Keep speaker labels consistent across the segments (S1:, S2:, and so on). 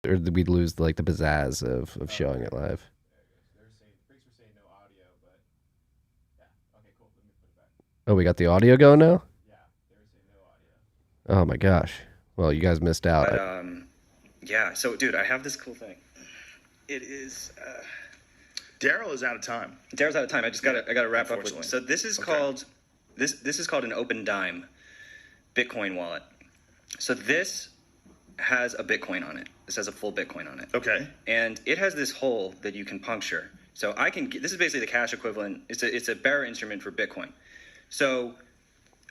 S1: or did we lose like the pizzazz of showing it live? Oh, we got the audio going now. Oh my gosh. Well, you guys missed out.
S2: But yeah. So, dude, I have this cool thing. It is.
S3: Daryl is out of time.
S2: Daryl's out of time. I gotta wrap up with. So this is called this is called an open dime Bitcoin wallet. So this has a Bitcoin on it. This has a full Bitcoin on it.
S3: Okay.
S2: And it has this hole that you can puncture. So this is basically the cash equivalent. It's a bearer instrument for Bitcoin. So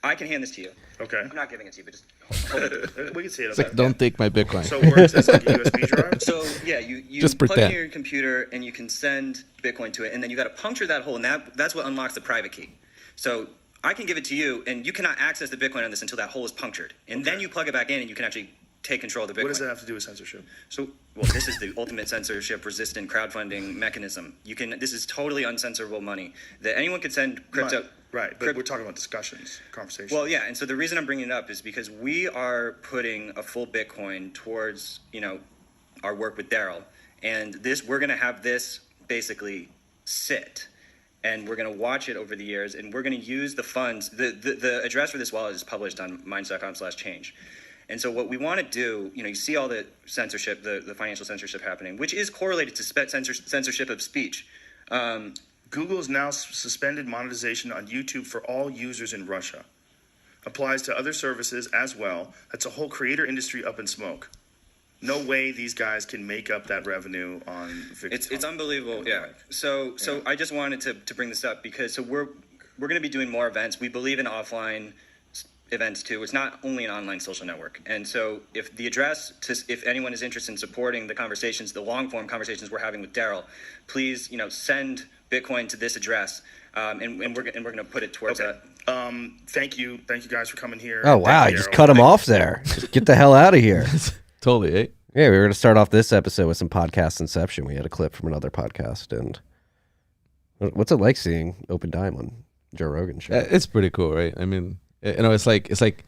S2: I can hand this to you.
S3: Okay.
S2: I'm not giving it to you, but just hold it.
S3: We can see it.
S4: It's like, don't take my Bitcoin.
S3: So it works as like a USB drive?
S2: So yeah, you
S4: Just
S2: plug it
S4: pretend.
S2: in your computer and you can send Bitcoin to it, and then you got to puncture that hole, and that's what unlocks the private key. So I can give it to you, and you cannot access the Bitcoin on this until that hole is punctured, and then you plug it back in, and you can actually take control of the Bitcoin.
S3: What does that have to do with censorship?
S2: So, well, this is the ultimate censorship-resistant crowdfunding mechanism. This is totally uncensorable money that anyone could send crypto.
S3: Right, but we're talking about discussions, conversations.
S2: Well, yeah, and so the reason I'm bringing it up is because we are putting a full Bitcoin towards, our work with Daryl, and we're going to have this basically sit, and we're going to watch it over the years, and we're going to use the funds. The address for this wallet is published on minds.com/change. And so what we want to do, you see all the censorship, the financial censorship happening, which is correlated to censorship of speech.
S3: Google's now suspended monetization on YouTube for all users in Russia. Applies to other services as well. That's a whole creator industry up in smoke. No way these guys can make up that revenue on.
S2: It's unbelievable, yeah. So I just wanted to bring this up because we're going to be doing more events. We believe in offline events too. It's not only an online social network. And so if anyone is interested in supporting the conversations, the long form conversations we're having with Daryl, please, send Bitcoin to this address, and we're going to put it towards that.
S3: Thank you guys for coming here.
S1: Oh wow, you just cut him off there. Just get the hell out of here.
S4: Totally, eh?
S1: Yeah, we were going to start off this episode with some podcast inception. We had a clip from another podcast, and what's it like seeing Open Dime on Joe Rogan show?
S4: It's pretty cool, right? I mean, it's like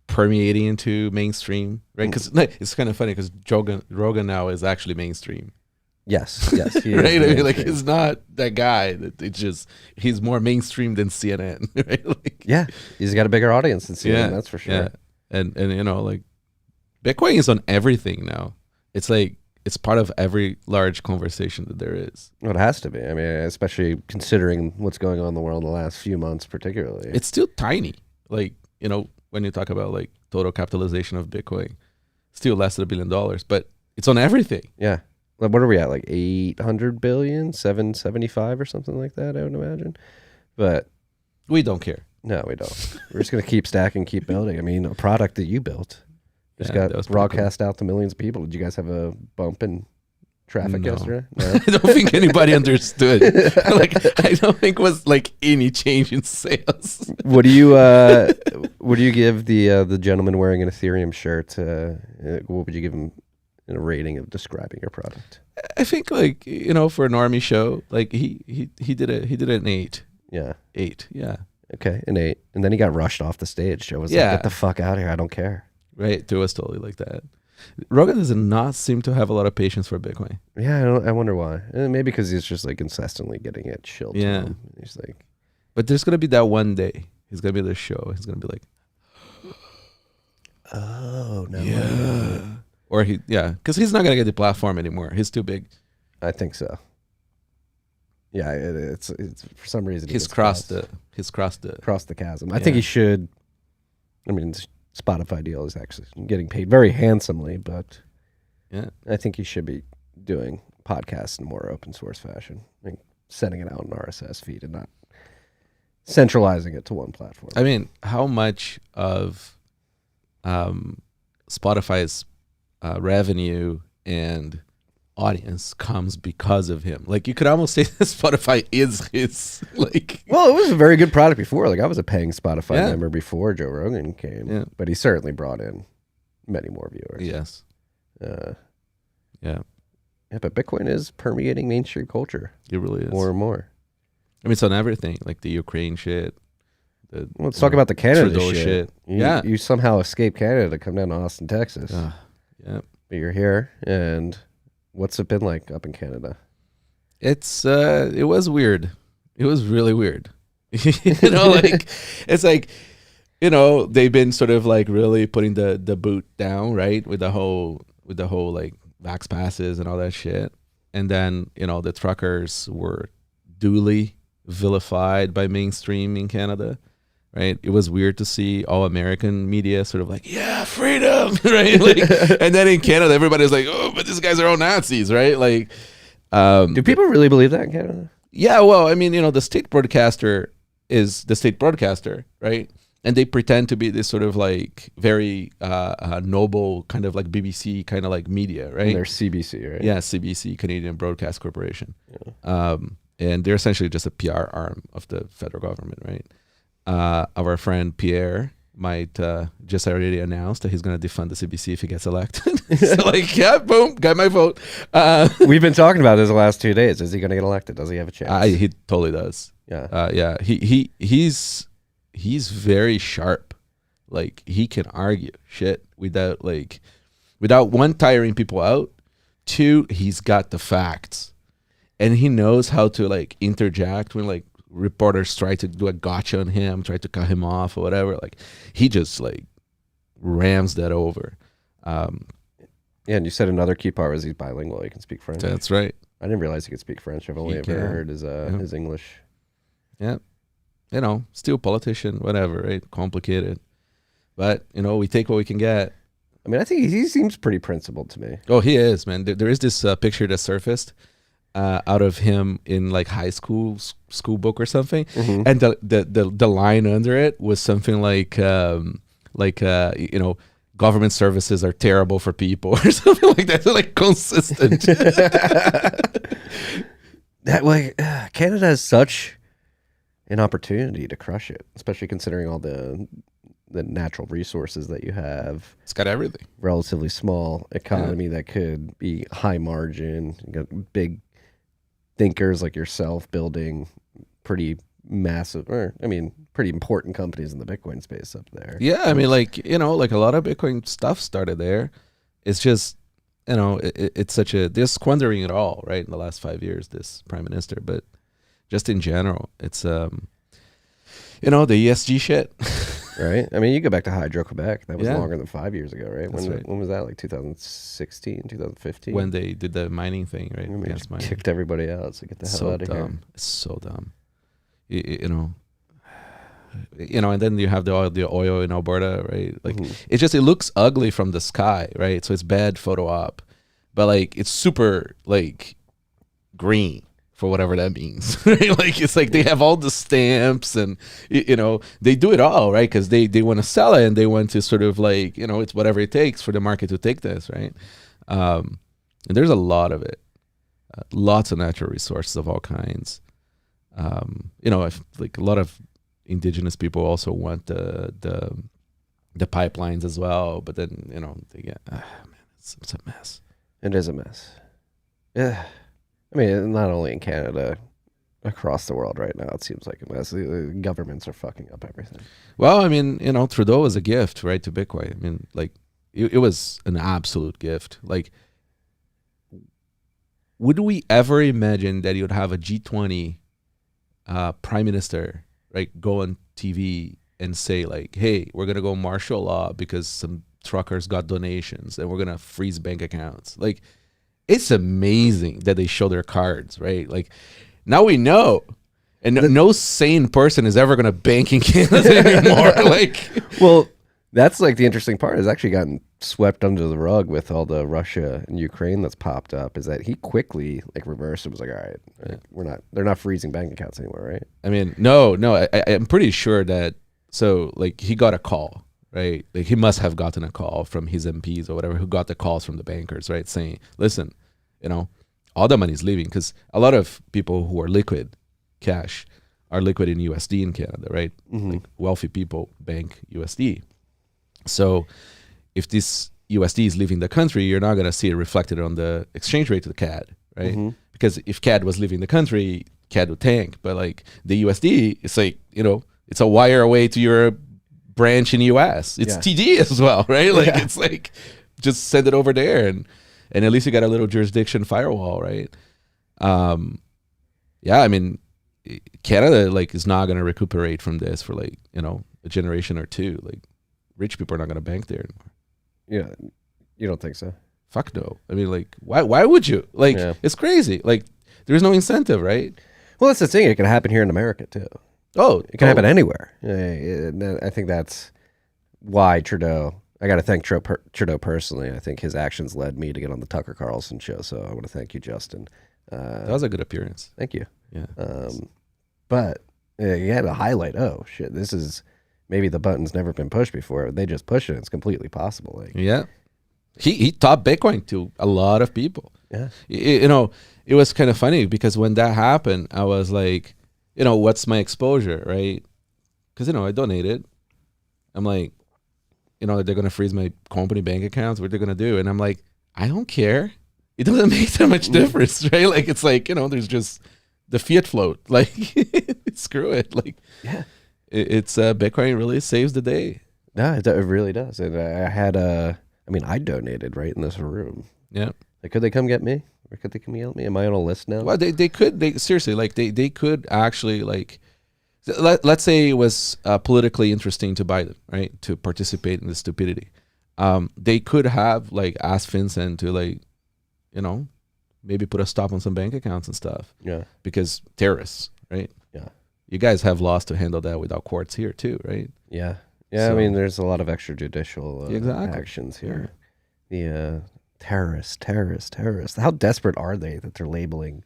S4: permeating into mainstream, right? Because it's kind of funny because Rogan now is actually mainstream.
S1: Yes, he
S4: right? I mean, like
S1: mainstream.
S4: he's not that guy. He's more mainstream than CNN, right? Like,
S1: Yeah, he's got a bigger audience than CNN, that's for sure.
S4: Yeah. And like Bitcoin is on everything now. It's like it's part of every large conversation that there is.
S1: Well, it has to be. I mean, especially considering what's going on in the world in the last few months, particularly.
S4: It's still tiny. Like, when you talk about like total capitalization of Bitcoin, still less than $1 billion, but it's on everything.
S1: Yeah. What are we at? Like 800 billion, 775 or something like that, I would imagine. But
S4: We don't care.
S1: no, we don't. We're just going to keep stacking, keep building. I mean, a product that you built just
S4: Yeah, that
S1: got
S4: was pretty
S1: broadcast out to millions of people. Did you guys have a bump in traffic
S4: No.
S1: yesterday? No.
S4: I don't think anybody understood. Like, I don't think it was like any change in sales.
S1: What do you give the gentleman wearing an Ethereum shirt? What would you give him in a rating of describing your product?
S4: I think like, for an army show, like he did an 8.
S1: Yeah.
S4: 8. Yeah.
S1: Okay, an 8. And then he got rushed off the stage. Joe was like,
S4: Yeah.
S1: get the fuck out of here. I don't care.
S4: Right. It was totally like that. Rogan does not seem to have a lot of patience for Bitcoin.
S1: Yeah, I wonder why. Maybe because he's just like incessantly getting it chilled to
S4: Yeah.
S1: him. He's like,
S4: But there's going to be that one day. He's going to be at the show. He's going to be like,
S1: oh, no.
S4: yeah. Or because he's not going to get the platform anymore. He's too big.
S1: I think so. Yeah, it's for some reason
S4: He's
S1: gets
S4: crossed
S1: crossed the chasm. I
S4: Yeah.
S1: think he should. I mean, the Spotify deal is actually getting paid very handsomely, but
S4: Yeah.
S1: I think he should be doing podcasts in a more open source fashion, like sending it out in RSS feed and not centralizing it to one platform.
S4: I mean, how much of Spotify's revenue and audience comes because of him? Like, you could almost say that Spotify is his, like...
S1: Well, it was a very good product before. Like, I was a paying Spotify
S4: Yeah.
S1: member before Joe Rogan came,
S4: Yeah.
S1: but he certainly brought in many more viewers.
S4: Yes.
S1: Yeah,
S4: Yeah,
S1: but Bitcoin is permeating mainstream culture
S4: it really is.
S1: more and more.
S4: I mean, it's on everything, like the Ukraine shit.
S1: Well, let's talk about the Canada
S4: Trudeau
S1: shit.
S4: shit. Yeah.
S1: You somehow escaped Canada to come down to Austin, Texas.
S4: Yeah.
S1: but you're here. And what's it been like up in Canada?
S4: It was weird. It was really weird. Like it's like, they've been sort of like really putting the boot down, right? With the whole like vax passes and all that shit. And then, the truckers were duly vilified by mainstream in Canada, right? It was weird to see all American media sort of like, yeah, freedom, right? Like, and then in Canada, everybody's like, oh, but these guys are all Nazis, right? Like,
S1: do people really believe that in Canada?
S4: yeah, well, I mean, the state broadcaster is the state broadcaster, right? And they pretend to be this sort of like very noble kind of like BBC kind of like media, right?
S1: And they're CBC, right?
S4: Yeah, CBC, Canadian Broadcast Corporation. Yeah. And they're essentially just a PR arm of the federal government, right? Our friend Pierre might just already announced that he's going to defund the CBC if he gets elected. So like, yeah, boom, got my vote.
S1: We've been talking about this the last 2 days. Is he going to get elected? Does he have a chance?
S4: He totally does.
S1: Yeah.
S4: Yeah. He's very sharp. Like he can argue shit without one, tiring people out. Two, he's got the facts, and he knows how to like interject when like reporters try to do a gotcha on him, try to cut him off or whatever. Like he just like rams that over.
S1: Yeah, and you said another key part was he's bilingual. He can speak French.
S4: That's right.
S1: I didn't realize he could speak French. I've only ever heard his English.
S4: Yeah. Still politician, whatever, right? Complicated. But, we take what we can get.
S1: I mean, I think he seems pretty principled to me.
S4: Oh, he is, man. There is this picture that surfaced out of him in like high school book or something. Mm-hmm. And the line under it was something like government services are terrible for people or something like that. Like consistent.
S1: Canada has such an opportunity to crush it, especially considering all the natural resources that you have.
S4: It's got everything.
S1: Relatively small economy that could be high margin. You got big thinkers like yourself building pretty massive, pretty important companies in the Bitcoin space up there.
S4: Yeah, I mean, like a lot of Bitcoin stuff started there. It's just, it's such they're squandering it all, right, in the last 5 years, this prime minister. But just in general, it's, the ESG shit.
S1: Right? I mean, you go back to Hydro Quebec. That was
S4: Yeah.
S1: longer than 5 years ago, right?
S4: That's right.
S1: When was that? Like 2016, 2015?
S4: When they did the mining thing, right?
S1: When they
S4: Against mining.
S1: kicked everybody out. So get the hell out of here.
S4: It's so dumb. And then you have the oil in Alberta, right? Like it looks ugly from the sky, right? So it's bad photo op, but like it's super like green for whatever that means, right? Like it's like they have all the stamps and they do it all, right? Because they want to sell it and they want to sort of like it's whatever it takes for the market to take this, right? And there's a lot of it, lots of natural resources of all kinds. Like a lot of indigenous people also want the pipelines as well, but then they get it's a mess.
S1: It is a mess. Yeah, I mean, not only in Canada, across the world right now, it seems like a mess. The governments are fucking up everything.
S4: Well, I mean, Trudeau was a gift, right, to Bitcoin. I mean, like it was an absolute gift. Like, would we ever imagine that you would have a G20 prime minister, right, go on TV and say like, hey, we're gonna go martial law because some truckers got donations and we're gonna freeze bank accounts? Like, it's amazing that they show their cards, right? Like, now we know, and no sane person is ever gonna bank in Canada anymore. Like,
S1: well, that's like the interesting part. Has actually gotten swept under the rug with all the Russia and Ukraine that's popped up. Is that he quickly like reversed and was like, all right, they're not freezing bank accounts anymore, right?
S4: I mean, no, I'm pretty sure that. So like he got a call, right? Like he must have gotten a call from his MPs or whatever who got the calls from the bankers, right? Saying, listen, all the money's leaving, because a lot of people who are liquid cash are liquid in USD in Canada, right? Mm-hmm. Like wealthy people bank USD. So if this USD is leaving the country, you're not going to see it reflected on the exchange rate to the CAD, right? Mm-hmm. Because if CAD was leaving the country, CAD would tank. But like the USD, it's like, it's a wire away to your branch in the US. It's TD as well, right? Like it's like just send it over there, and at least you got a little jurisdiction firewall, right? Yeah, I mean, Canada like is not going to recuperate from this for like, you know, a generation or two. Like, rich people are not going to bank there anymore.
S1: Yeah, you don't think so?
S4: Fuck no. I mean, like, why would you? Like, it's crazy. Like, there's no incentive, right?
S1: Well, that's the thing. It can happen here in America too.
S4: Oh,
S1: it can happen anywhere. I think that's why Trudeau. I got to thank Trudeau personally. I think his actions led me to get on the Tucker Carlson show. So I want to thank you, Justin.
S4: That was a good appearance.
S1: Thank you.
S4: Yeah.
S1: But you had to highlight. Oh shit! This is maybe the button's never been pushed before. They just push it. It's completely possible. Like,
S4: yeah. He taught Bitcoin to a lot of people.
S1: Yeah.
S4: You know, it was kind of funny because when that happened, I was like, you know, what's my exposure, right? Because, you know, I donated. I'm like, you know, they're going to freeze my company bank accounts. What they're going to do? And I'm like, I don't care. It doesn't make that much difference, right? Like, it's like, you know, there's just the fiat float. Like, screw it. Like,
S1: yeah,
S4: it's Bitcoin really saves the day.
S1: No, it really does. And I had I donated right in this room.
S4: Yeah.
S1: Like, could they come get me? Or could they come get me? Am I on a list now?
S4: Well, they could. Seriously, like, they could actually, like, let's say it was politically interesting to Biden, right? To participate in the stupidity. They could have, like, asked Vincent to, like, you know, maybe put a stop on some bank accounts and stuff.
S1: Yeah.
S4: Because terrorists, right?
S1: Yeah.
S4: You guys have laws to handle that without courts here too, right?
S1: Yeah. Yeah, so, I mean, there's a lot of extrajudicial actions here. Yeah. The terrorists. How desperate are they that they're labeling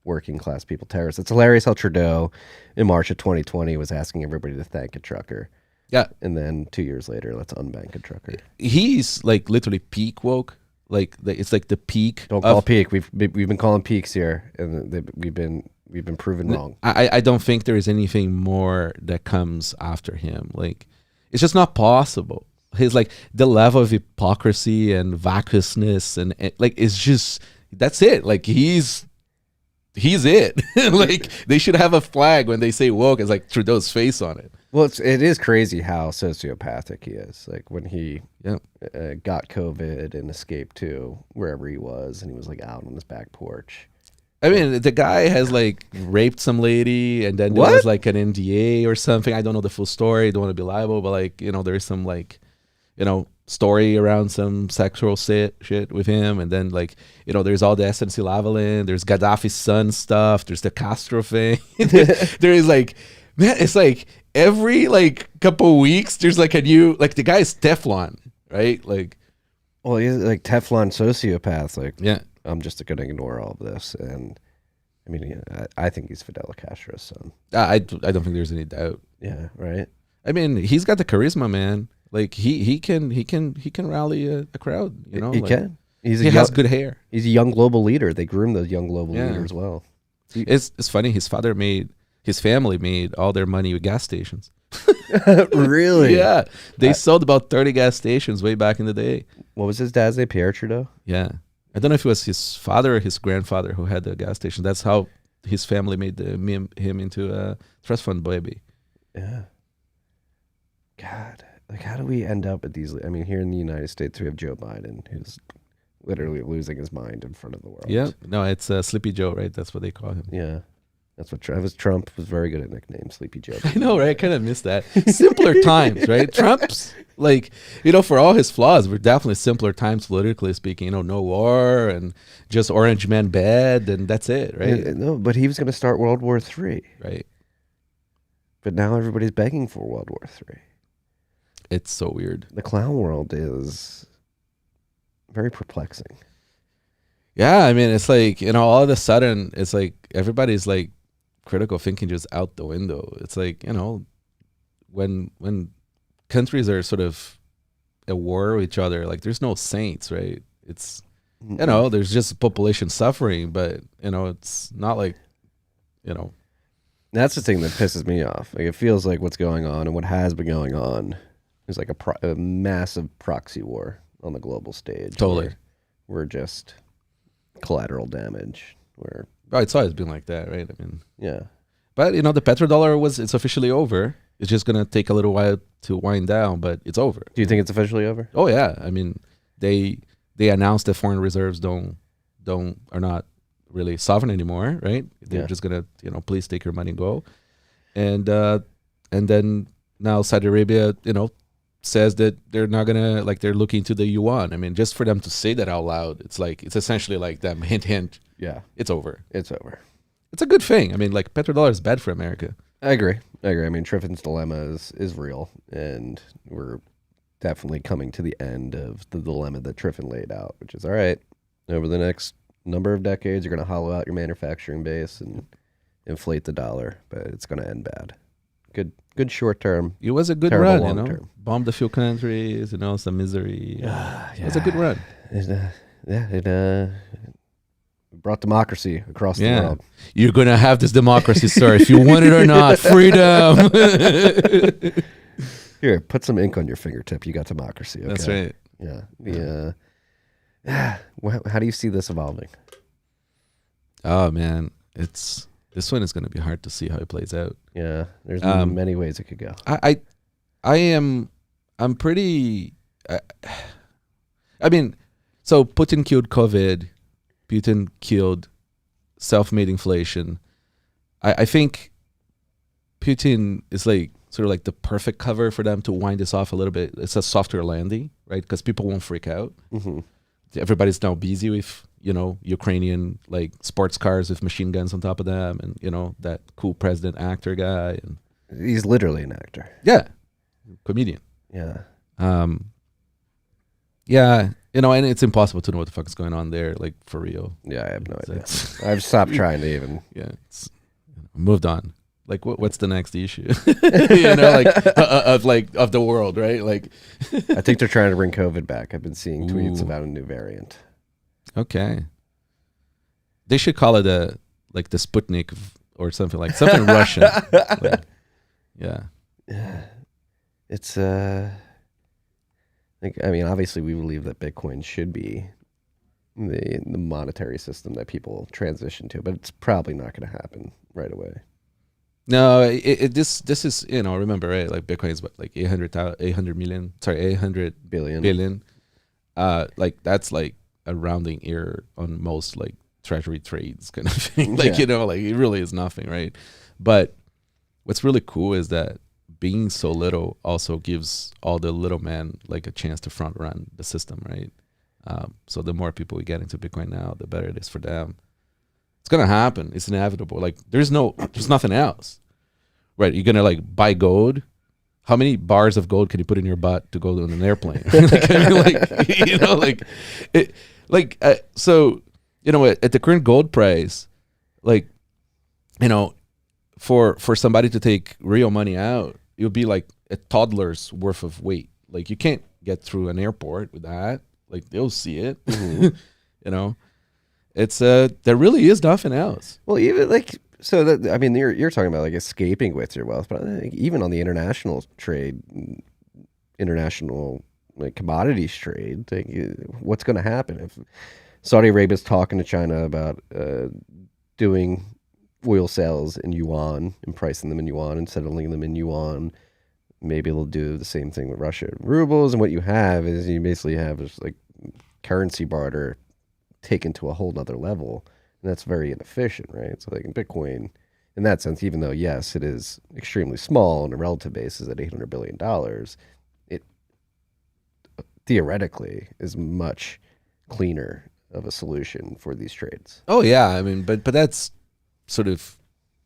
S1: working class people terrorists? It's hilarious how Trudeau in March of 2020 was asking everybody to thank a trucker.
S4: Yeah.
S1: And then 2 years later, let's unbank a trucker.
S4: He's like literally peak woke. Like, it's like the peak.
S1: Don't call peak. We've been calling peaks here, and we've been proven wrong.
S4: I don't think there is anything more that comes after him. Like, it's just not possible. His, like, the level of hypocrisy and vacuousness and like, it's just, that's it. Like, he's it. Like, they should have a flag when they say woke. It's like Trudeau's face on it.
S1: Well, it is crazy how sociopathic he is. Like, when he got COVID and escaped to wherever he was, and he was like out on his back porch.
S4: I mean, the guy has like raped some lady, and then there was like an NDA or something. I don't know the full story. Don't want to be liable, but, like, you know, there's some, like, you know, story around some sexual shit with him, and then, like, you know, there's all the SNC-Lavalin, there's Gaddafi's son stuff, there's the Castro thing. There is, like, man, it's like every, like, couple weeks there's like a new, like, the guy's Teflon, right? Like,
S1: well, he's like Teflon sociopath. Like,
S4: yeah,
S1: I'm just going to ignore all of this. And I mean, I think he's Fidel Castro's son.
S4: I don't think there's any doubt.
S1: Yeah, right.
S4: I mean, he's got the charisma, man. Like, he can rally a crowd. You know,
S1: he
S4: like,
S1: can. He
S4: has good hair.
S1: He's a young global leader. They groom those young global leaders well.
S4: It's funny. His family made all their money with gas stations.
S1: Really?
S4: Yeah. They sold about 30 gas stations way back in the day.
S1: What was his dad's name? Pierre Trudeau?
S4: Yeah. I don't know if it was his father or his grandfather who had the gas station. That's how his family made him into a trust fund baby.
S1: Yeah. God. Like, how do we end up at these? I mean, here in the United States, we have Joe Biden, who's literally losing his mind in front of the world.
S4: Yeah. No, it's Sleepy Joe, right? That's what they call him.
S1: Yeah. That's what Trump was very good at nicknames, Sleepy Joe.
S4: I know, right? I kind of missed that. Simpler times, right? Trump's, like, you know, for all his flaws, we're definitely simpler times politically speaking. You know, no war and just orange man bad, and that's it, right?
S1: No, but he was going to start World War III.
S4: Right.
S1: But now everybody's begging for World War III.
S4: It's so weird.
S1: The clown world is very perplexing.
S4: Yeah, I mean, it's like, you know, all of a sudden, it's like everybody's like critical thinking just out the window. It's like, you know, when countries are sort of at war with each other, like, there's no saints, right? It's, you know, there's just population suffering, but, you know, it's not like, you know.
S1: That's the thing that pisses me off. Like, it feels like what's going on and what has been going on is like a massive proxy war on the global stage.
S4: Totally.
S1: We're just collateral damage.
S4: It's always been like that, right? I mean,
S1: yeah.
S4: But, you know, the petrodollar it's officially over. It's just going to take a little while to wind down, but it's over.
S1: Do you think it's officially over?
S4: Oh, yeah. I mean, they announced that foreign reserves are not really sovereign anymore, right? They're just gonna, please take your money and go. And then now Saudi Arabia, says that they're not gonna, like, they're looking to the yuan. I mean, just for them to say that out loud, it's essentially like them hint.
S1: Yeah,
S4: it's over.
S1: It's over.
S4: It's a good thing. I mean, like, petrodollar is bad for America.
S1: I agree. I mean, Triffin's dilemma is real, and we're definitely coming to the end of the dilemma that Triffin laid out, which is, all right, over the next number of decades, you're going to hollow out your manufacturing base and inflate the dollar, but it's going to end bad. Good short term.
S4: It was a good run,
S1: long term.
S4: Bombed a few countries, some misery. It was a good run.
S1: It brought democracy across the world.
S4: You're going to have this democracy, sir, if you want it or not. Freedom.
S1: Here, put some ink on your fingertip. You got democracy. Okay?
S4: That's right.
S1: Yeah. How do you see this evolving?
S4: Oh, man. This one is going to be hard to see how it plays out.
S1: Yeah, there's many ways it could go.
S4: I'm pretty. I mean, so Putin killed COVID. Putin killed self-made inflation. I think Putin is like sort of like the perfect cover for them to wind this off a little bit. It's a softer landing, right? Because people won't freak out. Mm-hmm. Everybody's now busy with, Ukrainian like sports cars with machine guns on top of them, and that cool president actor guy, and
S1: he's literally an actor.
S4: Yeah, comedian.
S1: Yeah.
S4: Yeah, and it's impossible to know what the fuck is going on there, like, for real.
S1: Yeah, I have no idea. I've stopped trying to even.
S4: Yeah, it's moved on. Like, what's the next issue? Of the world, right? Like,
S1: I think they're trying to bring COVID back. I've been seeing tweets about a new variant.
S4: Okay. They should call it the Sputnik or something Russian. Yeah.
S1: It's obviously we believe that Bitcoin should be the monetary system that people transition to, but it's probably not going to happen right away.
S4: No, this is, remember, right? Like, Bitcoin is like 800 billion. Like, that's like a rounding error on most like Treasury trades kind of thing. Like, it really is nothing, right? But what's really cool is that being so little also gives all the little men like a chance to front run the system, right? So the more people we get into Bitcoin now, the better it is for them. It's gonna happen. It's inevitable. Like, there's nothing else, right? You're gonna like buy gold. How many bars of gold can you put in your butt to go on an airplane? So at the current gold price, like, for somebody to take real money out, it would be like a toddler's worth of weight. Like, you can't get through an airport with that. Like, they'll see it. Mm-hmm. It's there really is nothing else.
S1: Well, even like, so that, I mean, you're talking about like escaping with your wealth, but I think even on the international trade, like commodities trade, like, what's going to happen if Saudi Arabia's talking to China about doing oil sales in yuan and pricing them in yuan and settling them in yuan? Maybe they'll do the same thing with Russia and rubles, and what you have is you basically have just like currency barter taken to a whole nother level, and that's very inefficient, right? So like in Bitcoin, in that sense, even though yes, it is extremely small on a relative basis at $800 billion, it theoretically is much cleaner of a solution for these trades.
S4: Oh yeah, I mean, but that's sort of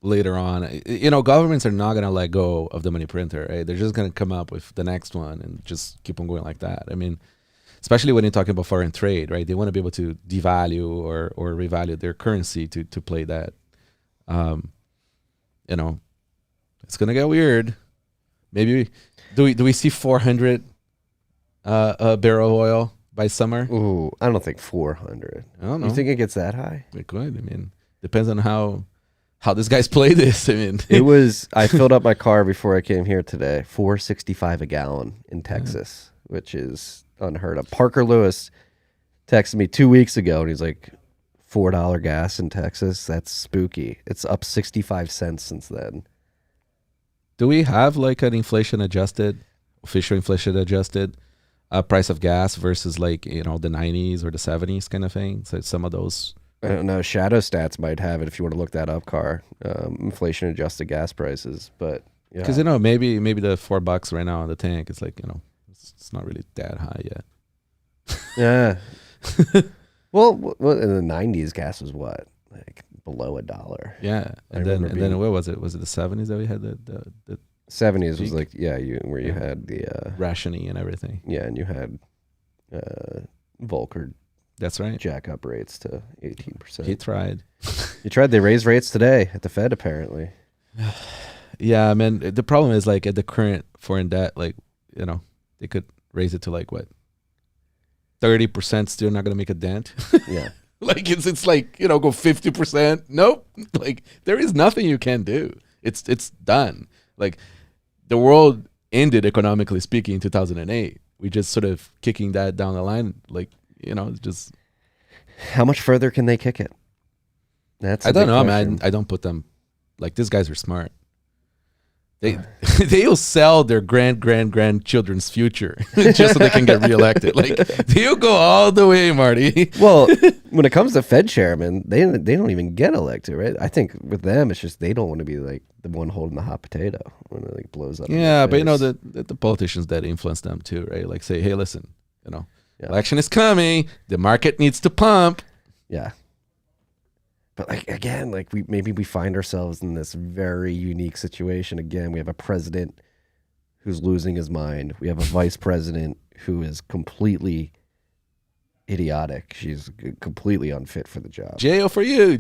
S4: later on. Governments are not going to let go of the money printer, right? They're just going to come up with the next one and just keep on going like that. I mean, especially when you're talking about foreign trade, right? They want to be able to devalue or revalue their currency to play that. It's going to get weird. Maybe do we see 400 barrel of oil by summer?
S1: Ooh, I don't think 400.
S4: I don't know.
S1: You think it gets that high?
S4: It could. I mean, depends on how these guys play this. I mean,
S1: I filled up my car before I came here today, $4.65 a gallon in Texas, which is unheard of. Parker Lewis texted me 2 weeks ago, and he's like, $4 gas in Texas? That's spooky. It's up 65 cents since then.
S4: Do we have like an official inflation adjusted price of gas versus like, you know, the 90s or the 70s kind of thing. So some of those.
S1: I don't know. Shadow Stats might have it if you want to look that up, Car. Inflation adjusted gas prices. But yeah.
S4: Because, you know, maybe the $4 right now on the tank is like, you know, it's not really that high yet.
S1: Yeah. Well, in the 90s, gas was what? Like below $1.
S4: Yeah. And then what was it? Was it the 70s that we had the
S1: 70s was
S4: peak?
S1: like, you had the
S4: rationing and everything.
S1: yeah, and you had Volcker
S4: That's right.
S1: jack up rates to 18%.
S4: He tried.
S1: He tried. They raised rates today at the Fed, apparently.
S4: Yeah, man. The problem is like at the current foreign debt, like, you know, they could raise it to like what? 30% still not going to make a dent.
S1: Yeah.
S4: Like it's like, you know, go 50%. Nope. Like there is nothing you can do. It's done. Like the world ended economically speaking in 2008. We just sort of kicking that down the line. Like, you know, it's just.
S1: How much further can they kick it?
S4: I don't know, man. I don't put them, like, these guys are smart. They'll sell their grandchildren's future just so they can get reelected. Like they'll go all the way, Marty.
S1: Well, when it comes to Fed chairman, they don't even get elected, right? I think with them, it's just they don't want to be like the one holding the hot potato when it like blows up.
S4: Yeah, but you know the politicians that influence them too, right? Like say, hey, listen, you know, election is coming. The market needs to pump.
S1: Yeah. But like again, like we find ourselves in this very unique situation. Again, we have a president who's losing his mind. We have a vice president who is completely idiotic. She's completely unfit for the job.
S4: Jail for you.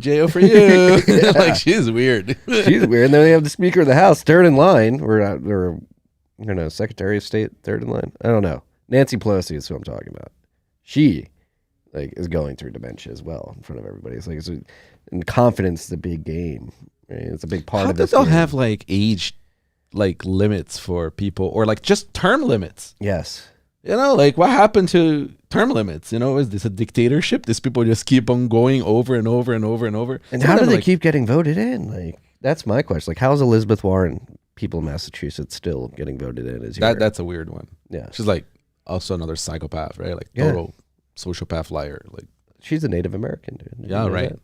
S4: Like she's weird.
S1: She's weird. And then we have the Speaker of the House, third in line. Or I don't know, Secretary of State, third in line. I don't know. Nancy Pelosi is who I'm talking about. She like is going through dementia as well in front of everybody. It's like and confidence is a big game. Right? It's a big part of this.
S4: How do they have like age like limits for people or like just term limits?
S1: Yes.
S4: You know, like what happened to term limits? You know, is this a dictatorship? These people just keep on going over and over and over and over.
S1: And how do they keep getting voted in? Like that's my question. Like how's Elizabeth Warren, people in Massachusetts, still getting voted in?
S4: That's a weird one.
S1: Yeah.
S4: She's like also another psychopath, right? Like total sociopath liar. Like
S1: she's a Native American, dude.
S4: Yeah, right. That?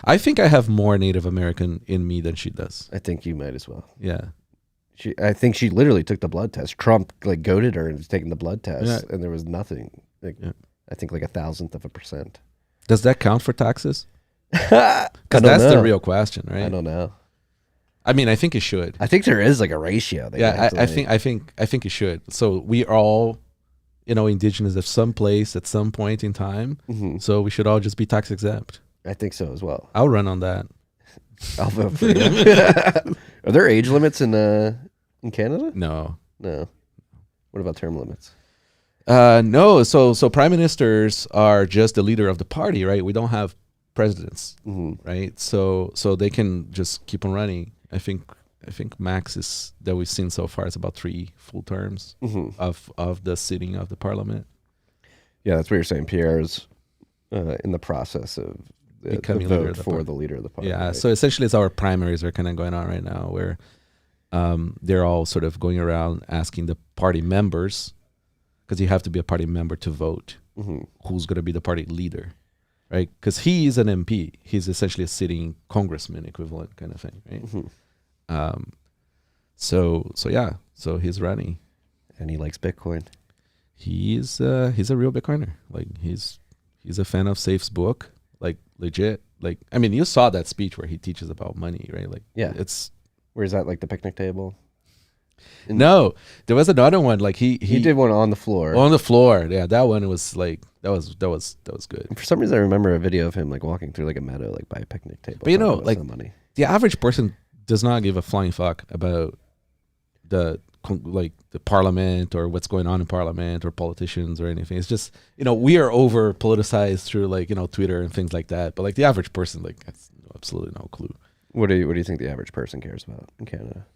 S4: I think I have more Native American in me than she does.
S1: I think you might as well.
S4: Yeah.
S1: I think she literally took the blood test. Trump like goaded her into taking the blood test, and there was nothing. Like I think like 1,000%.
S4: Does that count for taxes? Because that's the real question, right?
S1: I don't know.
S4: I mean, I think it should.
S1: I think there is like a ratio.
S4: I think it should. So we are all, you know, indigenous of some place at some point in time. Mm-hmm. So we should all just be tax exempt.
S1: I think so as well.
S4: I'll run on that.
S1: I'll vote for you. Are there age limits in Canada?
S4: No.
S1: What about term limits?
S4: No. So prime ministers are just the leader of the party, right? We don't have presidents, right? So they can just keep on running. I think max is that we've seen so far is about 3 full terms of the sitting of the parliament.
S1: Yeah, that's what you're saying. Pierre's in the process of becoming the vote for the leader of the party.
S4: Yeah,
S1: right?
S4: So essentially it's our primaries are kind of going on right now where they're all sort of going around asking the party members, because you have to be a party member to vote, who's going to be the party leader, right? Because he is an MP. He's essentially a sitting congressman equivalent kind of thing, right? So he's running.
S1: And he likes Bitcoin.
S4: He's a real Bitcoiner. Like he's a fan of Safe's book. Like legit, like I mean, you saw that speech where he teaches about money, right? Like, it's
S1: where's that like the picnic table?
S4: No, there was another one. Like he
S1: did one on the floor.
S4: On the floor, yeah. That one was like that was good.
S1: And for some reason, I remember a video of him like walking through like a meadow, like by a picnic table.
S4: But you know, like the average person does not give a flying fuck about the parliament or what's going on in parliament or politicians or anything. It's just, you know, we are over politicized through like, you know, Twitter and things like that. But like the average person, like has absolutely no clue.
S1: What do you think the average person cares about in Canada?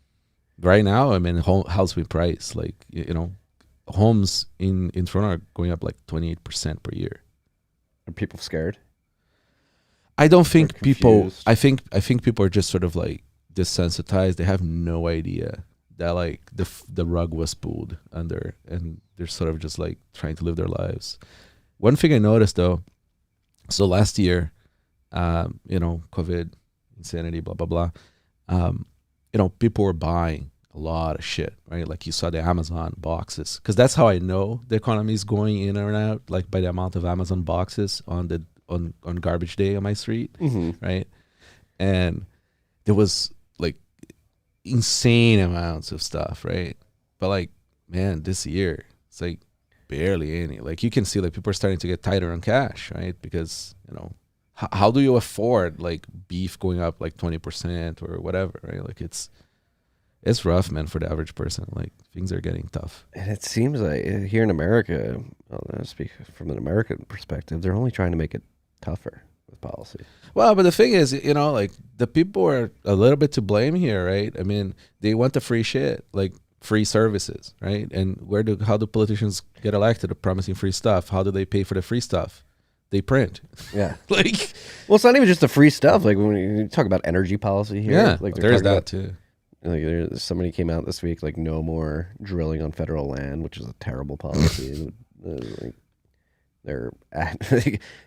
S4: Right now, I mean, house price, like, you know, homes in Toronto are going up like 28% per year.
S1: Are people scared?
S4: I don't think people, I think people are just sort of like desensitized. They have no idea that like the rug was pulled under and they're sort of just like trying to live their lives. One thing I noticed though, so last year, COVID, insanity, blah, blah, blah. People were buying a lot of shit, right? Like you saw the Amazon boxes, because that's how I know the economy is going in and out, like by the amount of Amazon boxes on garbage day on my street, right? And there was like insane amounts of stuff, right? But like, man, this year it's like barely any. Like you can see like people are starting to get tighter on cash, right? Because how do you afford like beef going up like 20% or whatever, right? Like it's rough, man, for the average person. Like things are getting tough.
S1: And it seems like here in America, I'll speak from an American perspective, they're only trying to make it tougher with policy.
S4: Well, but the thing is, like the people are a little bit to blame here, right? I mean, they want the free shit, like free services, right? And how do politicians get elected? Promising free stuff. How do they pay for the free stuff? They print.
S1: Yeah.
S4: Well,
S1: it's not even just the free stuff. Like when you talk about energy policy here,
S4: yeah,
S1: like
S4: there's that too.
S1: Like somebody came out this week, like no more drilling on federal land, which is a terrible policy.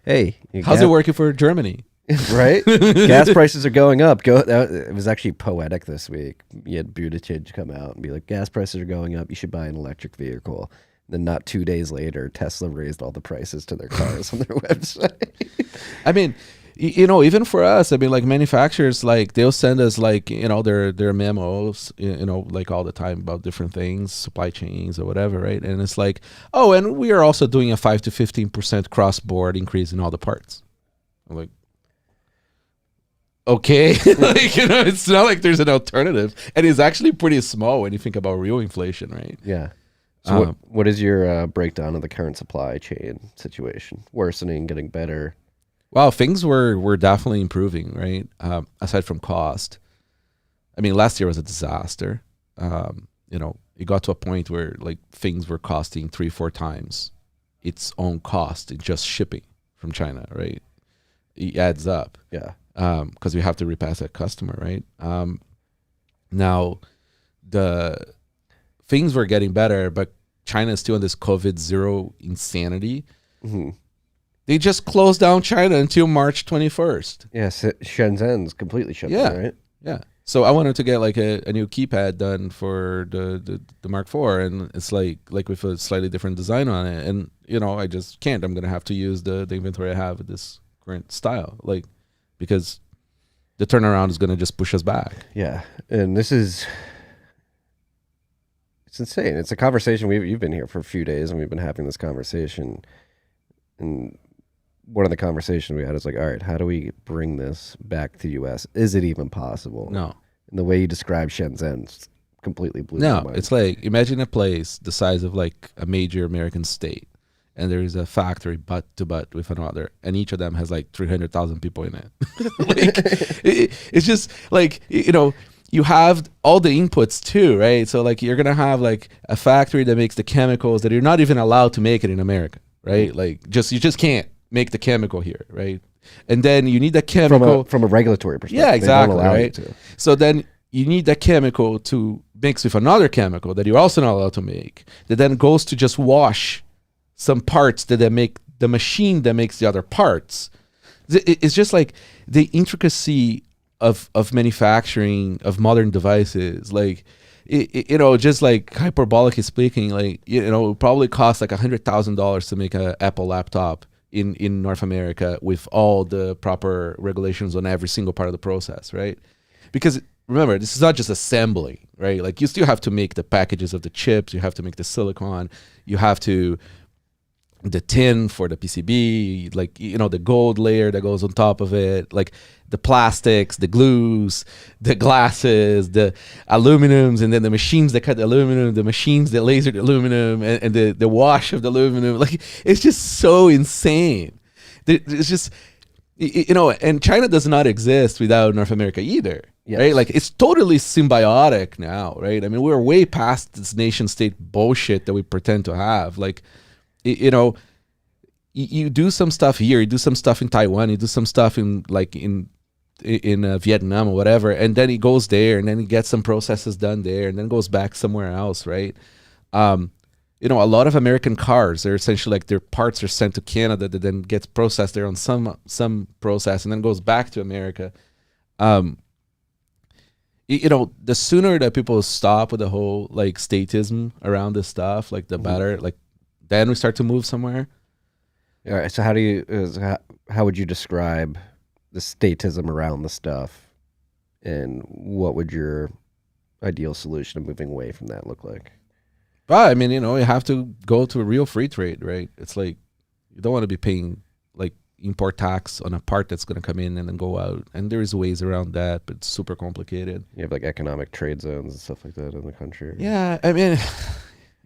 S1: Hey,
S4: how's it working for Germany?
S1: Right? Gas prices are going up. It was actually poetic this week. You had Buttigieg come out and be like, gas prices are going up. You should buy an electric vehicle. Then not 2 days later, Tesla raised all the prices to their cars on their website.
S4: I mean, even for us, I mean, like manufacturers, like they'll send us like, their memos, like all the time about different things, supply chains or whatever, right? And it's like, oh, and we are also doing a 5 to 15% cross-board increase in all the parts. I'm like, okay, like, it's not like there's an alternative. And it's actually pretty small when you think about real inflation, right?
S1: Yeah. So what is your breakdown of the current supply chain situation? Worsening, getting better?
S4: Well, things were definitely improving, right? Aside from cost. I mean, last year was a disaster. It got to a point where like things were costing 3-4 times its own cost in just shipping from China, right? It adds up.
S1: Yeah.
S4: Because we have to repass that customer, right? Now, the things were getting better, but China is still in this COVID zero insanity.
S1: Mm-hmm.
S4: They just closed down China until March 21st.
S1: Yes, Shenzhen's completely shut down, right?
S4: Yeah. So I wanted to get like a new keypad done for the Mark IV, and it's like with a slightly different design on it. And, I just can't. I'm going to have to use the inventory I have with this current style, like, because the turnaround is going to just push us back.
S1: Yeah. And it's insane. It's a conversation. You've been here for a few days and we've been having this conversation. And one of the conversations we had is like, all right, how do we bring this back to the U.S.? Is it even possible?
S4: No.
S1: And the way you describe Shenzhen completely blew
S4: my
S1: mind.
S4: No, it's like, imagine a place the size of like a major American state, and there is a factory butt to butt with another, and each of them has like 300,000 people in it. It's just like, you have all the inputs too, right? So like you're gonna have like a factory that makes the chemicals that you're not even allowed to make it in America, right? Like you just can't make the chemical here, right? And then you need the chemical
S1: from a regulatory perspective.
S4: Yeah, exactly, right? So then you need that chemical to mix with another chemical that you're also not allowed to make, that then goes to just wash some parts that make the machine that makes the other parts. It's just like the intricacy of manufacturing of modern devices, like just like hyperbolically speaking, like it probably costs like $100,000 to make an Apple laptop in North America with all the proper regulations on every single part of the process, right? Because remember, this is not just assembly, right? Like you still have to make the packages of the chips, you have to make the silicon, you have to the tin for the PCB, like the gold layer that goes on top of it, like the plastics, the glues, the glasses, the aluminums, and then the machines that cut the aluminum, the machines that laser the aluminum, and the wash of the aluminum. Like it's just so insane. It's just and China does not exist without North America either. Yes. Right? Like it's totally symbiotic now, right? I mean, we're way past this nation state bullshit that we pretend to have. Like, you do some stuff here, you do some stuff in Taiwan, you do some stuff in Vietnam or whatever, and then he goes there and then he gets some processes done there and then goes back somewhere else, right? you know, a lot of American cars, they're essentially like their parts are sent to Canada that then gets processed there on some process and then goes back to America. You know, the sooner that people stop with the whole like statism around this stuff, like the better, like then we start to move somewhere.
S1: All right, so how would you describe the statism around the stuff, and what would your ideal solution of moving away from that look like?
S4: But I mean, you know, you have to go to a real free trade, right? It's like you don't want to be paying like import tax on a part that's going to come in and then go out. And there is ways around that, but it's super complicated.
S1: You have like economic trade zones and stuff like that in the country.
S4: Yeah, I mean,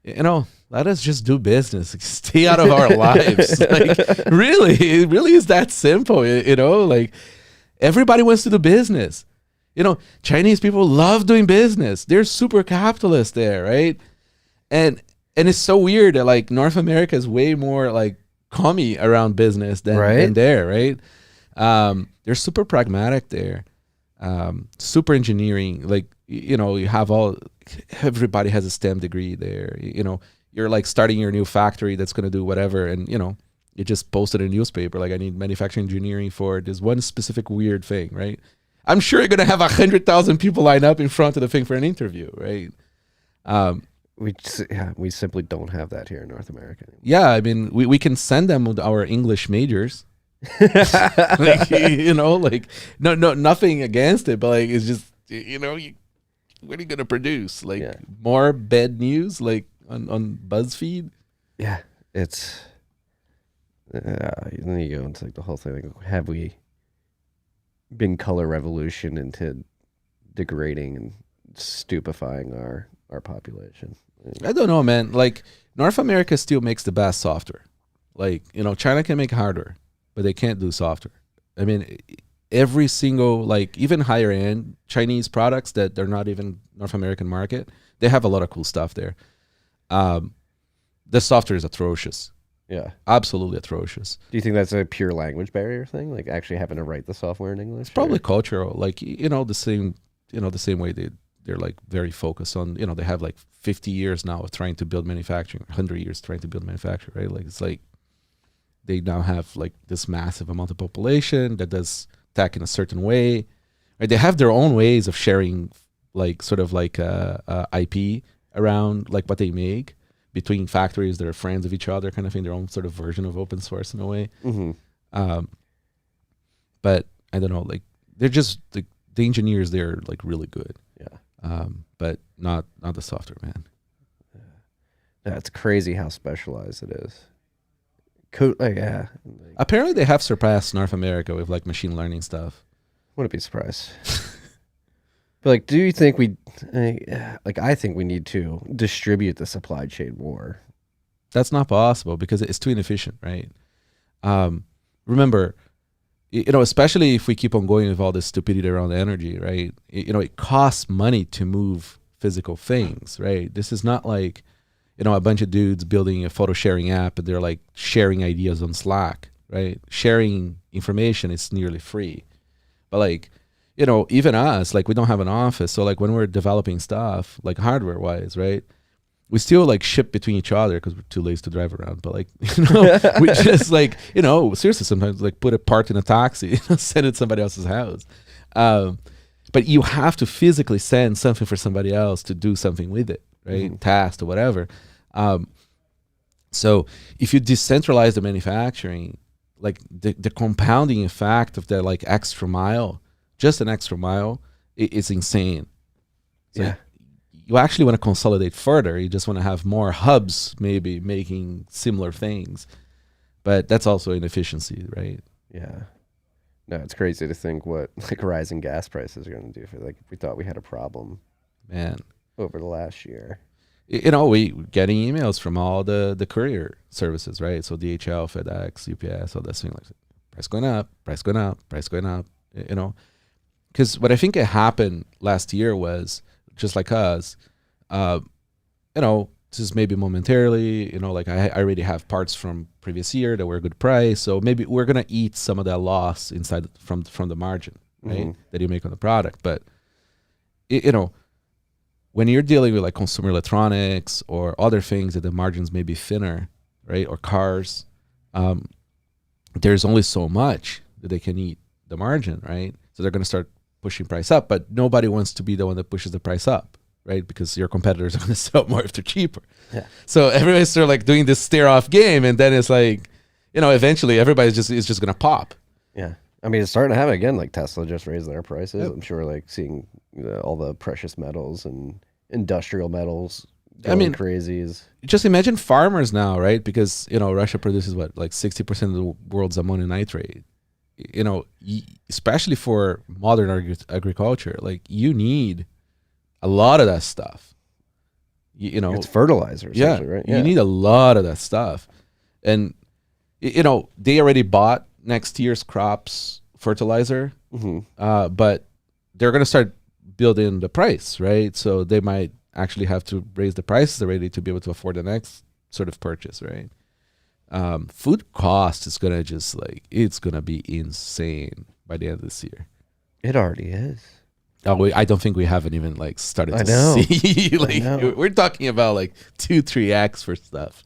S4: you know, let us just do business. Stay out of our lives. Like, really, it really is that simple. You know, like everybody wants to do business. You know, Chinese people love doing business. They're super capitalist there, right? And it's so weird that like North America is way more like commie around business than there, right? They're super pragmatic there, super engineering. Like, you know, you have everybody has a STEM degree there. You know, you're like starting your new factory that's going to do whatever, and you know, you just posted a newspaper like I need manufacturing engineering for this one specific weird thing, right? I'm sure you're going to have 100,000 people line up in front of the thing for an interview, right?
S1: We simply don't have that here in North America anymore.
S4: Yeah, I mean, we can send them with our English majors. Like, you know, like no, nothing against it, but like it's just, you know, what are you gonna produce? Like more bad news, like on BuzzFeed?
S1: Yeah, it's then you go into like the whole thing. Like, have we been color revolution into degrading and stupefying our population?
S4: I don't know, man. Like North America still makes the best software. Like, you know, China can make hardware, but they can't do software. I mean, every single, like even higher end Chinese products that they're not even North American market, they have a lot of cool stuff there. The software is atrocious.
S1: Yeah,
S4: absolutely atrocious.
S1: Do you think that's a pure language barrier thing? Like actually having to write the software in English?
S4: It's probably cultural. Like, you know, the same way they're like very focused on, you know, they have like 50 years now of trying to build manufacturing, 100 years trying to build manufacturing, right? Like, it's like they now have like this massive amount of population that does tech in a certain way, right? They have their own ways of sharing like sort of like IP around like what they make between factories that are friends of each other kind of thing, their own sort of version of open source in a way. But I don't know, like they're just the engineers, they're like really good. Yeah. But not the software, man.
S1: Yeah, it's crazy how specialized it is.
S4: Apparently they have surpassed North America with like machine learning stuff.
S1: Wouldn't be surprised. But like, do you think I think we need to distribute the supply chain more?
S4: That's not possible because it's too inefficient, right? Remember, you know, especially if we keep on going with all this stupidity around energy, right? You know, it costs money to move physical things, right? This is not like, you know, a bunch of dudes building a photo sharing app and they're like sharing ideas on Slack, right? Sharing information is nearly free. But like, you know, even us, like we don't have an office. So like when we're developing stuff, like hardware wise, right? We still like ship between each other because we're too lazy to drive around. But like, you know, we just like, you know, seriously, sometimes like put a part in a taxi, send it to somebody else's house. But you have to physically send something for somebody else to do something with it, right? Task or whatever. So if you decentralize the manufacturing, like the compounding effect of that like extra mile, just an extra mile, is insane. So yeah. You actually want to consolidate further. You just want to have more hubs maybe making similar things. But that's also inefficiency, right?
S1: Yeah. No, it's crazy to think what like rising gas prices are going to do for like if we thought we had a problem,
S4: man,
S1: over the last year.
S4: You know, we getting emails from all the courier services, right? So DHL, FedEx, UPS, all that thing, like price going up, price going up, price going up. You know, because what I think it happened last year was just like us, you know, this is maybe momentarily, you know, like I already have parts from previous year that were a good price, so maybe we're gonna eat some of that loss inside from the margin, right, that you make on the product. But you know, when you're dealing with like consumer electronics or other things that the margins may be thinner, right? Or cars, there's only so much that they can eat the margin, right? So they're going to start pushing price up, but nobody wants to be the one that pushes the price up, right? Because your competitors are going to sell more if they're cheaper.
S1: Yeah.
S4: So everybody's sort of like doing this stare off game, and then it's like, eventually everybody's just going to pop.
S1: Yeah. I mean, it's starting to happen again. Like Tesla just raised their prices. Yep. I'm sure, like seeing all the precious metals and industrial metals going crazy.
S4: Just imagine farmers now, right? Because Russia produces like 60% of the world's ammonium nitrate. Especially for modern agriculture, like you need a lot of that stuff.
S1: It's fertilizer, essentially, right?
S4: Yeah, you need a lot of that stuff, and they already bought next year's crops fertilizer, but they're going to start building the price, right? So they might actually have to raise the prices already to be able to afford the next sort of purchase, right? Food cost is going to it's going to be insane by the end of this year.
S1: It already is.
S4: Oh, I don't think we haven't even like started to see. We're talking about like 2-3x for stuff.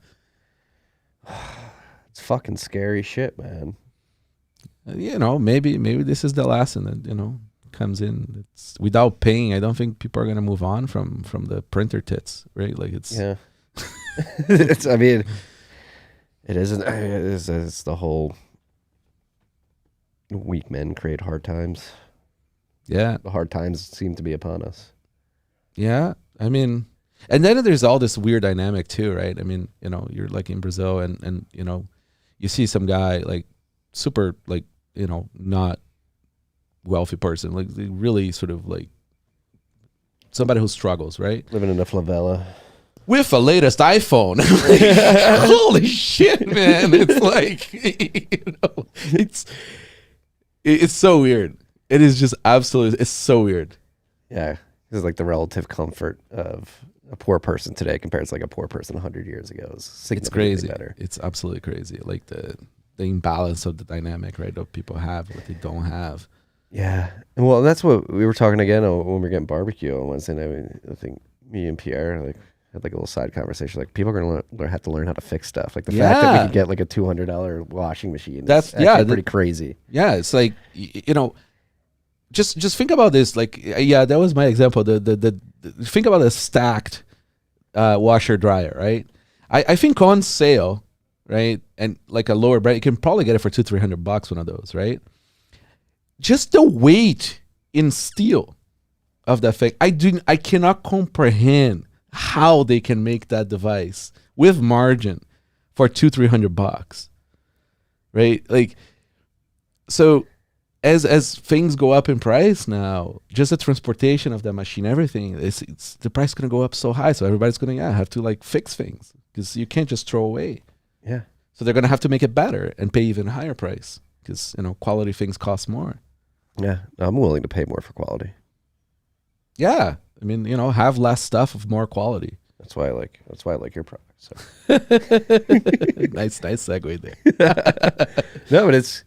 S1: It's fucking scary shit, man.
S4: Maybe this is the lesson that comes in. It's without paying. I don't think people are gonna move on from the printer tits, right? Like it's
S1: it's. I mean, it isn't. It's the whole weak men create hard times.
S4: Yeah,
S1: the hard times seem to be upon us.
S4: Yeah, I mean, and then there's all this weird dynamic too, right? I mean, you're like in Brazil, and you see some guy like super like not wealthy person, like really sort of like somebody who struggles, right?
S1: Living in a favela
S4: with the latest iPhone. Like, holy shit, man! It's like it's so weird. It is just absolutely, it's so weird.
S1: Yeah. This is like the relative comfort of a poor person today compared to like a poor person 100 years ago.
S4: It's crazy. Better. It's absolutely crazy. Like the imbalance of the dynamic, right? Of people have what they don't have.
S1: Yeah. Well, that's what we were talking again when we were getting barbecue on Wednesday night. I think me and Pierre had like a little side conversation. Like people are going to have to learn how to fix stuff. Like the fact that we can get like a $200 washing machine. That's pretty crazy.
S4: Yeah. It's like, Just think about this. Like, that was my example. The think about a stacked washer dryer, right? I think on sale, right, and like a lower brand, you can probably get it for $200-300 one of those, right? Just the weight in steel of that thing, I cannot comprehend how they can make that device with margin for $200-300, right? Like, so. As things go up in price now, just the transportation of that machine, everything, it's the price is going to go up so high. So everybody's going to have to like fix things because you can't just throw away.
S1: Yeah.
S4: So they're going to have to make it better and pay even higher price because quality things cost more.
S1: Yeah, I'm willing to pay more for quality.
S4: Yeah, I mean have less stuff of more quality.
S1: That's why I like your product. So.
S4: nice segue there.
S1: No, but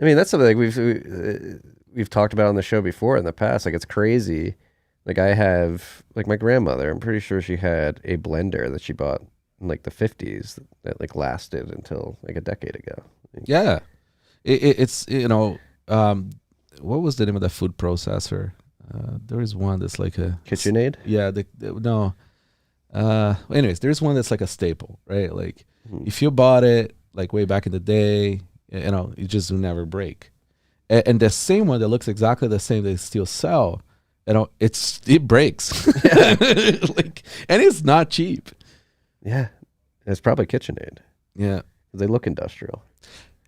S1: I mean, that's something like we've talked about on the show before in the past. Like, it's crazy. Like, I have, like, my grandmother, I'm pretty sure she had a blender that she bought in, like, the 50s that, like, lasted until, like, a decade ago.
S4: Yeah. It's, what was the name of that food processor? There is one that's like a...
S1: KitchenAid?
S4: Yeah. No. Anyways, there's one that's like a staple, right? Like, if you bought it, like, way back in the day... it just will never break. And the same one that looks exactly the same they still sell, it breaks. And it's not cheap.
S1: Yeah. It's probably KitchenAid.
S4: Yeah.
S1: They look industrial.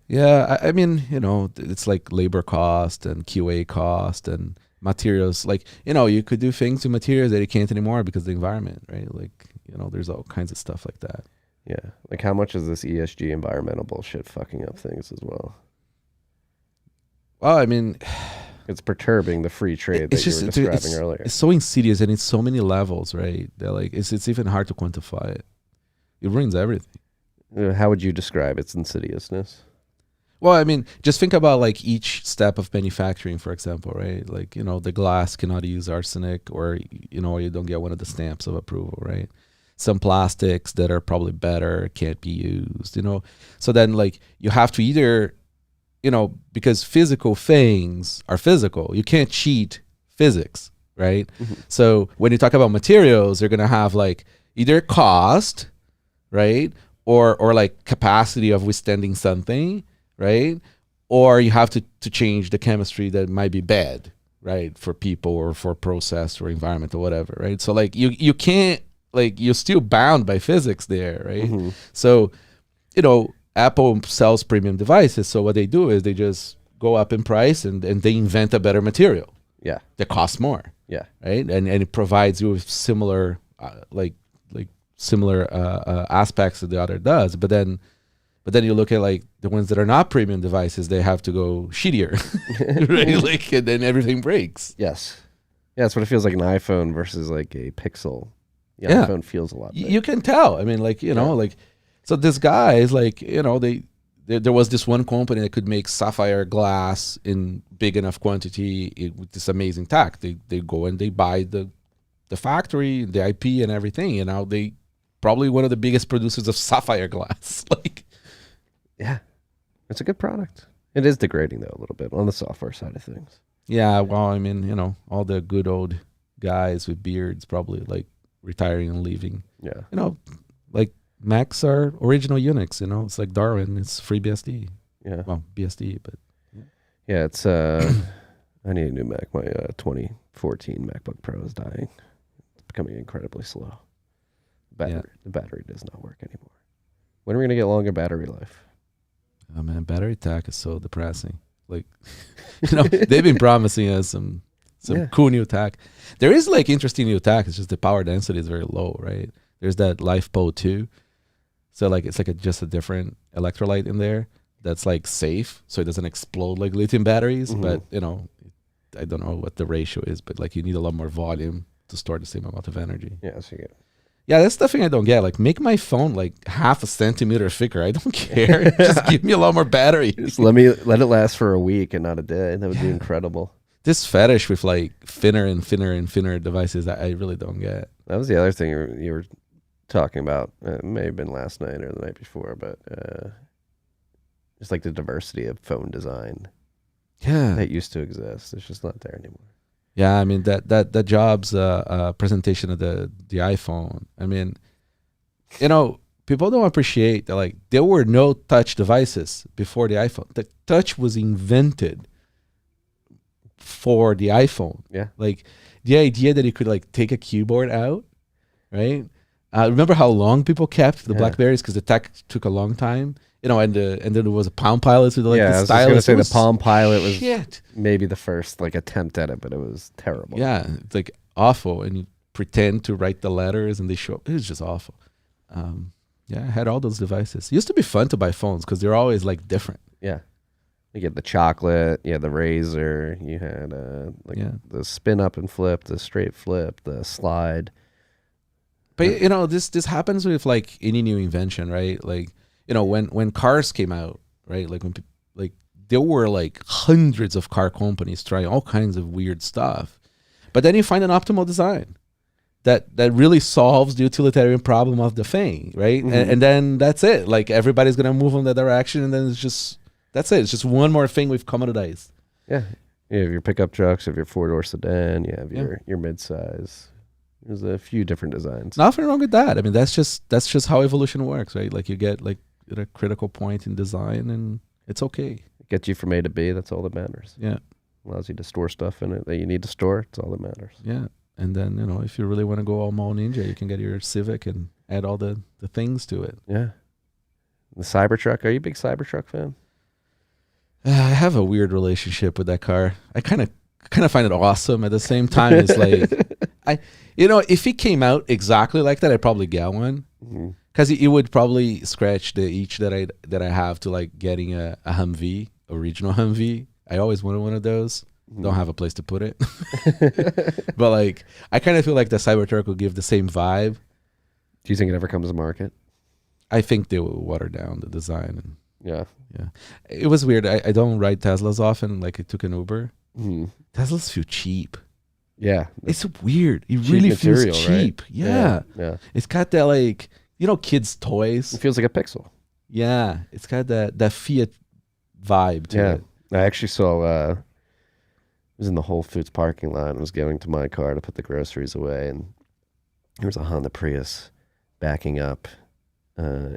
S4: Yeah. I mean, it's like labor cost and QA cost and materials. Like, you could do things with materials that you can't anymore because of the environment, right? Like, there's all kinds of stuff like that.
S1: Yeah. Like, how much is this ESG environmental bullshit fucking up things as well?
S4: Well, I mean...
S1: It's perturbing the free trade that you were describing earlier.
S4: It's so insidious and it's so many levels, right? They're like, it's even hard to quantify it. It ruins everything.
S1: How would you describe its insidiousness?
S4: Well, I mean, just think about like each step of manufacturing, for example, right? Like, you know, the glass cannot use arsenic, or, you know, you don't get one of the stamps of approval, right? Some plastics that are probably better can't be used, you know? So then like you have to either, you know, because physical things are physical, you can't cheat physics, right? So when you talk about materials, you're going to have like either cost, right? Or like capacity of withstanding something, right? Or you have to change the chemistry that might be bad, right? For people or for process or environment or whatever, right? So like you can't, like, you're still bound by physics there, right? So, you know, Apple sells premium devices. So what they do is they just go up in price and they invent a better material.
S1: Yeah.
S4: That costs more.
S1: Yeah.
S4: Right. And it provides you with similar, similar aspects that the other does. But then you look at like the ones that are not premium devices, they have to go shittier, right? Like, and then everything breaks.
S1: Yes. Yeah, that's what it feels like, an iPhone versus like a Pixel. The
S4: Yeah.
S1: iPhone feels a lot better.
S4: You can tell. I mean, like, you know, like, so this guy is like, you know, there was this one company that could make sapphire glass in big enough quantity with this amazing tech. They go and they buy the factory, the IP and everything. And now they probably one of the biggest producers of sapphire glass. Like,
S1: yeah, it's a good product. It is degrading though a little bit on the software side of things.
S4: yeah, well, I mean, you know, all the good old guys with beards probably like retiring and leaving.
S1: Yeah.
S4: You know, like Macs are original Unix, you know, it's like Darwin, it's free BSD.
S1: Yeah.
S4: Well, BSD, but
S1: Yeah, it's I need a new Mac. My 2014 MacBook Pro is dying. It's becoming incredibly slow. The battery does not work anymore. When are we gonna get longer battery life?
S4: oh man, battery tech is so depressing. Like, you know, they've been promising us some cool new tech. There is like interesting new tech. It's just the power density is very low, right? There's that LiFePO 2. So like it's like just a different electrolyte in there that's like safe, so it doesn't explode like lithium batteries. But you know, I don't know what the ratio is, but like you need a lot more volume to store the same amount of energy.
S1: Yeah, so you get
S4: Yeah, that's the thing I don't get. Like, make my phone like half a centimeter thicker. I don't care. Just give me a lot more battery.
S1: just let it last for a week and not a day. That would be incredible.
S4: This fetish with like thinner and thinner and thinner devices, I really don't get.
S1: That was the other thing you were talking about. It may have been last night or the night before, but just like the diversity of phone design
S4: Yeah,
S1: that used to exist. It's just not there anymore.
S4: yeah. I mean that Jobs presentation of the iPhone. I mean, you know, people don't appreciate that like there were no touch devices before the iPhone. The touch was invented for the iPhone.
S1: Yeah.
S4: Like the idea that you could like take a keyboard out, right? Remember how long people kept the Blackberries because the tech took a long time, you know, and then there was a Palm Pilot with like
S1: yeah,
S4: the
S1: I was
S4: stylus.
S1: just gonna say the Palm Pilot was
S4: shit.
S1: maybe the first like attempt at it, but it was terrible.
S4: Yeah, it's like awful, and you pretend to write the letters, and they show up. It was just awful. Yeah, I had all those devices. It used to be fun to buy phones because they're always like different.
S1: Yeah. You get the chocolate, you had the razor, you had the spin up and flip, the straight flip, the slide.
S4: But you know, this happens with like any new invention, right? Like, you know, when cars came out, right? Like when like there were like hundreds of car companies trying all kinds of weird stuff. But then you find an optimal design that really solves the utilitarian problem of the thing, right? And then that's it. Like everybody's gonna move in that direction, and then that's it. It's just one more thing we've commoditized.
S1: Yeah. You have your pickup trucks, you have your 4-door sedan, you have your midsize. There's a few different designs.
S4: Nothing wrong with that. I mean, that's just how evolution works, right? Like you get like at a critical point in design, and it's okay.
S1: It gets you from A to B, that's all that matters.
S4: Yeah.
S1: Allows you to store stuff in it that you need to store, it's all that matters.
S4: Yeah. And then, you know, if you really want to go all mall ninja, you can get your Civic and add all the things to it.
S1: Yeah. The Cybertruck, are you a big Cybertruck fan?
S4: I have a weird relationship with that car. I kind of find it awesome. At the same time, it's like, if it came out exactly like that, I'd probably get one. Because it would probably scratch the itch that I have to like getting a Humvee, original Humvee. I always wanted one of those. Don't have a place to put it. But like, I kind of feel like the Cybertruck will give the same vibe.
S1: Do you think it ever comes to market?
S4: I think they will water down the design.
S1: Yeah.
S4: Yeah. It was weird. I don't ride Teslas often. Like I took an Uber. Teslas feel cheap.
S1: Yeah.
S4: It's weird. It
S1: cheap
S4: really
S1: material,
S4: feels
S1: right?
S4: cheap. Yeah.
S1: Yeah.
S4: It's got that like, kids' toys.
S1: It feels like a Pixel.
S4: Yeah. It's got that Fiat vibe to
S1: Yeah.
S4: it.
S1: I actually saw, I was in the Whole Foods parking lot and was going to my car to put the groceries away. And there was a Honda Prius backing up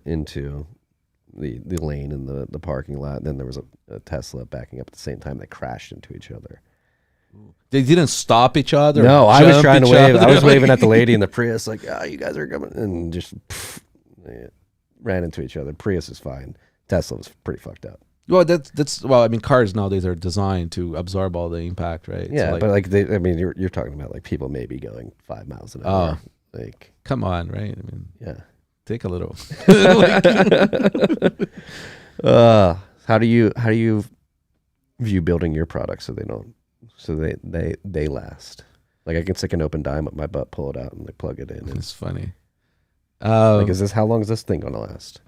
S1: into the lane in the parking lot. And then there was a Tesla backing up at the same time. They crashed into each other.
S4: They didn't stop each other.
S1: No, I was trying to wave. I was
S4: Like-
S1: waving at the lady in the Prius, like, "Oh, you guys are coming," and just they ran into each other. Prius is fine. Tesla was pretty fucked up.
S4: Well, well, I mean, cars nowadays are designed to absorb all the impact, right?
S1: Yeah,
S4: So,
S1: but like, you're talking about like people maybe going 5 miles an hour. Like,
S4: come on, right? I mean,
S1: yeah.
S4: take a little.
S1: How do you view building your products so they last? Like, I can stick an open dime up my butt, pull it out, and like plug it in. And,
S4: It's funny.
S1: like, how long is this thing gonna last?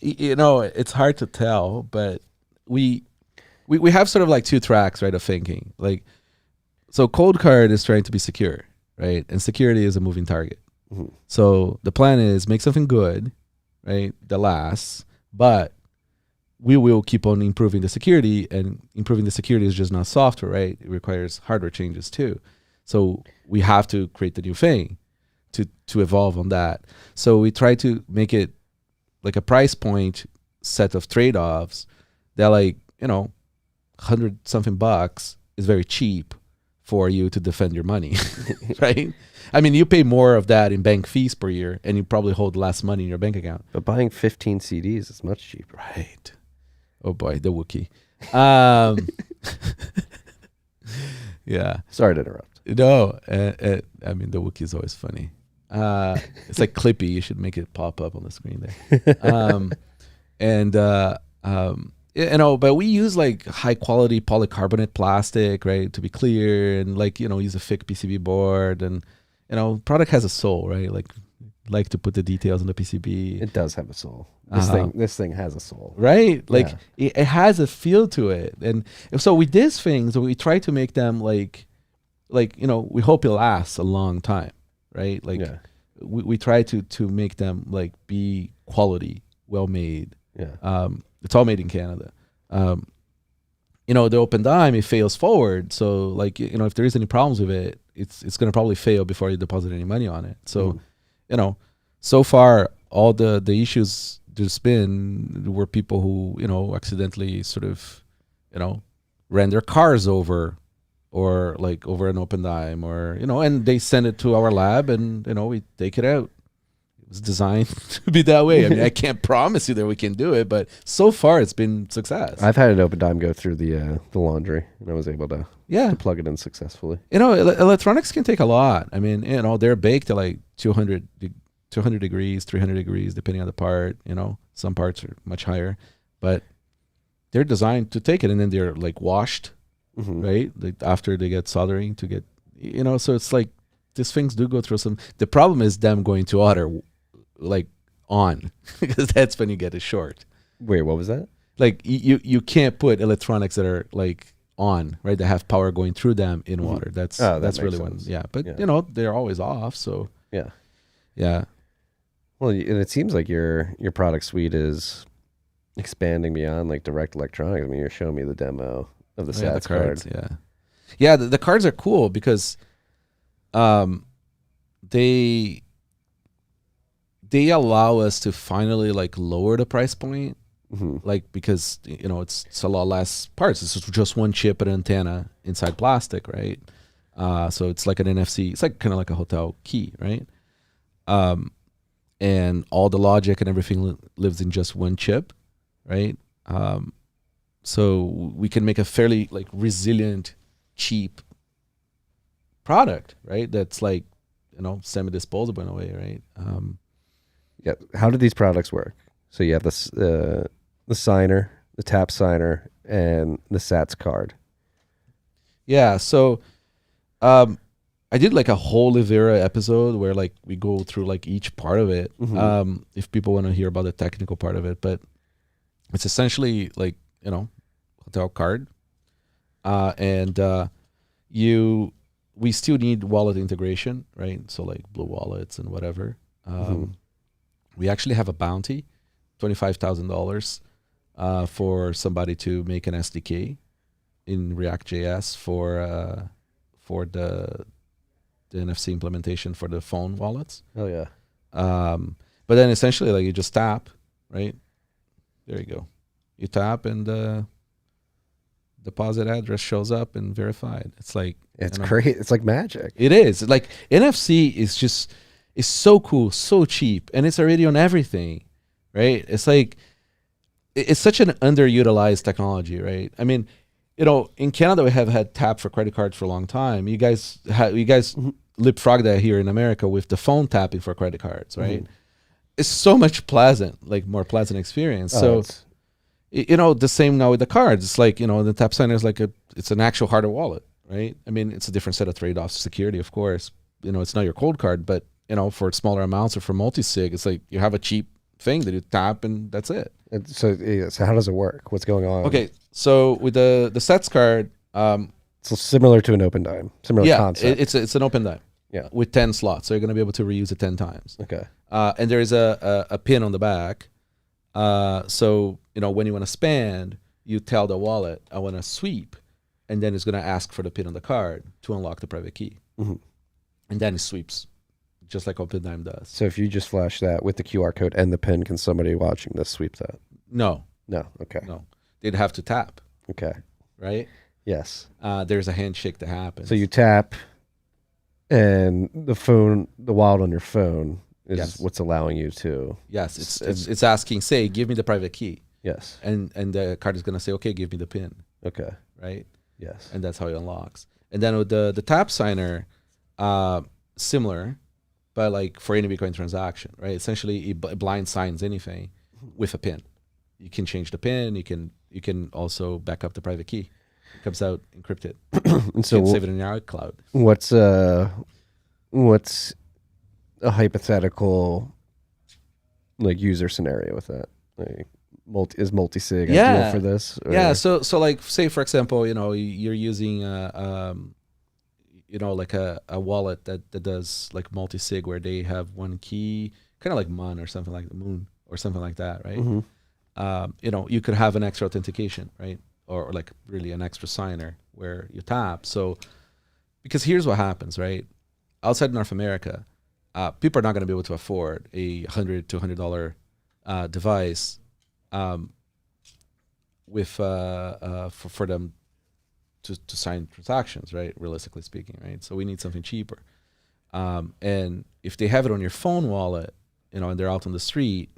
S4: It's hard to tell, but we have sort of like two tracks, right, of thinking. Like, so Cold Card is trying to be secure, right, and security is a moving target. So the plan is make something good, right, that lasts, but we will keep on improving the security, and improving the security is just not software, right? It requires hardware changes too. So we have to create the new thing to evolve on that. So we try to make it like a price point set of trade-offs that, like, $100 something is very cheap for you to defend your money, right? I mean, you pay more of that in bank fees per year, and you probably hold less money in your bank account.
S1: But buying 15 CDs is much cheaper.
S4: Right. Oh boy, the Wookiee. Yeah.
S1: Sorry to interrupt.
S4: No, I mean, the Wookiee is always funny. It's like Clippy. You should make it pop up on the screen there. But we use like high quality polycarbonate plastic, right, to be clear, and like, use a thick PCB board, and product has a soul, right? Like to put the details on the PCB.
S1: It does have a soul. This thing has a soul,
S4: right? Like, it has a feel to it, and so with these things, we try to make them like we hope it lasts a long time, right? Like, we try to make them like be quality, well made.
S1: Yeah.
S4: It's all made in Canada. The open dime, it fails forward. So like, if there is any problems with it, it's going to probably fail before you deposit any money on it. So, so far all the issues there's been were people who, accidentally sort of, ran their cars over, or like over an open dime, or, and they send it to our lab, and, we take it out. It was designed to be that way. I mean, I can't promise you that we can do it, but so far it's been success.
S1: I've had an open dime go through the laundry, and I was able to plug it in successfully.
S4: Electronics can take a lot. I mean, they're baked at like 200 degrees, 300 degrees, depending on the part. Some parts are much higher, but they're designed to take it, and then they're like washed, right? Like after they get soldering to get, so it's like these things do go through some. The problem is them going to order like on, because that's when you get a short.
S1: Wait, what was that?
S4: Like you can't put electronics that are like on, right, that have power going through them in water. That's really when, but they're always off. So yeah.
S1: Well, and it seems like your product suite is expanding beyond like direct electronics. I mean, you're showing me the demo of the SATS
S4: cards,
S1: card.
S4: Yeah. The cards are cool because they allow us to finally like lower the price point, like, because it's a lot less parts. It's just one chip and antenna inside plastic, right? So it's like an NFC. It's like kind of like a hotel key, right? And all the logic and everything lives in just one chip, right? So we can make a fairly like resilient, cheap product, right? That's like, semi-disposable in a way, right?
S1: How do these products work? So you have the signer, the tap signer, and the SATS card.
S4: Yeah. So, I did like a whole Livera episode where like we go through like each part of it. If people want to hear about the technical part of it, but It's essentially like, hotel card. And we still need wallet integration, right? So like Blue Wallets and whatever. We actually have a bounty, $25,000 for somebody to make an SDK in React.js for the NFC implementation for the phone wallets.
S1: Oh yeah.
S4: But then essentially, like, you just tap, right? There you go. You tap and the deposit address shows up and verified. It's like,
S1: It's great. It's like magic.
S4: it is like NFC is so cool, so cheap, and it's already on everything, right? It's like it's such an underutilized technology, right? I mean, in Canada we have had tap for credit cards for a long time. You guys leapfrog that here in America with the phone tapping for credit cards, right? It's so much more pleasant experience. So the same now with the cards. It's like, the tap signer is like it's an actual hardware wallet, right? I mean, it's a different set of trade-offs, security, of course. It's not your cold card, but for smaller amounts or for multi-sig, it's like you have a cheap thing that you tap and that's it.
S1: So how does it work? What's going on?
S4: Okay, so with the Sets card,
S1: So similar to an open dime, similar concept.
S4: it's an open dime.
S1: Yeah.
S4: With 10 slots, so you're gonna be able to reuse it 10 times.
S1: Okay.
S4: And there is a pin on the back. So when you want to spend, you tell the wallet, I want to sweep, and then it's gonna ask for the pin on the card to unlock the private key, and then it sweeps, just like Open Dime does.
S1: So if you just flash that with the QR code and the pin, can somebody watching this sweep that?
S4: No,
S1: Okay.
S4: they'd have to tap,
S1: Okay.
S4: right?
S1: Yes.
S4: There's a handshake that happens.
S1: So you tap, and the wallet on your phone is what's allowing you to.
S4: Yes, it's asking, say, give me the private key.
S1: Yes.
S4: And the card is gonna say, okay, give me the pin.
S1: Okay.
S4: Right.
S1: Yes.
S4: And that's how it unlocks. And then with the tap signer, similar, but like for any Bitcoin transaction, right? Essentially, it blind signs anything with a pin. You can change the pin. You can also back up the private key. It comes out encrypted.
S1: And so
S4: you can save it in your iCloud.
S1: What's a hypothetical like user scenario with that? Like multi-sig ideal for this? Or?
S4: Yeah. So like, say for example, you're using like a wallet that does like multi-sig where they have one key, kind of like Moon or something like that, right? You could have an extra authentication, right? Or like really an extra signer where you tap. So because here's what happens, right? Outside North America, people are not going to be able to afford a $100 to $200 device with for them to sign transactions, right? Realistically speaking, right? So we need something cheaper. And if they have it on your phone wallet, and they're out on the street,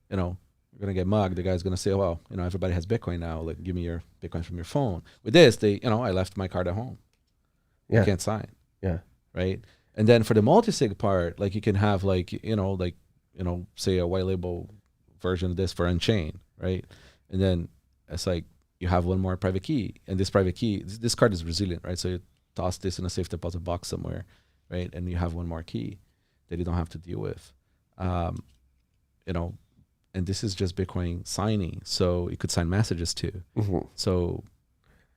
S4: you're gonna get mugged. The guy's gonna say, well, everybody has Bitcoin now. Like, give me your Bitcoin from your phone. With this, I left my card at home.
S1: Yeah.
S4: You can't sign.
S1: Yeah.
S4: Right. And then for the multi-sig part, like you can have say a white label version of this for Unchained, right? And then it's like you have one more private key, and this private key, this card is resilient, right? So you toss this in a safe deposit box somewhere, right? And you have one more key that you don't have to deal with, and this is just Bitcoin signing. So you could sign messages too. So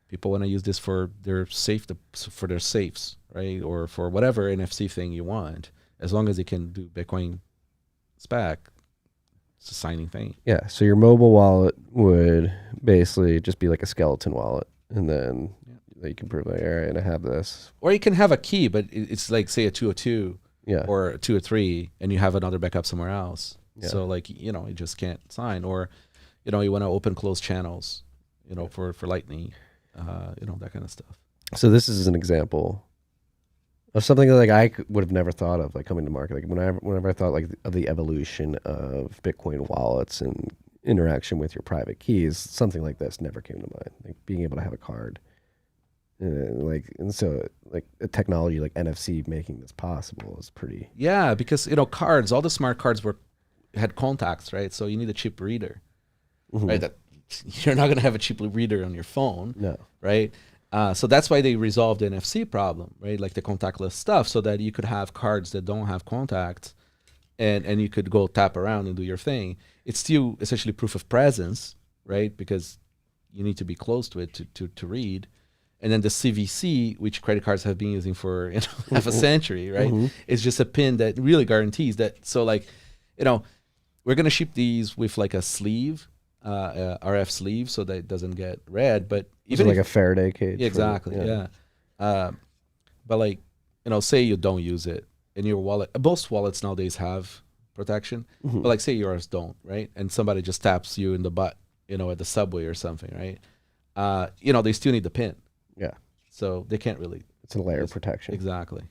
S4: people want to use this for their for their safes, right? Or for whatever NFC thing you want, as long as it can do Bitcoin spec. It's a signing thing.
S1: Yeah. So your mobile wallet would basically just be like a skeleton wallet, and then you can prove like, all right, and I have this.
S4: Or you can have a key, but it's like, say, a 202 or a 203, and you have another backup somewhere else. Yeah. So like, you just can't sign. Or, you want to open close channels, for Lightning, that kind of stuff.
S1: So this is an example of something that, like, I would have never thought of, like, coming to market. Like whenever I thought, like, of the evolution of Bitcoin wallets and interaction with your private keys, something like this never came to mind. Like being able to have a card, and so a technology like NFC making this possible is pretty.
S4: Yeah, because cards, all the smart cards had contacts, right? So you need a chip reader, right? That you're not going to have a chip reader on your phone,
S1: no,
S4: right? So that's why they resolved the NFC problem, right? Like the contactless stuff, so that you could have cards that don't have contacts, and you could go tap around and do your thing. it's still essentially proof of presence, right? Because you need to be close to it to read. And then the CVC, which credit cards have been using for half a century, right? Is just a pin that really guarantees that. So like, we're gonna ship these with like a sleeve, RF sleeve, so that it doesn't get read. But
S1: Even like a Faraday cage.
S4: Exactly. Yeah. But like, say you don't use it in your wallet. Most wallets nowadays have protection, but like say yours don't, right? And somebody just taps you in the butt, at the subway or something, right? They still need the pin.
S1: Yeah.
S4: So they can't really.
S1: It's a layer of protection.
S4: Exactly.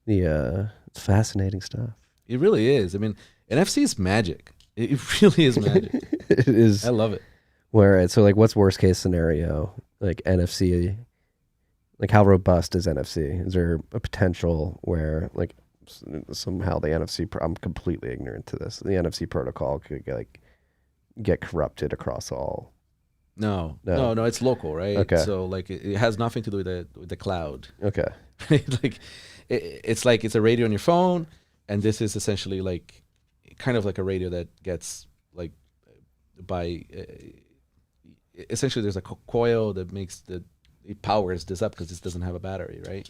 S1: It's fascinating stuff.
S4: It really is. I mean, NFC is magic. It really is magic.
S1: It is.
S4: I love it.
S1: So like, what's worst case scenario? Like NFC, like how robust is NFC? Is there a potential where like somehow the NFC, I'm completely ignorant to this, the NFC protocol could get corrupted across all?
S4: No, it's local, right?
S1: Okay.
S4: So like it has nothing to do with the cloud.
S1: Okay.
S4: Like it's like it's a radio on your phone, and this is essentially like kind of like a radio that gets like by essentially there's a coil that makes it powers this up because this doesn't have a battery, right?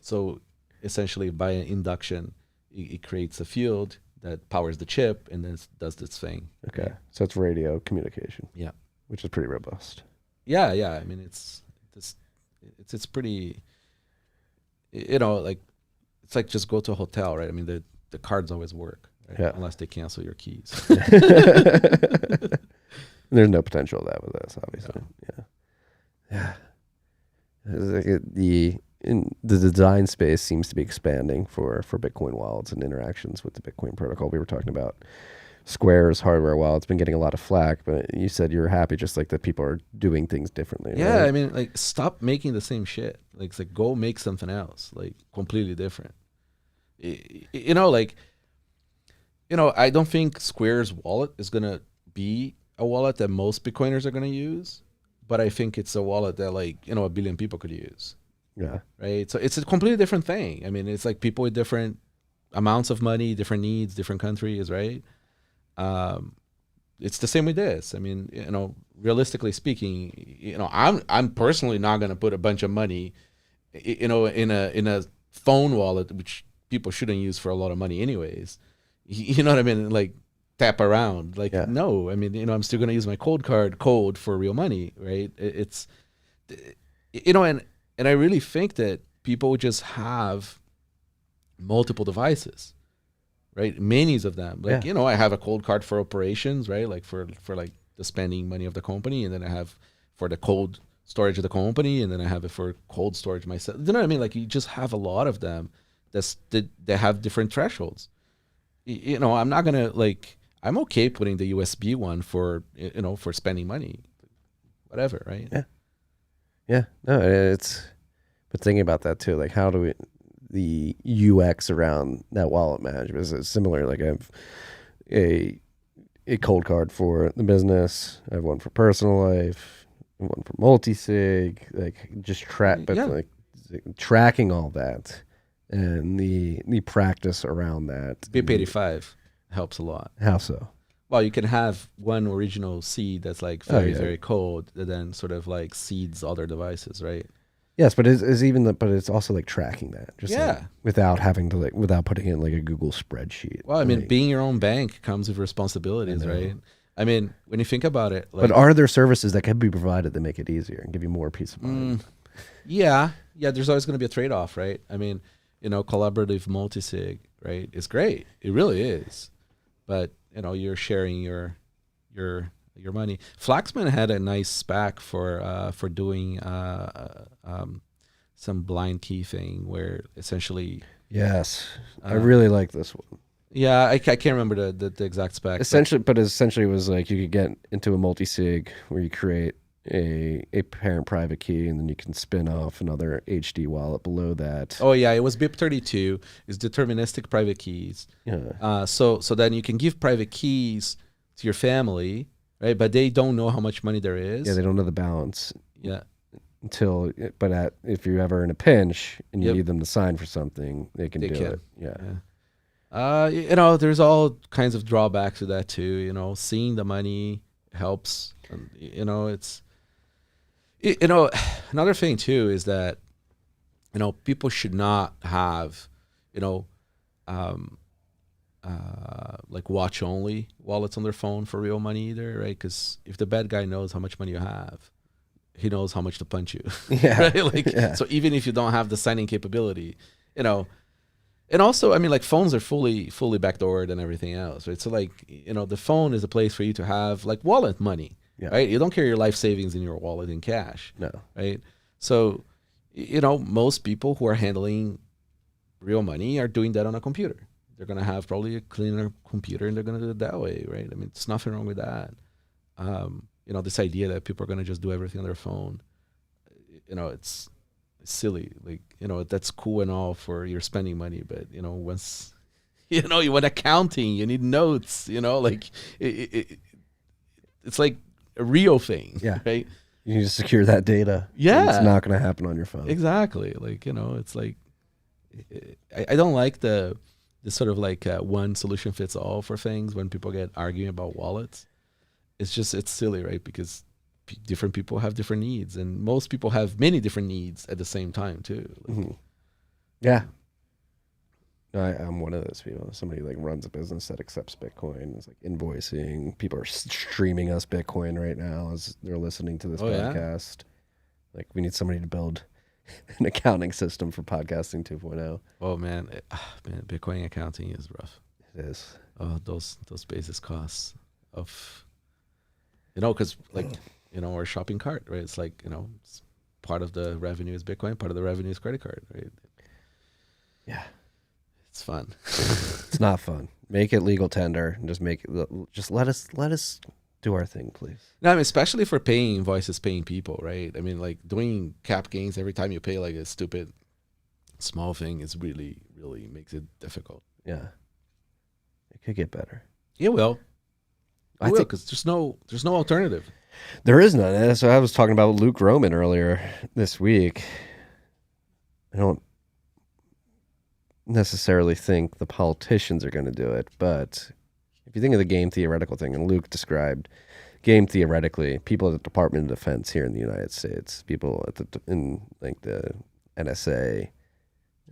S4: So essentially by induction, it creates a field that powers the chip and then does this thing.
S1: Okay.
S4: Right?
S1: So it's radio communication.
S4: Yeah.
S1: Which is pretty robust.
S4: Yeah. I mean, it's pretty, like it's like just go to a hotel, right? I mean, the cards always work, right?
S1: Yeah.
S4: Unless they cancel your keys.
S1: There's no potential of that with this, obviously.
S4: No.
S1: Yeah. The design space seems to be expanding for Bitcoin wallets and interactions with the Bitcoin protocol. We were talking about Square's hardware wallet's been getting a lot of flack, but you said you're happy just like that people are doing things differently.
S4: Yeah,
S1: right?
S4: I mean, like stop making the same shit. Like it's like go make something else, like completely different. I don't think Square's wallet is gonna be a wallet that most Bitcoiners are gonna use, but I think it's a wallet that like a billion people could use.
S1: Yeah.
S4: Right. So it's a completely different thing. I mean, it's like people with different amounts of money, different needs, different countries, right? It's the same with this. I mean, realistically speaking, I'm personally not going to put a bunch of money, in a phone wallet, which people shouldn't use for a lot of money anyways. You know what I mean? Like tap around. Like, no, I mean, I'm still going to use my code for real money, right? It's, and I really think that people would just have multiple devices. Right, many of them. Like I have a cold card for operations, right? Like for like the spending money of the company, and then I have for the cold storage of the company, and then I have it for cold storage myself. You know what I mean? Like you just have a lot of them that have different thresholds. I'm not gonna I'm okay putting the USB one for for spending money, whatever, right?
S1: Yeah. No, but thinking about that too, like how do we? The UX around that wallet management is similar. Like I have a cold card for the business. I have one for personal life, one for multi-sig. Like just tracking all that and the practice around that.
S4: BIP85 helps a lot.
S1: How so?
S4: Well, you can have one original seed that's like very cold that then sort of like seeds other devices, right?
S1: Yes, but but it's also like tracking that, just without having to without putting it in like a Google spreadsheet.
S4: Well, I mean, being your own bank comes with responsibilities, right? I mean, when you think about it,
S1: but are there services that can be provided that make it easier and give you more peace of mind?
S4: Yeah. There's always going to be a trade-off, right? I mean, collaborative multi-sig, right? It's great, it really is, but you're sharing your money. Flaxman had a nice spec for doing some blind key thing where essentially.
S1: Yes, I really like this one.
S4: Yeah, I can't remember the exact spec.
S1: Essentially it was like you could get into a multi-sig where you create a parent private key and then you can spin off another HD wallet below that.
S4: Oh yeah, it was BIP32. It's deterministic private keys.
S1: Yeah.
S4: So then you can give private keys to your family. Right, but they don't know how much money there is.
S1: Yeah, they don't know the balance.
S4: Yeah.
S1: If you're ever in a pinch and you need them to sign for something, they can do it. Yeah.
S4: There's all kinds of drawbacks to that too. Seeing the money helps. And, another thing too is that, people should not have, like watch only wallets on their phone for real money either, right? Because if the bad guy knows how much money you have, he knows how much to punch you.
S1: Yeah.
S4: Right? So even if you don't have the signing capability, and also, I mean, like phones are fully backdoored and everything else, right? So like, the phone is a place for you to have like wallet money, right? You don't carry your life savings in your wallet in cash,
S1: No.
S4: right? So, most people who are handling real money are doing that on a computer. They're going to have probably a cleaner computer and they're going to do it that way, right? I mean, there's nothing wrong with that. This idea that people are going to just do everything on their phone, it's silly. Like, that's cool and all for your spending money, but once you want accounting, you need notes, like it's like a real thing.
S1: Yeah.
S4: Right.
S1: You need to secure that data.
S4: Yeah.
S1: It's not going to happen on your phone.
S4: Exactly. Like, it's like, I don't like the sort of like one solution fits all for things when people get arguing about wallets. It's silly, right? Because different people have different needs, and most people have many different needs at the same time too. Like,
S1: Yeah. I'm one of those people. Somebody like runs a business that accepts Bitcoin. It's like invoicing. People are streaming us Bitcoin right now as they're listening to this podcast. Yeah? Like we need somebody to build an accounting system for podcasting 2.0.
S4: Oh man, Bitcoin accounting is rough.
S1: It is.
S4: Oh, those basis costs of, because like, our shopping cart, right? It's like, it's part of the revenue is Bitcoin, part of the revenue is credit card, right?
S1: Yeah.
S4: It's fun.
S1: It's not fun. Make it legal tender and just let us do our thing, please.
S4: No, I mean, especially for paying invoices, paying people, right? I mean, like doing cap gains every time you pay like a stupid small thing is really, really makes it difficult.
S1: Yeah. It could get better.
S4: It will. I think because there's no alternative.
S1: There is none. So I was talking about Luke Roman earlier this week. I don't necessarily think the politicians are going to do it, but if you think of the game theoretical thing, and Luke described game theoretically, people at the Department of Defense here in the United States, people in like the NSA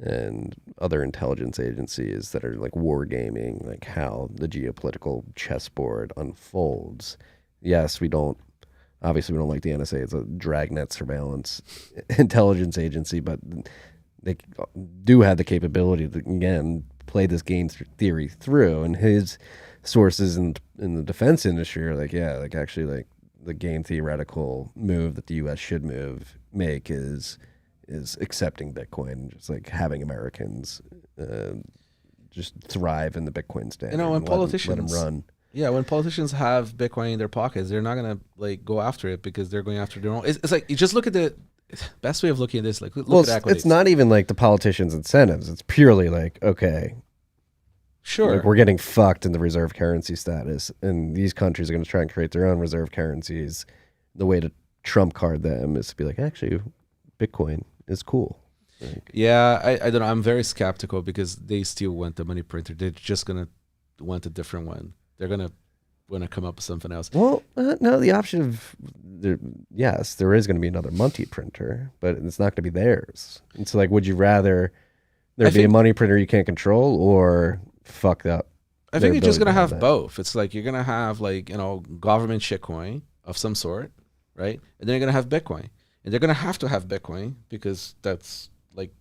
S1: and other intelligence agencies that are like wargaming, like how the geopolitical chessboard unfolds. Yes, obviously we don't like the NSA. It's a dragnet surveillance intelligence agency, but they do have the capability to, again, play this game theory through. And his sources in the defense industry are like, yeah, like actually like the game theoretical move that the U.S. should make is accepting Bitcoin, just like having Americans just thrive in the Bitcoin standard.
S4: When politicians
S1: let them run.
S4: Yeah, when politicians have Bitcoin in their pockets, they're not gonna like go after it because they're going after their own. It's like you just look at the best way of looking at this. Like look at equities.
S1: It's not even like the politicians' incentives. It's purely like, okay,
S4: sure,
S1: like we're getting fucked in the reserve currency status, and these countries are going to try and create their own reserve currencies. The way to trump card them is to be like, actually, Bitcoin is cool. Like,
S4: yeah, I don't know. I'm very skeptical because they still want the money printer. They're just gonna want a different one. They're gonna want to come up with something else.
S1: Well, no, the option of yes, there is going to be another money printer, but it's not going to be theirs. And so, like, would you rather there be a money printer you can't control, or fuck up?
S4: I think you're just gonna have both. It's like you're gonna have like government shitcoin of some sort, right? And then you're gonna have Bitcoin, and they're gonna have to have Bitcoin because that's like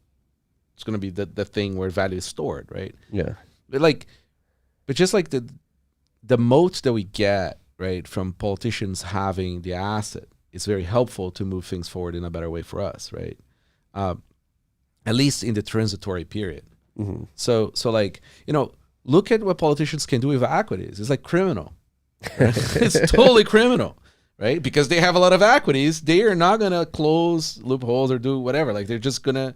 S4: it's gonna be the thing where value is stored, right?
S1: Yeah.
S4: But just like the moat that we get, right, from politicians having the asset is very helpful to move things forward in a better way for us, right? At least in the transitory period.
S1: Mm-hmm.
S4: So like, look at what politicians can do with equities. It's like criminal. Right? It's totally criminal, right? Because they have a lot of equities. They are not going to close loopholes or do whatever. Like they're just going to,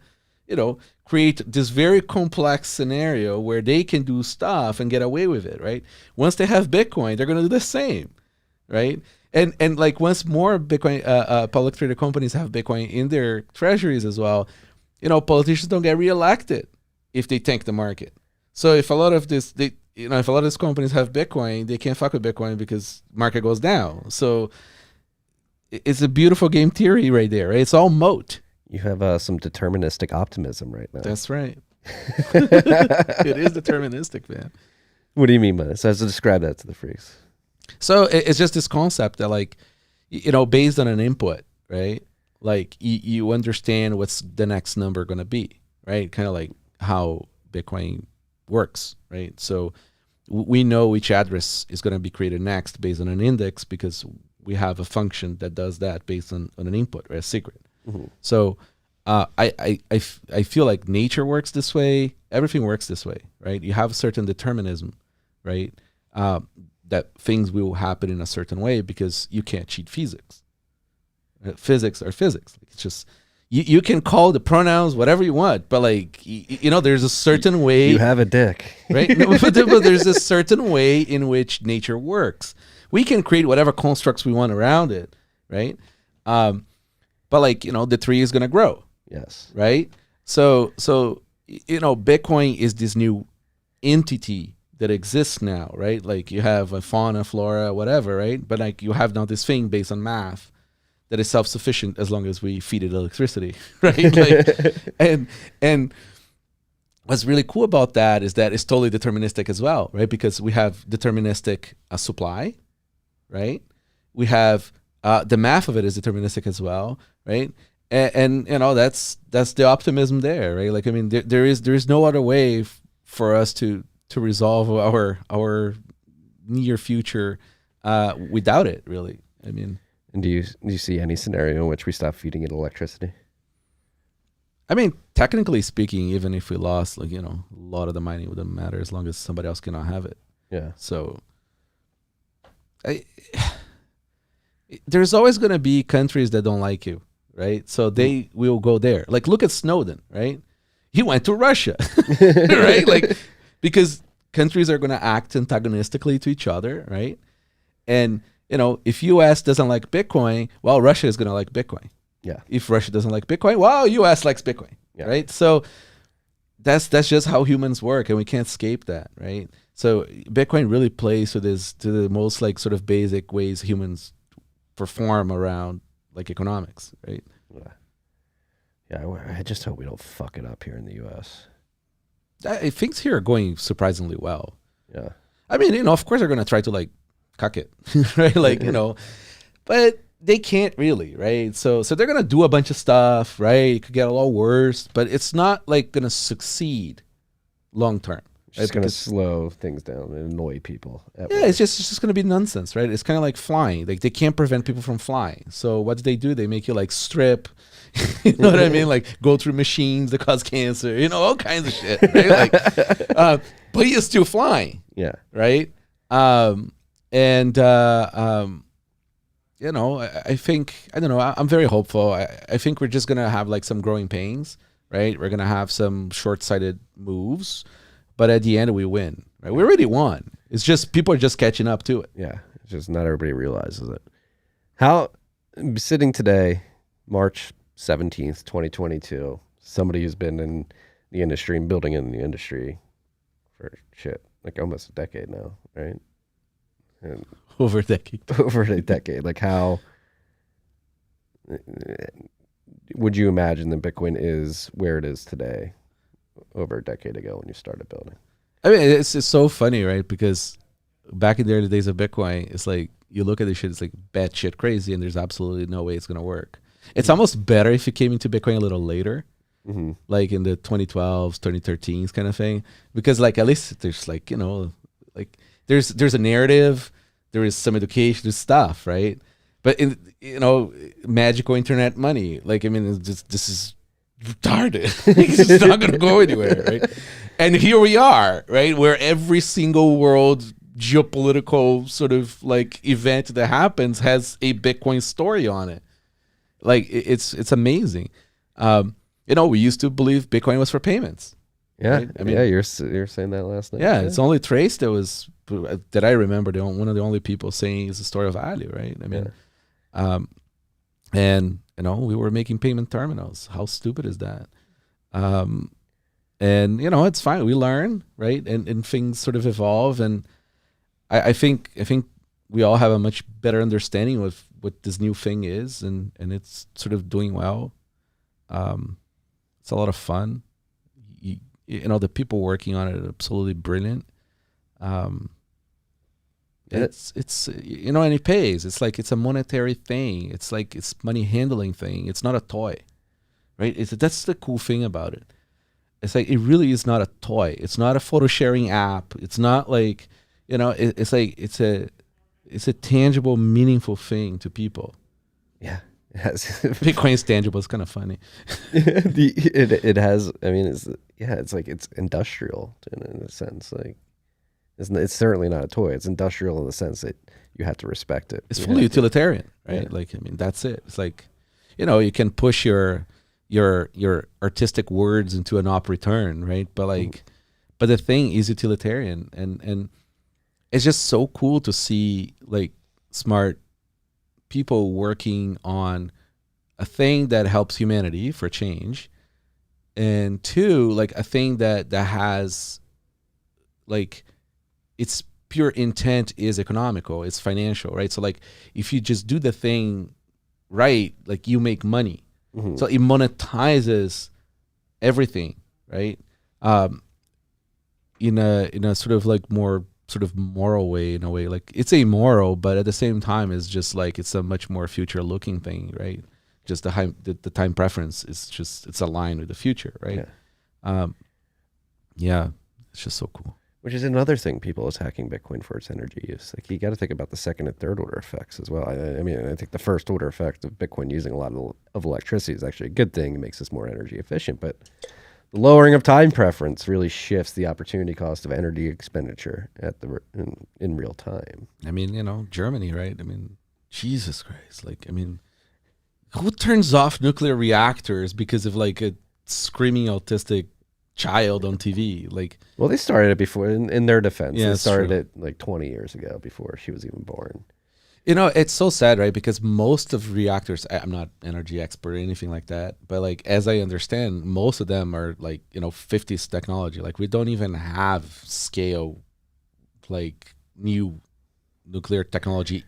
S4: create this very complex scenario where they can do stuff and get away with it, right? Once they have Bitcoin, they're going to do the same, right? And like once more Bitcoin, public traded companies have Bitcoin in their treasuries as well, politicians don't get reelected if they tank the market. So if a lot of if a lot of these companies have Bitcoin, they can't fuck with Bitcoin because market goes down. So it's a beautiful game theory right there. Right? It's all moat.
S1: You have some deterministic optimism right now.
S4: That's right. It is deterministic, man.
S1: What do you mean by this? So to describe that to the freaks.
S4: So it's just this concept that, like, based on an input, right? Like you understand what's the next number going to be, right? Kind of like how Bitcoin works, right? So we know which address is going to be created next based on an index because we have a function that does that based on an input or a secret. Mm-hmm. So I feel like nature works this way. Everything works this way, right? You have a certain determinism, right? That things will happen in a certain way because you can't cheat physics. Physics are physics. It's just you can call the pronouns whatever you want, but like there's a certain way.
S1: You have a dick,
S4: right? No, but there's a certain way in which nature works. We can create whatever constructs we want around it, right? But like the tree is gonna grow.
S1: Yes.
S4: Right. So Bitcoin is this new entity that exists now, right? Like you have a fauna, flora, whatever, right? But like you have now this thing based on math that is self-sufficient as long as we feed it electricity, right? Like, and what's really cool about that is that it's totally deterministic as well, right? Because we have deterministic supply, right? We have the math of it is deterministic as well, right? And that's the optimism there, right? Like, I mean, there is no other way for us to resolve our near future without it, really. I mean,
S1: and do you see any scenario in which we stop feeding it electricity?
S4: I mean, technically speaking, even if we lost, like, a lot of the mining wouldn't matter as long as somebody else cannot have it.
S1: Yeah.
S4: So there's always going to be countries that don't like you, right? So they will go there. Like, look at Snowden, right? He went to Russia, right? Like, because countries are going to act antagonistically to each other, right? And, if U.S. doesn't like Bitcoin, well, Russia is going to like Bitcoin.
S1: Yeah.
S4: If Russia doesn't like Bitcoin, well, U.S. likes Bitcoin, right? So that's just how humans work, and we can't escape that, right? So Bitcoin really plays to the most like sort of basic ways humans perform around like economics, right?
S1: Yeah. I just hope we don't fuck it up here in the U.S.
S4: Things here are going surprisingly well.
S1: Yeah.
S4: I mean, of course they're going to try to like cuck it, right? Like, but they can't really, right? So they're going to do a bunch of stuff, right? It could get a lot worse, but it's not like going to succeed long term.
S1: It's just going to slow things down and annoy people.
S4: Yeah, it's just going to be nonsense, right? It's kind of like flying. Like, they can't prevent people from flying. So what do? They make you like strip, you know what I mean? Like, go through machines that cause cancer, all kinds of shit, right? Like, but you're still flying.
S1: Yeah.
S4: Right. I think, I don't know, I'm very hopeful. I think we're just going to have like some growing pains, right? We're going to have some short-sighted moves, but at the end we win, right? We already won. It's just people are just catching up to it.
S1: Yeah. It's just not everybody realizes it. How, sitting today, March 17th, 2022, somebody who's been in the industry and building in the industry for like almost a decade now, right? And
S4: over a decade. Like, how would you imagine that Bitcoin is where it is today over a decade ago when you started building? I mean, it's so funny, right? Because back in the early days of Bitcoin, it's like you look at this shit, it's like batshit crazy, and there's absolutely no way it's going to work. It's almost better if you came into Bitcoin a little later, like in the 2012s, 2013s kind of thing, because like at least there's like, like there's a narrative, there is some education, there's stuff, right? But in magical internet money, like, I mean, this is retarded. It's just not going to go anywhere, right? And here we are, right, where every single world geopolitical sort of like event that happens has a Bitcoin story on it. Like, it's amazing. We used to believe Bitcoin was for payments.
S1: Yeah,
S4: right? I mean,
S1: you're saying that last night.
S4: Yeah, it's only Trace that I remember. One of the only people saying is the story of value, right? I mean, and we were making payment terminals. How stupid is that? And it's fine. We learn, right? And things sort of evolve. And I think we all have a much better understanding of what this new thing is, and it's sort of doing well. It's a lot of fun. The people working on it are absolutely brilliant. It's and it pays. It's like it's a monetary thing. It's like it's money handling thing. It's not a toy, right? That's the cool thing about it. It's like it really is not a toy. It's not a photo sharing app. It's not like it's like it's a tangible, meaningful thing to people.
S1: Yeah, it has.
S4: Bitcoin's tangible. It's kind of funny.
S1: It has. I mean, it's like it's industrial in a sense. Like it's certainly not a toy. It's industrial in the sense that you have to respect it.
S4: It's fully utilitarian, right?
S1: Yeah.
S4: Like, I mean, that's it. It's like, you can push your artistic words into an op return, right? But like, but the thing is utilitarian, and it's just so cool to see like smart people working on a thing that helps humanity for change, and two, like a thing that has like its pure intent is economical, it's financial, right? So like if you just do the thing right, like you make money.
S1: Mm-hmm.
S4: So it monetizes everything, right? In a sort of like more sort of moral way, in a way, like it's amoral, but at the same time, it's just like it's a much more future looking thing, right? Just the time preference is just it's aligned with the future, right? Yeah, it's just so cool.
S1: Which is another thing, people attacking Bitcoin for its energy use. Like you got to think about the second and third order effects as well. I mean, I think the first order effect of Bitcoin using a lot of electricity is actually a good thing. It makes us more energy efficient, but the lowering of time preference really shifts the opportunity cost of energy expenditure in real time.
S4: I mean, Germany, right? I mean, Jesus Christ. Like, I mean, who turns off nuclear reactors because of like a screaming autistic child on TV? Like,
S1: well, they started it before in their defense.
S4: Yeah,
S1: they
S4: it's
S1: started
S4: true.
S1: it like 20 years ago before she was even born.
S4: It's so sad, right? Because most of reactors, I'm not energy expert or anything like that, but like as I understand, most of them are like 50s technology. Like we don't even have scale, like new nuclear technology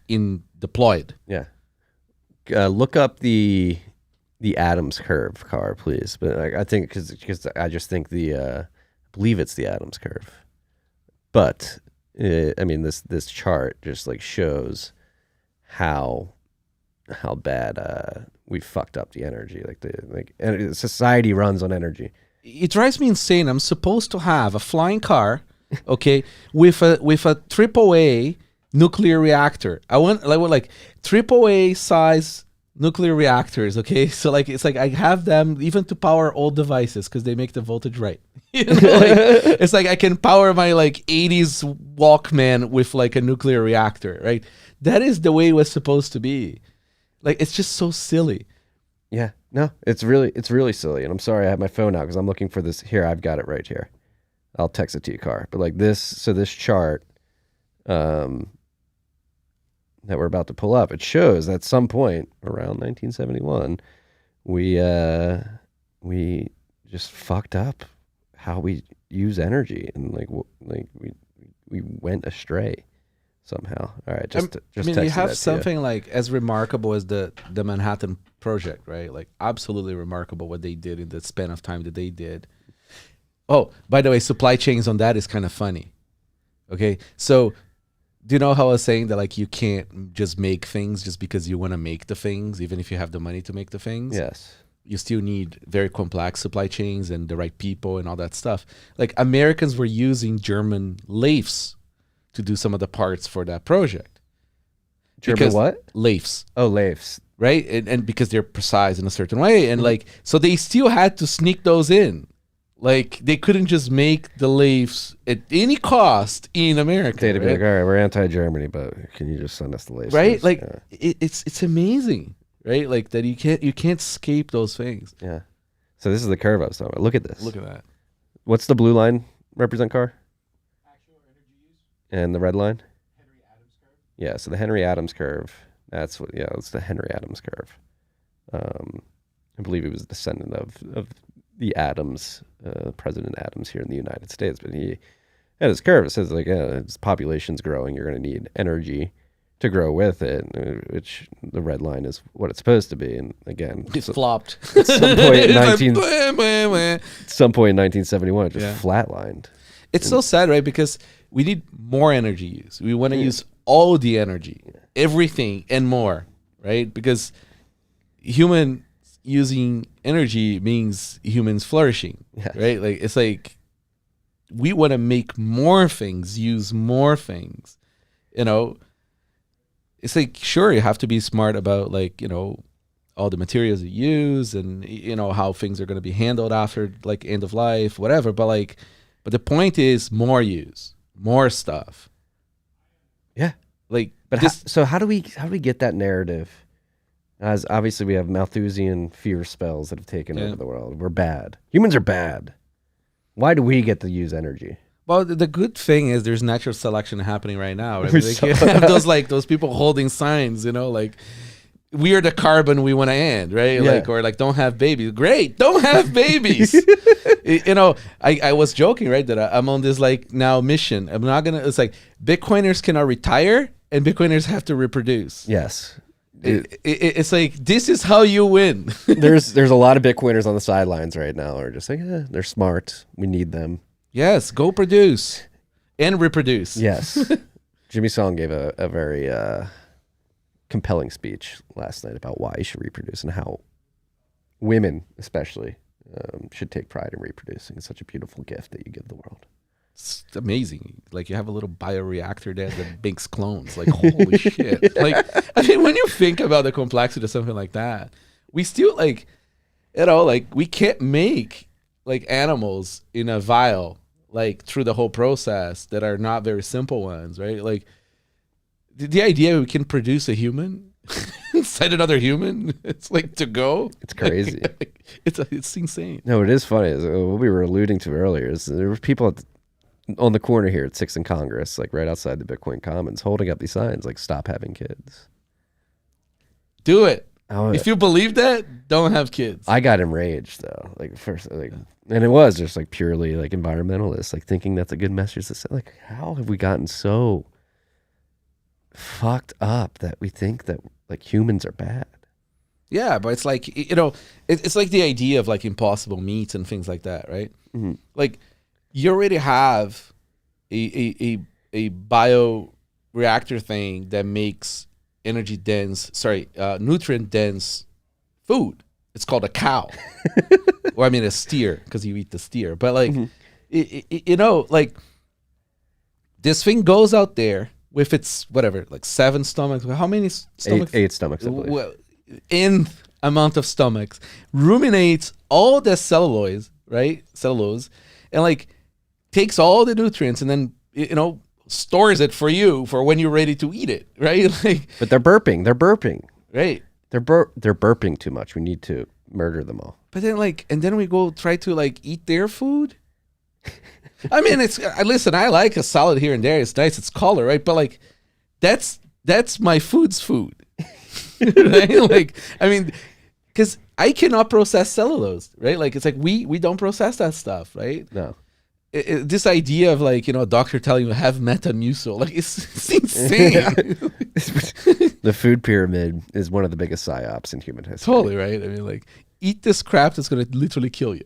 S4: deployed.
S1: Yeah. Look up the Adams curve, car, please. But I think because I just think I believe it's the Adams curve. But I mean, this chart just like shows how bad we fucked up the energy. And society runs on energy.
S4: It drives me insane. I'm supposed to have a flying car, okay, with a AAA nuclear reactor. I want like AAA size nuclear reactors, okay? So like it's like I have them even to power old devices because they make the voltage right. It's like I can power my like 80s Walkman with like a nuclear reactor, right? That is the way it was supposed to be. Like it's just so silly.
S1: Yeah, no, it's really silly. And I'm sorry I have my phone out because I'm looking for this. Here, I've got it right here. I'll text it to you, Car. But like this chart that we're about to pull up, it shows that at some point around 1971, we just fucked up how we use energy, and we went astray somehow. All right, just
S4: I mean, you have something like as remarkable as the Manhattan Project, right? Like absolutely remarkable what they did in the span of time that they did. Oh, by the way, supply chains on that is kind of funny. Okay, so do you know how I was saying that like you can't just make things just because you want to make the things, even if you have the money to make the things?
S1: Yes.
S4: You still need very complex supply chains and the right people and all that stuff. Like Americans were using German lathes to do some of the parts for that project.
S1: German what?
S4: Lathes.
S1: Oh, lathes.
S4: Right? And because they're precise in a certain way. And like, so they still had to sneak those in. Like they couldn't just make the lathes at any cost in America.
S1: They'd be
S4: right?
S1: like, all right, we're anti-Germany, but can you just send us the lathes?
S4: Right? Like
S1: yeah.
S4: it's amazing. Right? Like that you can't escape those things.
S1: Yeah. So this is the curve I was talking about. Look at this.
S4: Look at that.
S1: What's the blue line represent, Car? Actual energy use. And the red line? Henry Adams curve. Yeah, so the Henry Adams curve. It's the Henry Adams curve. I believe he was a descendant of the Adams, President Adams here in the United States, but he had his curve. It says like, as population's growing, you're going to need energy to grow with it, which the red line is what it's supposed to be. And again,
S4: It flopped.
S1: at some point in
S4: It's
S1: 19,
S4: like, blah, blah, blah.
S1: some point in 1971, it just
S4: Yeah.
S1: flatlined.
S4: It's so sad, right? Because we need more energy use. We want to use all the energy, everything and more, right? Because human using energy means humans flourishing,
S1: Yes.
S4: right? Like it's like we want to make more things, use more things, you know. It's like, sure, you have to be smart about like, you know, all the materials you use and, you know, how things are going to be handled after like end of life, whatever. But the point is more use, more stuff.
S1: Yeah.
S4: Like,
S1: But
S4: this,
S1: so how do we get that narrative? As obviously we have Malthusian fear spells that have taken over the world. We're bad. Humans are bad. Why do we get to use energy?
S4: well, the good thing is there's natural selection happening right now. Right?
S1: We
S4: Like,
S1: saw
S4: you have those people holding signs, you know, like, we are the carbon we want to end, right?
S1: Yeah.
S4: Like, or like, don't have babies. Great, don't have babies. You know, I was joking, right? That I'm on this like now mission. I'm not gonna. It's like Bitcoiners cannot retire, and Bitcoiners have to reproduce.
S1: Yes.
S4: It's like this is how you win.
S1: There's a lot of Bitcoiners on the sidelines right now who are just like, they're smart. We need them.
S4: Yes, go produce and reproduce.
S1: Yes. Jimmy Song gave a very compelling speech last night about why you should reproduce and how women especially should take pride in reproducing. It's such a beautiful gift that you give the world.
S4: It's amazing. Like you have a little bioreactor there that makes clones. Like holy shit. Like I mean, when you think about the complexity of something like that, we still like, you know, like we can't make like animals in a vial like through the whole process that are not very simple ones, right? Like the idea we can produce a human inside another human, it's like to go.
S1: It's crazy.
S4: Like, it's insane.
S1: No, it is funny. What we were alluding to earlier is there were people on the corner here at 6th and Congress, like right outside the Bitcoin Commons, holding up these signs like "Stop having kids."
S4: Do it.
S1: Oh,
S4: If you believe that, don't have kids.
S1: I got enraged though. Like first, like, and it was just like purely like environmentalists, like thinking that's a good message to say. Like, how have we gotten so fucked up that we think that like humans are bad?
S4: Yeah, but it's like, you know, it's like the idea of like impossible meats and things like that, right?
S1: Mm-hmm.
S4: Like you already have a bioreactor thing that makes nutrient dense food. It's called a cow. Or I mean a steer, because you eat the steer. But like, you know, like this thing goes out there with its whatever, like 7 stomachs. How many stomachs?
S1: Eight stomachs, I believe.
S4: Well, in amount of stomachs, ruminates all the cellulose, and like takes all the nutrients and then, you know, stores it for you for when you're ready to eat it, right? Like,
S1: But they're burping.
S4: right.
S1: They're burping too much. We need to murder them all.
S4: But then like, and then we go try to like eat their food. I mean, listen, I like a salad here and there. It's nice. It's color, right? But like, that's my food's food. Right? Like, I mean, because I cannot process cellulose, right? Like, it's like we don't process that stuff, right?
S1: No.
S4: This idea of like, you know, a doctor telling you have Metamucil, like it's insane.
S1: The food pyramid is one of the biggest psyops in human history.
S4: Totally, right? I mean, like, eat this crap that's going to literally kill you.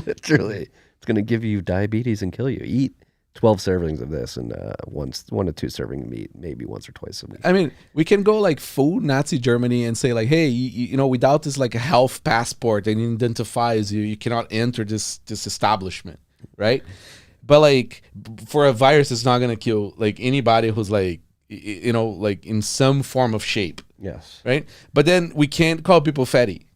S1: Literally. It's going to give you diabetes and kill you. Eat 12 servings of this and 1 to 2 servings of meat, maybe once or twice a week.
S4: I mean, we can go like full Nazi Germany and say like, hey, you know, without this like a health passport that identifies you, you cannot enter this establishment, right? But like for a virus, it's not going to kill like anybody who's like, you know, like in some form of shape,
S1: Yes.
S4: right? But then we can't call people fatty.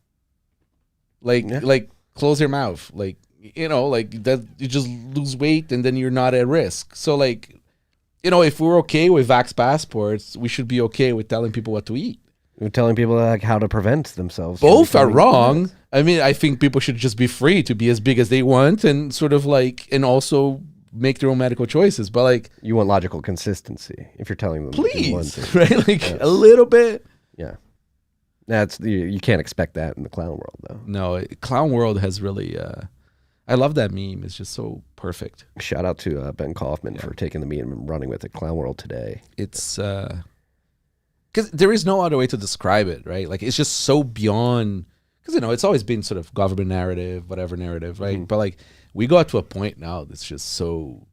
S4: Like close your mouth, like, you know, like that you just lose weight and then you're not at risk. So like, you know, if we're okay with vax passports, we should be okay with telling people what to eat.
S1: We're telling people like how to prevent themselves. from
S4: Both are
S1: becoming-
S4: wrong. I mean, I think people should just be free to be as big as they want and sort of like, and also make their own medical choices. But like,
S1: You want logical consistency if you're telling them to do one
S4: please,
S1: thing.
S4: right? Like a little bit.
S1: Yeah. You can't expect that in the clown world, though.
S4: No, clown world has really. I love that meme. It's just so perfect.
S1: Shout out to Ben Kaufman for taking the meme and running with it. Clown world today.
S4: It's because there is no other way to describe it, right? Like it's just so beyond. Because it's always been sort of government narrative, whatever narrative, right?
S1: Mm-hmm.
S4: But like we got to a point now that's just so.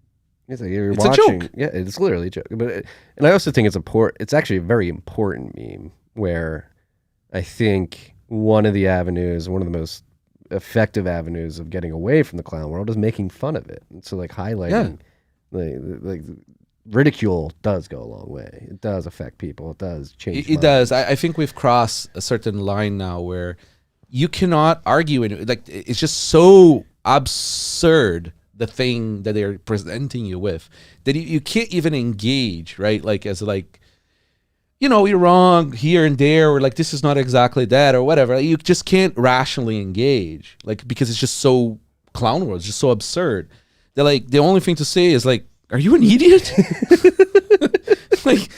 S1: It's like you're
S4: It's
S1: watching.
S4: a joke.
S1: Yeah, it's literally a joke. But and I also think it's important. It's actually a very important meme where I think one of the avenues, one of the most effective avenues of getting away from the clown world is making fun of it. And so like highlighting, like ridicule does go a long way. It does affect people. It does change.
S4: It does. I think we've crossed a certain line now where you cannot argue it. Like it's just so absurd, the thing that they're presenting you with, that you can't even engage, right? Like as like, you're wrong here and there, or like this is not exactly that, or whatever. You just can't rationally engage, like because it's just so clown world, it's just so absurd. They're like the only thing to say is like, "Are you an idiot?" Like,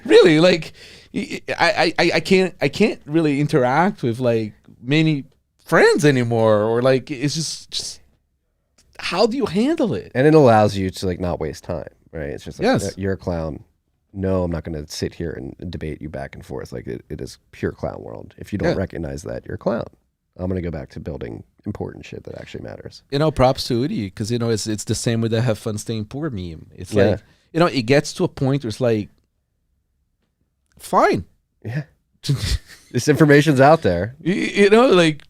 S4: really? Like, I can't really interact with like many friends anymore, or like it's just how do you handle it?
S1: And it allows you to like not waste time, right? It's just like,
S4: Yes.
S1: you're a clown. No, I'm not going to sit here and debate you back and forth. Like it is pure clown world. If you don't recognize that, you're a clown. I'm going to go back to building important shit that actually matters.
S4: Props to Udi, because it's the same with the have fun staying poor meme. It's like it gets to a point where it's like, fine,
S1: Yeah, this information's out there.
S4: like,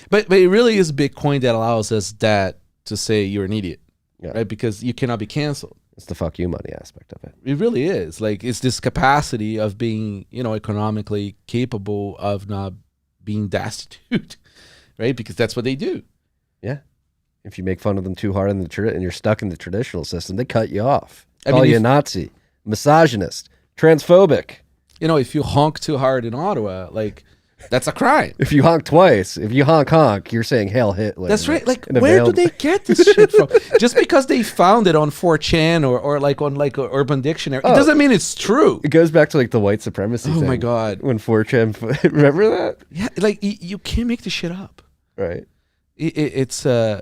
S4: but it really is Bitcoin that allows us that to say you're an idiot, right? Because you cannot be canceled.
S1: It's the fuck you money aspect of it.
S4: It really is. Like it's this capacity of being, economically capable of not being destitute, right? Because that's what they do.
S1: Yeah. If you make fun of them too hard and you're stuck in the traditional system, they cut you off. Call you a Nazi, misogynist, transphobic.
S4: If you honk too hard in Ottawa, like that's a crime.
S1: If you honk twice, if you honk, you're saying Hail Hitler.
S4: That's right. Like, where do they get this shit from? Just because they found it on 4chan or like on like a Urban Dictionary, it doesn't mean it's true.
S1: It goes back to like the white supremacy thing.
S4: Oh my God.
S1: When 4chan, remember that?
S4: Yeah, like you can't make this shit up.
S1: Right.
S4: It's I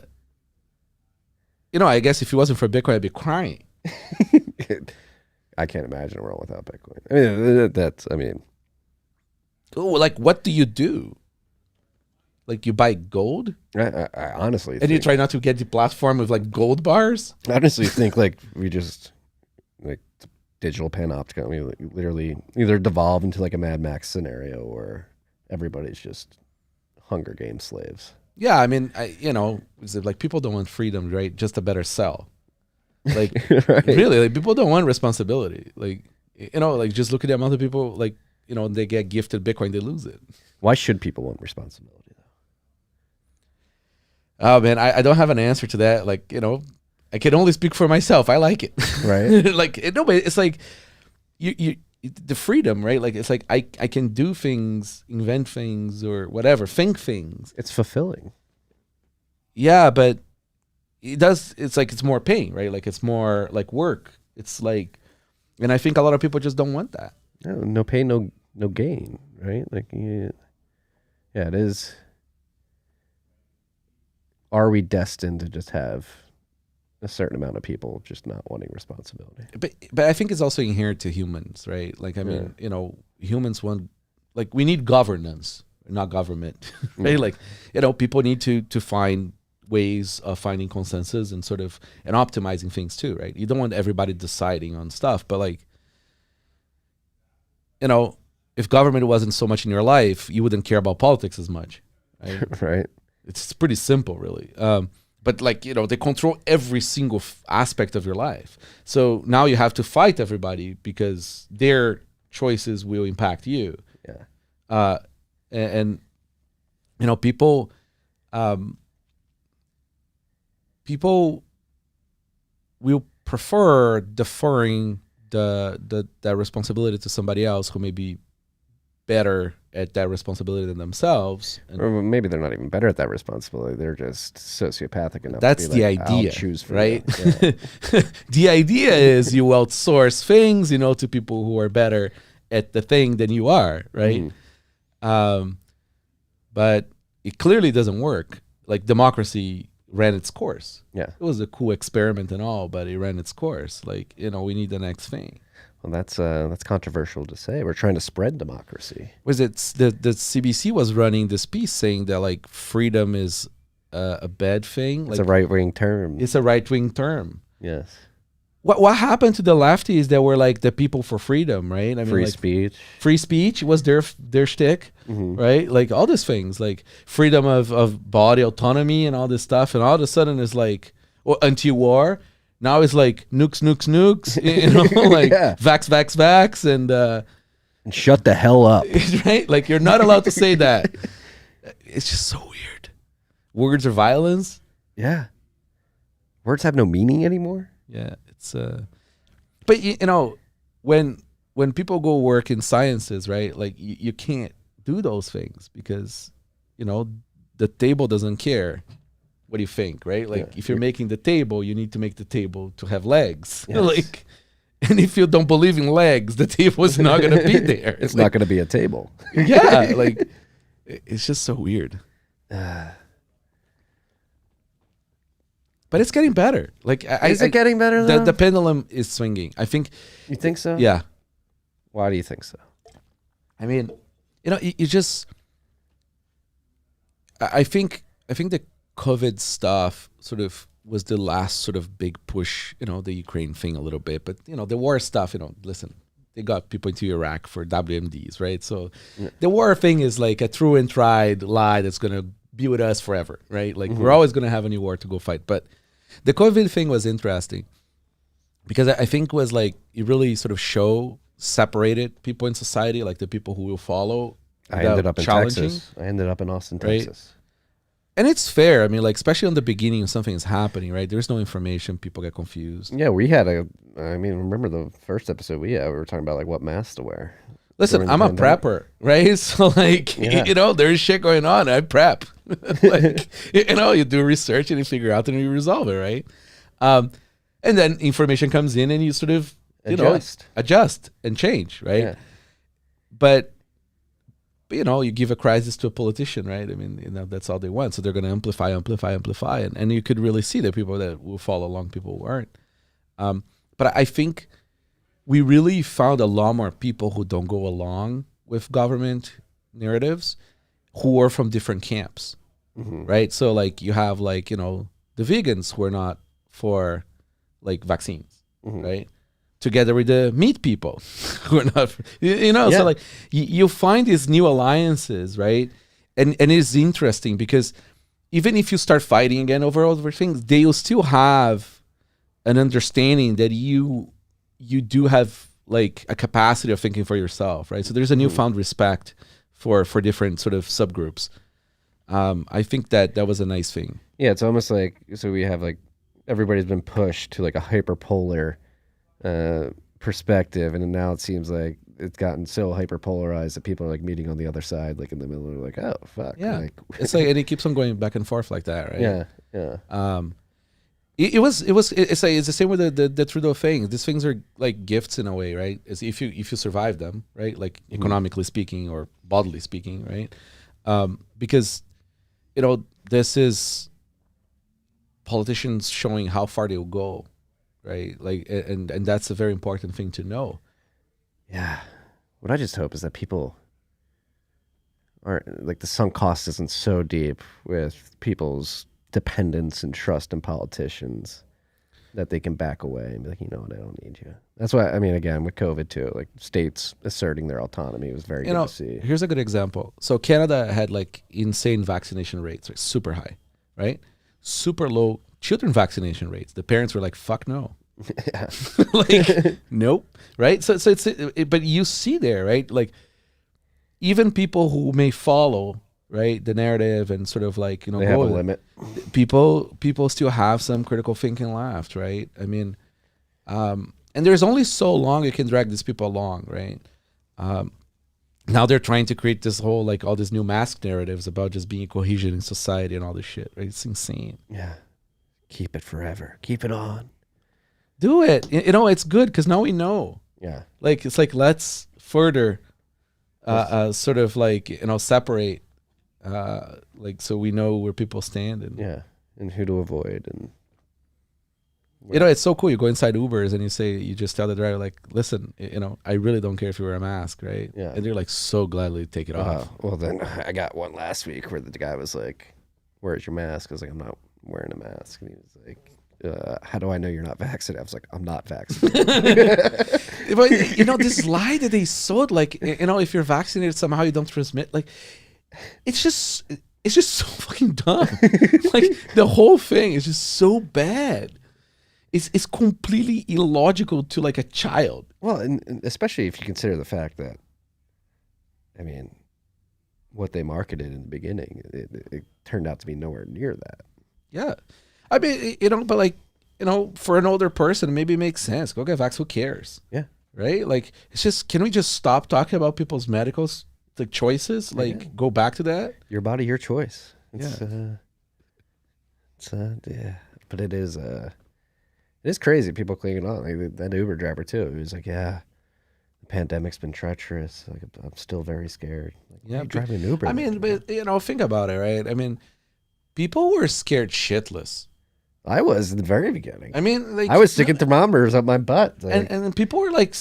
S4: guess if it wasn't for Bitcoin, I'd be crying.
S1: I can't imagine a world without Bitcoin. I mean,
S4: Oh, like what do you do? Like you buy gold?
S1: I honestly
S4: And you try not to get the platform with like gold bars?
S1: I honestly think like we just like digital panopticon. We literally either devolve into like a Mad Max scenario or everybody's just Hunger Games slaves.
S4: Yeah, I mean, is it like people don't want freedom, right? Just a better sell. Like
S1: Right.
S4: really, like people don't want responsibility. Like like just look at the amount of people like they get gifted Bitcoin, they lose it.
S1: Why should people want responsibility though?
S4: Oh man, I don't have an answer to that. Like, I can only speak for myself. I like it.
S1: Right.
S4: Like but it's like you the freedom, right? Like it's like I can do things, invent things or whatever, think things.
S1: It's fulfilling.
S4: Yeah, but it's like it's more pain, right? Like it's more like work. It's like, and I think a lot of people just don't want that.
S1: No pain, no gain, right? Like, yeah, it is. Are we destined to just have a certain amount of people just not wanting responsibility?
S4: But I think it's also inherent to humans, right? Like, I mean, humans want, like, we need governance, not government, right? Like, people need to find ways of finding consensus and sort of, and optimizing things too, right? You don't want everybody deciding on stuff, but like, if government wasn't so much in your life, you wouldn't care about politics as much, right?
S1: Right.
S4: It's pretty simple, really. But like, they control every single aspect of your life. So now you have to fight everybody because their choices will impact you.
S1: Yeah.
S4: And people, people will prefer deferring that responsibility to somebody else who may be better at that responsibility than themselves. And
S1: Or maybe they're not even better at that responsibility. They're just sociopathic enough.
S4: that's
S1: to be
S4: the
S1: like,
S4: idea,
S1: I'll choose for
S4: right?
S1: you. Yeah.
S4: The idea is you outsource things, to people who are better at the thing than you are, right? But it clearly doesn't work. Like democracy ran its course.
S1: Yeah.
S4: It was a cool experiment and all, but it ran its course. Like, we need the next thing.
S1: Well, that's controversial to say. We're trying to spread democracy.
S4: Was it the CBC was running this piece saying that like freedom is a bad thing?
S1: It's
S4: like,
S1: a right-wing term.
S4: It's a right-wing term.
S1: Yes.
S4: What happened to the lefties that were like the people for freedom, right? I mean,
S1: Free
S4: like,
S1: speech.
S4: Free speech was their shtick, right? Like all these things, like freedom of body autonomy and all this stuff, and all of a sudden it's like, well, anti-war. Now it's like nukes, nukes, nukes. Like vax, vax, vax,
S1: And shut the hell up.
S4: right? Like you're not allowed to say that. It's just so weird. Words are violence.
S1: Yeah. Words have no meaning anymore.
S4: Yeah, it's but when people go work in sciences, right? Like you can't do those things because the table doesn't care what do you think, right? Like if you're making the table, you need to make the table to have legs.
S1: Yes.
S4: Like, and if you don't believe in legs, the table is not going to be there.
S1: It's not going to be a table.
S4: Yeah, like it's just so weird. But it's getting better. Like,
S1: Is it getting better though?
S4: The pendulum is swinging. I think.
S1: You think so?
S4: Yeah.
S1: Why do you think so?
S4: I mean, you just. I think the COVID stuff sort of was the last sort of big push. The Ukraine thing a little bit, but the war stuff. Listen, they got people into Iraq for WMDs, right? So, the war thing is like a true and tried lie that's gonna be with us forever, right? Like we're always gonna have a new war to go fight. But the COVID thing was interesting because I think was like it really sort of separated people in society, like the people who will follow.
S1: I ended up in Texas. I ended up in Austin, Texas.
S4: And it's fair. I mean, like, especially on the beginning when something is happening, right? There's no information. People get confused.
S1: Yeah, we had remember the first episode we were talking about like what masks to wear.
S4: Listen, I'm a prepper, right? So like, there's shit going on. I prep. Like, you do research and you figure out and you resolve it, right? And then information comes in and you sort of, adjust and change, right?
S1: Yeah.
S4: But you give a crisis to a politician, right? I mean, that's all they want. So they're going to amplify. And you could really see the people that will follow along, people who aren't. But I think we really found a lot more people who don't go along with government narratives who are from different camps, right? So like you have like, the vegans who are not for like vaccines, right? Together with the meat people who are not, so like you find these new alliances, right? And it's interesting because even if you start fighting again over things, they'll still have an understanding that you do have like a capacity of thinking for yourself, right? So there's a newfound respect for different sort of subgroups. I think that was a nice thing.
S1: Yeah, it's almost like, so we have like, everybody's been pushed to like a hyperpolar perspective, and now it seems like it's gotten so hyperpolarized that people are like meeting on the other side, like in the middle, like, oh fuck.
S4: Yeah,
S1: like,
S4: it's like, and it keeps on going back and forth like that, right?
S1: Yeah.
S4: It's the same with the Trudeau thing. These things are like gifts in a way, right? As if you survive them, right? Like economically speaking or bodily speaking, right? Because this is politicians showing how far they will go, right? Like, and that's a very important thing to know.
S1: Yeah. What I just hope is that people aren't like, the sunk cost isn't so deep with people's dependence and trust in politicians that they can back away and be like, you know what, I don't need you. That's why, I mean, again, with COVID too, like states asserting their autonomy was very good to see.
S4: Here's a good example. So Canada had like insane vaccination rates, like super high, right? Super low children vaccination rates. The parents were like, fuck no.
S1: Yeah.
S4: Like, nope. Right. So but you see there, right? Like even people who may follow, right, the narrative and sort of like,
S1: they have a limit.
S4: People still have some critical thinking left, right? I mean, and there's only so long you can drag these people along, right? Now they're trying to create this whole, like, all these new mask narratives about just being cohesion in society and all this shit, right? It's insane.
S1: Yeah. Keep it forever. Keep it on.
S4: Do it. It's good because now we know.
S1: Yeah.
S4: Like, it's like, let's further sort of like, separate, like, so we know where people stand. And
S1: Yeah, and who to avoid. And
S4: it's so cool. You go inside Ubers and you just tell the driver, like, listen, I really don't care if you wear a mask, right?
S1: Yeah.
S4: And they're like so gladly take it off.
S1: Well, then I got one last week where the guy was like, "Where's your mask?" I was like, "I'm not wearing a mask." And he was like, "How do I know you're not vaccinated?" I was like, "I'm not vaccinated."
S4: But this lie that they sold, like, if you're vaccinated somehow you don't transmit, like, it's just so fucking dumb. Like, the whole thing is just so bad. It's completely illogical to like a child.
S1: Well, and especially if you consider the fact that, I mean, what they marketed in the beginning, it turned out to be nowhere near that.
S4: Yeah. I mean, but like, for an older person, maybe it makes sense. Go get vax. Who cares?
S1: Yeah.
S4: Right? Like, it's just, can we just stop talking about people's medical choices? Like, go back to that?
S1: Your body, your choice.
S4: Yeah.
S1: Yeah. But it is crazy. People clinging on. Like that Uber driver too. He was like, "Yeah, the pandemic's been treacherous. Like, I'm still very scared." Like,
S4: Yeah,
S1: why are you driving an Uber.
S4: I mean, but think about it, right? I mean, people were scared shitless.
S1: I was in the very beginning.
S4: I mean, like,
S1: I was sticking thermometers up my butt. Like,
S4: and people were like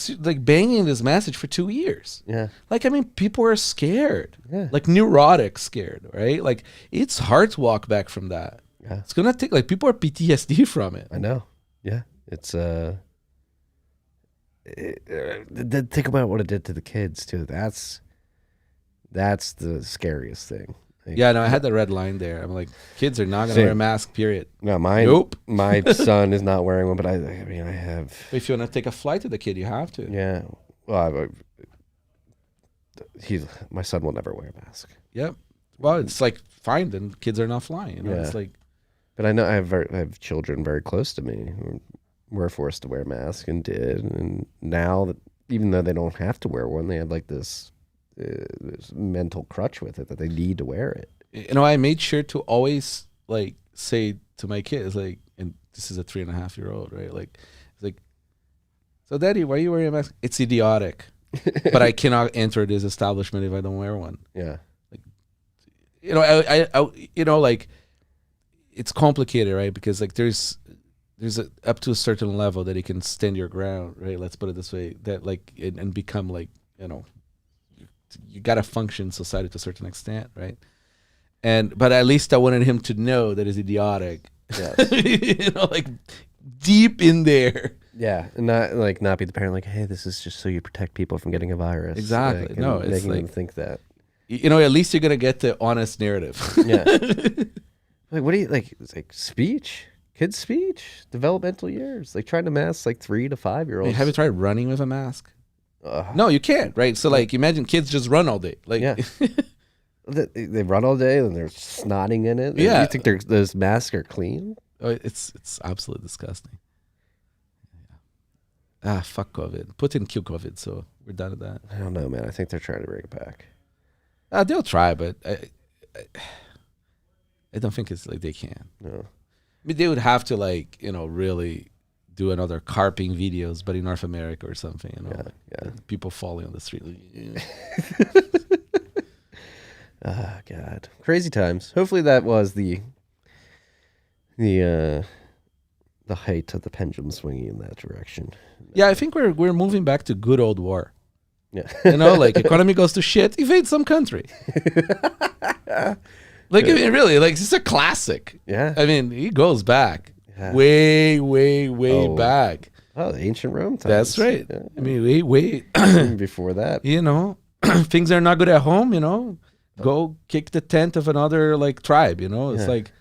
S4: banging this message for 2 years.
S1: yeah,
S4: Like, I mean, people are scared.
S1: Yeah.
S4: Like, neurotic scared, right? Like, it's hard to walk back from that.
S1: Yeah.
S4: It's gonna take, like, people are PTSD from it.
S1: I know. Yeah, it's think about what it did to the kids too. That's the scariest thing. Like,
S4: Yeah, no, I had the red line there. I'm like, kids are not gonna wear a mask, period.
S1: No, mine.
S4: Nope.
S1: My son is not wearing one, but I mean, I have.
S4: If you want to take a flight with the kid, you have to.
S1: Yeah. Well, my son will never wear a mask.
S4: Yep. Well, it's like, fine, then kids are not flying.
S1: Yeah.
S4: It's like,
S1: But I know I have children very close to me who were forced to wear a mask and did, and now that even though they don't have to wear one, they have like this mental crutch with it that they need to wear it.
S4: I made sure to always like say to my kids, like, and this is a 3.5-year-old, right? Like, it's like, so Daddy, why are you wearing a mask? It's idiotic, but I cannot enter this establishment if I don't wear one.
S1: Yeah.
S4: I like, it's complicated, right? Because like there's up to a certain level that you can stand your ground, right? Let's put it this way, that like and become like, you gotta function in society to a certain extent, right? But at least I wanted him to know that it's idiotic.
S1: Yes.
S4: Like deep in there.
S1: Yeah, and not be the parent like, hey, this is just so you protect people from getting a virus.
S4: Exactly.
S1: Like,
S4: No,
S1: and
S4: it's
S1: making them
S4: like,
S1: think that.
S4: At least you're gonna get the honest narrative.
S1: Yeah. Like, what do you like? It's like speech, kids' speech, developmental years, like trying to mask like 3 to 5-year-olds.
S4: Have you tried running with a mask? No, you can't, right? So like, imagine kids just run all day. Like,
S1: Yeah. They run all day and they're snotting in it.
S4: Yeah.
S1: You think those masks are clean?
S4: it's absolutely disgusting. Fuck COVID. Putin killed COVID, so we're done with that.
S1: I don't know, man. I think they're trying to bring it back.
S4: They'll try, but I don't think it's like they can.
S1: No.
S4: I mean, they would have to like, really do another carping videos, but in North America or something,
S1: Yeah.
S4: people falling on the street.
S1: Oh, God. Crazy times. Hopefully that was the height of the pendulum swinging in that direction.
S4: Yeah, I think we're moving back to good old war.
S1: Yeah.
S4: Like economy goes to shit, invade some country. Like, I mean, really, like, it's a classic.
S1: Yeah.
S4: I mean, he goes back
S1: Yeah.
S4: way back.
S1: Oh, the ancient Rome times.
S4: That's right.
S1: Yeah.
S4: I mean, way
S1: Even before that.
S4: things are not good at home, go kick the tent of another like tribe, it's
S1: Yeah.
S4: like,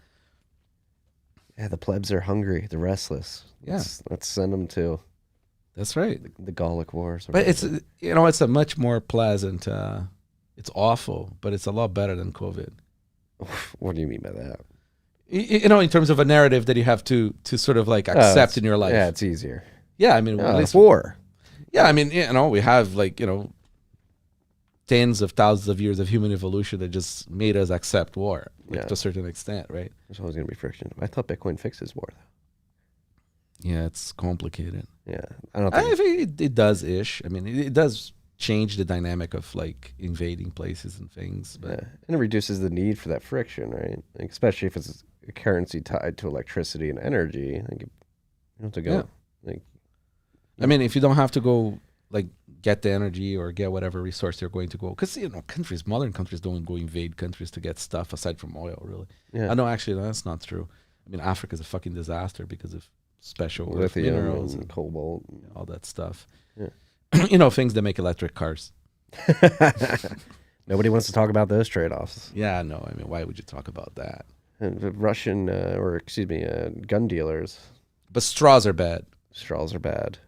S1: Yeah, the plebs are hungry. They're restless.
S4: Yeah.
S1: Let's send them to
S4: that's right.
S1: the Gallic Wars.
S4: But it's, it's a much more pleasant, it's awful, but it's a lot better than COVID.
S1: What do you mean by that?
S4: In terms of a narrative that you have to sort of like accept in your life.
S1: Yeah, it's easier.
S4: Yeah, I mean, at least,
S1: war.
S4: yeah, I mean, we have like, tens of thousands of years of human evolution that just made us accept war, like, to a certain extent, right?
S1: There's always going to be friction. I thought Bitcoin fixes war, though.
S4: Yeah, it's complicated.
S1: Yeah, I don't
S4: I
S1: think.
S4: think it does ish. I mean, it does change the dynamic of like invading places and things. But
S1: Yeah. And it reduces the need for that friction, right? Like, especially if it's a currency tied to electricity and energy. Like, you don't have to go.
S4: Yeah.
S1: Like,
S4: I mean, if you don't have to go like get the energy or get whatever resource you're going to go, because modern countries don't go invade countries to get stuff aside from oil, really.
S1: yeah.
S4: I know actually that's not true. I mean, Africa is a fucking disaster because of special earth
S1: Lithium
S4: minerals
S1: and
S4: and
S1: cobalt.
S4: all that stuff.
S1: Yeah.
S4: Things that make electric cars.
S1: Nobody wants to talk about those trade-offs.
S4: Yeah, no, I mean, why would you talk about that?
S1: And the Russian, gun dealers,
S4: But straws are bad.
S1: straws are bad.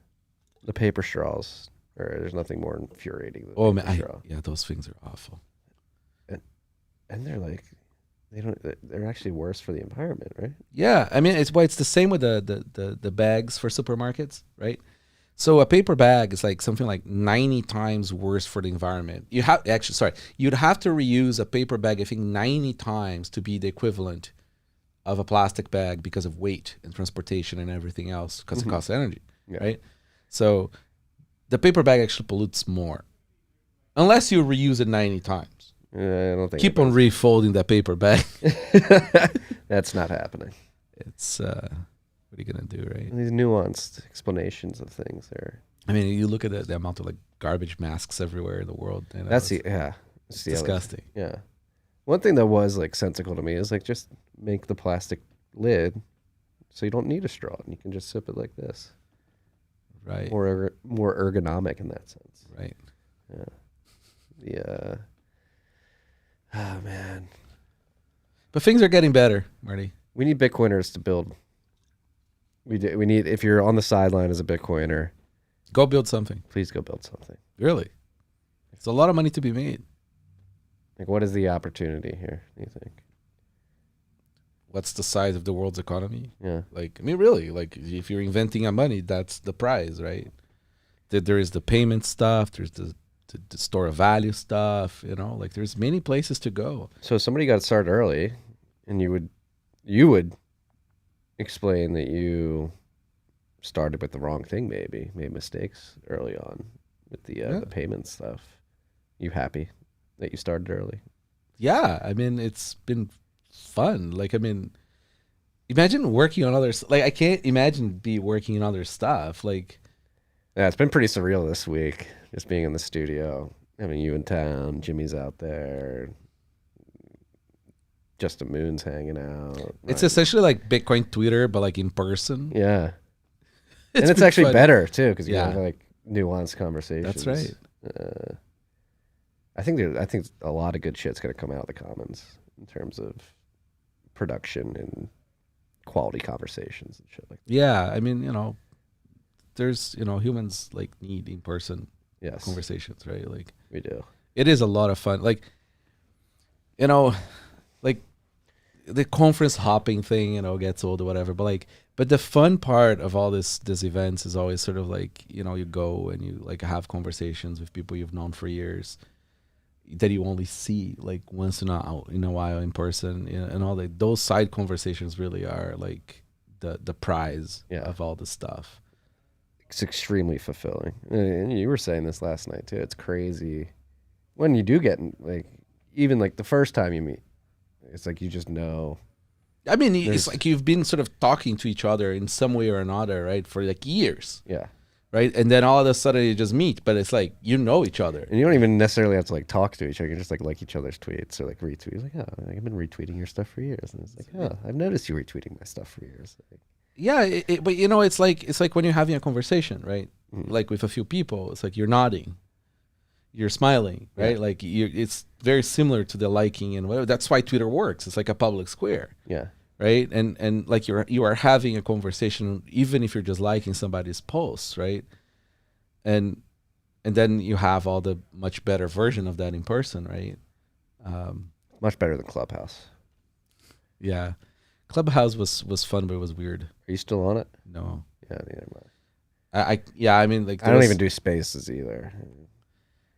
S1: The paper straws, there's nothing more infuriating than
S4: Oh
S1: paper
S4: man,
S1: straw.
S4: yeah, those things are awful.
S1: And they're like, they're actually worse for the environment, right?
S4: Yeah, I mean, it's the same with the bags for supermarkets, right? So a paper bag is like something like 90 times worse for the environment. You'd have to reuse a paper bag, I think 90 times to be the equivalent of a plastic bag because of weight and transportation and everything else because it costs energy,
S1: Yeah.
S4: right? So the paper bag actually pollutes more unless you reuse it 90 times.
S1: I don't think
S4: Keep on refolding that paper bag.
S1: that's not happening.
S4: It's what are you gonna do, right?
S1: And these nuanced explanations of things there.
S4: I mean, you look at the amount of like garbage masks everywhere in the world.
S1: It's
S4: It's
S1: the other-
S4: disgusting.
S1: yeah. One thing that was like sensical to me is like just make the plastic lid so you don't need a straw and you can just sip it like this.
S4: Right.
S1: More ergonomic in that sense.
S4: Right.
S1: Yeah. Oh man.
S4: But things are getting better, Marty.
S1: We need Bitcoiners to build. We need, if you're on the sideline as a Bitcoiner,
S4: Go build something.
S1: please go build something.
S4: Really. It's a lot of money to be made.
S1: Like, what is the opportunity here, do you think?
S4: What's the size of the world's economy?
S1: Yeah.
S4: Like, I mean, really, like if you're inventing a money, that's the prize, right? There is the payment stuff. There's the store of value stuff, like there's many places to go.
S1: So if somebody got started early and you would explain that you started with the wrong thing, maybe made mistakes early on with the payment stuff. You happy that you started early?
S4: Yeah, I mean, it's been fun. Like, I mean, imagine working on I can't imagine working on other stuff. Like,
S1: Yeah, it's been pretty surreal this week, just being in the studio, having you in town, Jimmy's out there, Justin Moon's hanging out.
S4: it's essentially like Bitcoin Twitter, but like in person.
S1: Yeah. And it's
S4: been
S1: actually
S4: fun.
S1: better, too, because you
S4: Yeah.
S1: have like nuanced conversations.
S4: That's right.
S1: I think a lot of good shit's going to come out of the Commons in terms of production and quality conversations and shit like that.
S4: Yeah, I mean, there's humans like need in person
S1: Yes,
S4: conversations, right? Like,
S1: we do.
S4: it is a lot of fun. Like, like the conference hopping thing, gets old or whatever. But the fun part of all these events is always sort of like, you go and you like have conversations with people you've known for years that you only see like once in a while in person, and all that. Those side conversations really are like the prize of all the stuff.
S1: It's extremely fulfilling. And you were saying this last night too. It's crazy when you do get like, even like the first time you meet, it's like you just know.
S4: I mean, it's like you've been sort of talking to each other in some way or another, right, for like years.
S1: Yeah.
S4: Right, and then all of a sudden you just meet, but it's like you know each other.
S1: And you don't even necessarily have to like talk to each other. You just like each other's tweets or like retweet. It's like, oh, I've been retweeting your stuff for years. And it's like, oh, I've noticed you retweeting my stuff for years. Like,
S4: Yeah, but it's like when you're having a conversation, right? Like with a few people, it's like you're nodding, you're smiling, right?
S1: Yeah.
S4: Like it's very similar to the liking and whatever. That's why Twitter works. It's like a public square,
S1: yeah.
S4: right? And like you are having a conversation, even if you're just liking somebody's posts, right? And then you have all the much better version of that in person, right?
S1: Much better than Clubhouse.
S4: Yeah, Clubhouse was fun, but it was weird.
S1: Are you still on it?
S4: No,
S1: Yeah, neither am
S4: I mean, like
S1: I don't even do spaces either.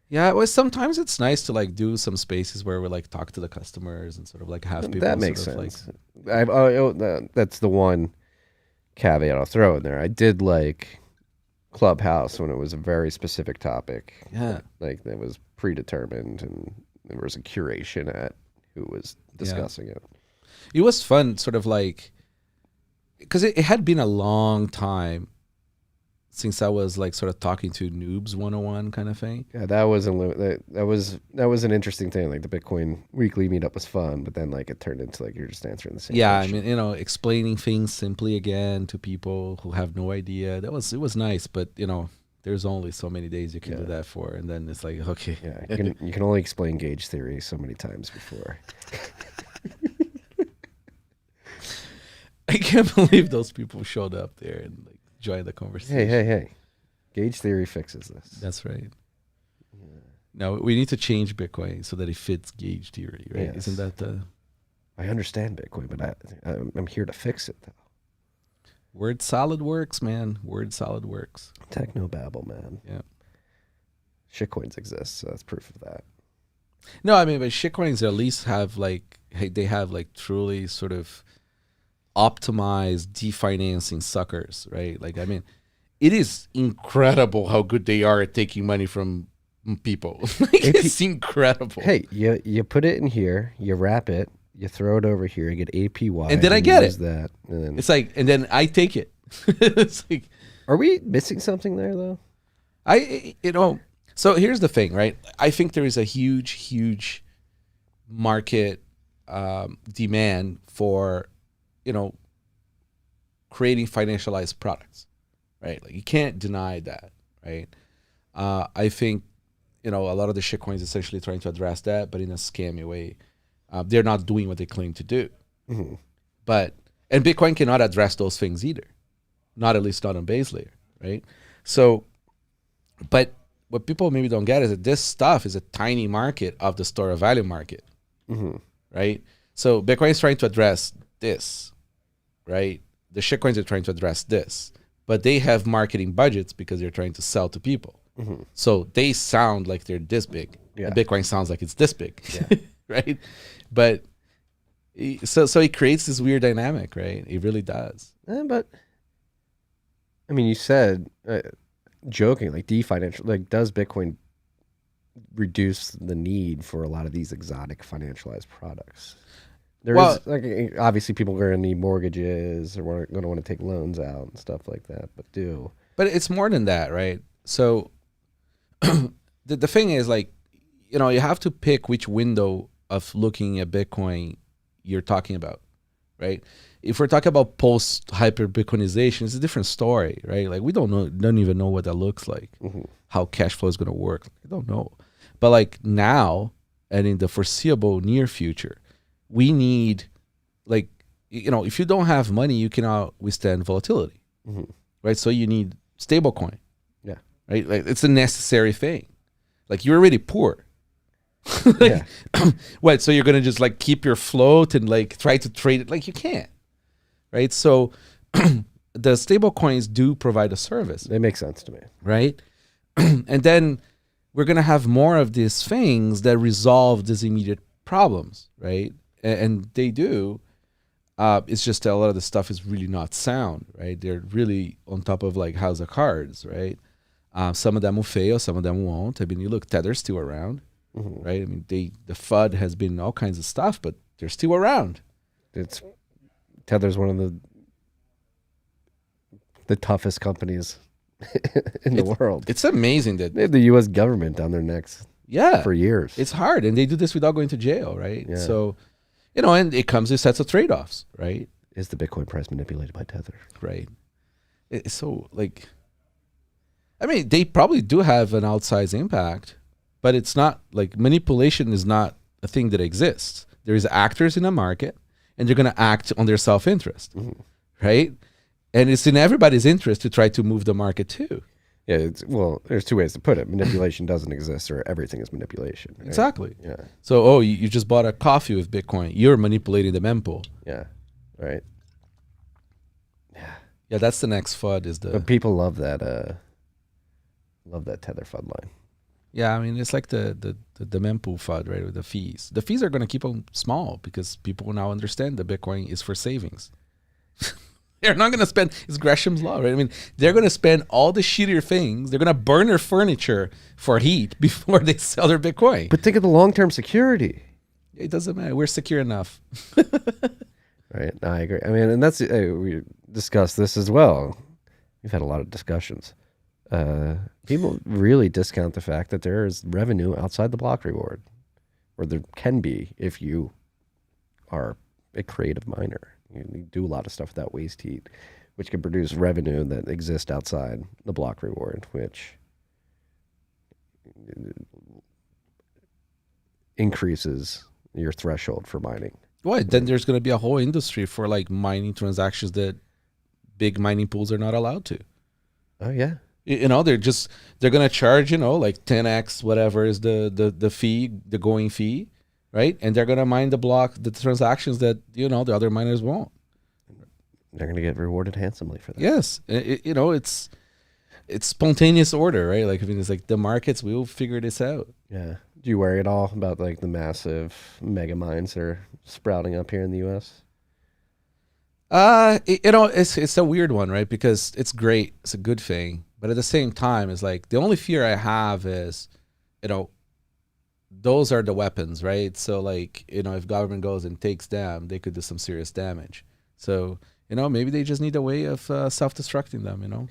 S4: Yeah, well, sometimes it's nice to like do some spaces where we like talk to the customers and sort of like have people.
S1: That makes
S4: sort of,
S1: sense. That's the one caveat I'll throw in there. I did like Clubhouse when it was a very specific topic.
S4: Yeah.
S1: Like that was predetermined, and there was a curation at who was discussing it.
S4: It was fun, sort of like, because it had been a long time since I was like sort of talking to noobs 101 kind of thing.
S1: Yeah, that was an interesting thing. Like the Bitcoin weekly meetup was fun, but then like it turned into like you're just answering the same.
S4: Yeah,
S1: question.
S4: I mean, you know, explaining things simply again to people who have no idea. It was nice, but you know, there's only so many days you can do that for, and then it's like, okay.
S1: Yeah, you can only explain gauge theory so many times before.
S4: I can't believe those people showed up there and like joined the conversation.
S1: Hey. Gauge theory fixes this.
S4: That's right. Yeah. Now we need to change Bitcoin so that it fits gauge theory, right?
S1: Yes.
S4: Isn't that the...
S1: I understand Bitcoin, but I'm here to fix it, though.
S4: Word solid works, man. Word solid works.
S1: Technobabble, man.
S4: Yeah.
S1: Shitcoins exist, so that's proof of that.
S4: No, I mean, but shitcoins at least have like, hey, they have like truly sort of optimized definancing suckers, right? Like, I mean, it is incredible how good they are at taking money from people. Like, it's incredible.
S1: Hey, you put it in here, you wrap it, you throw it over here, you get APY,
S4: and then I get it.
S1: That, and then,
S4: it's like, and then I take it. It's like,
S1: are we missing something there though?
S4: So here's the thing, right? I think there is a huge market demand for, creating financialized products, right? Like you can't deny that, right? I think, a lot of the shitcoins essentially trying to address that, but in a scammy way. They're not doing what they claim to do. Mm-hmm. And Bitcoin cannot address those things either. Not at least not on base layer, right? So, but what people maybe don't get is that this stuff is a tiny market of the store of value market, right? So Bitcoin is trying to address this, right? The shitcoins are trying to address this, but they have marketing budgets because they're trying to sell to people. Mm-hmm. So they sound like they're this big. Yeah. And Bitcoin sounds like it's this big, right? But so it creates this weird dynamic, right? It really does.
S1: But I mean, you said joking, like definancial, like does Bitcoin reduce the need for a lot of these exotic financialized products? Is like obviously people are going to need mortgages or going to want to take loans out and stuff like that. But
S4: it's more than that, right? So the thing is, like, you have to pick which window of looking at Bitcoin you're talking about, right? If we're talking about post hyper Bitcoinization, it's a different story, right? Like we don't even know what that looks like, how cash flow is going to work. I don't know. But like now and in the foreseeable near future, we need, like, if you don't have money, you cannot withstand volatility, right? So you need stablecoin, right? Like it's a necessary thing. Like you're already poor. Like, what? So you're gonna just like keep your float and like try to trade it? Like you can't, right? So the stable coins do provide a service.
S1: They make sense to me,
S4: right? And then we're gonna have more of these things that resolve these immediate problems, right? And they do. It's just that a lot of the stuff is really not sound, right? They're really on top of like house of cards, right? Some of them will fail, some of them won't. I mean, you look, Tether's still around. Right? I mean, the FUD has been all kinds of stuff, but they're still around.
S1: Tether's one of the toughest companies in the world.
S4: It's amazing that
S1: they have the U.S. government down their necks. For years.
S4: It's hard, and they do this without going to jail, right? Yeah. So, and it comes with sets of trade-offs, right?
S1: Is the Bitcoin price manipulated by Tether?
S4: Right. It's so like, I mean, they probably do have an outsized impact. But it's not like manipulation is not a thing that exists. There is actors in a market, and they're going to act on their self-interest, right? And it's in everybody's interest to try to move the market too.
S1: Yeah, there's two ways to put it. Manipulation doesn't exist, or everything is manipulation. Right?
S4: Exactly.
S1: Yeah.
S4: So, you just bought a coffee with Bitcoin. You're manipulating the mempool.
S1: Yeah. Right.
S4: Yeah, that's the next FUD.
S1: But people love that Tether FUD line.
S4: Yeah, I mean, it's like the mempool FUD, right, with the fees. The fees are going to keep them small because people now understand that Bitcoin is for savings. They're not going to spend, it's Gresham's law, right? I mean, they're going to spend all the shittier things. They're going to burn their furniture for heat before they sell their Bitcoin.
S1: But think of the long-term security.
S4: It doesn't matter. We're secure enough.
S1: Right. No, I agree. I mean, and that's, we discussed this as well. We've had a lot of discussions. People really discount the fact that there is revenue outside the block reward, or there can be if you are a creative miner. You do a lot of stuff without waste heat, which can produce revenue that exists outside the block reward, which increases your threshold for mining.
S4: What? Then there's going to be a whole industry for like mining transactions that big mining pools are not allowed to.
S1: Oh yeah.
S4: You know, they're going to charge, you know, like 10x whatever is the fee, the going fee, right? And they're going to mine the transactions that, you know, the other miners won't.
S1: They're going to get rewarded handsomely for that.
S4: Yes. You know, it's spontaneous order, right? Like, I mean, it's like the markets, we will figure this out.
S1: Yeah. Do you worry at all about like the massive mega mines that are sprouting up here in the U.S.?
S4: You know, it's a weird one, right? Because it's great. It's a good thing. But at the same time, it's like the only fear I have is, you know, those are the weapons, right? So like, you know, if government goes and takes them, they could do some serious damage. So, you know, maybe they just need a way of self-destructing them, you know?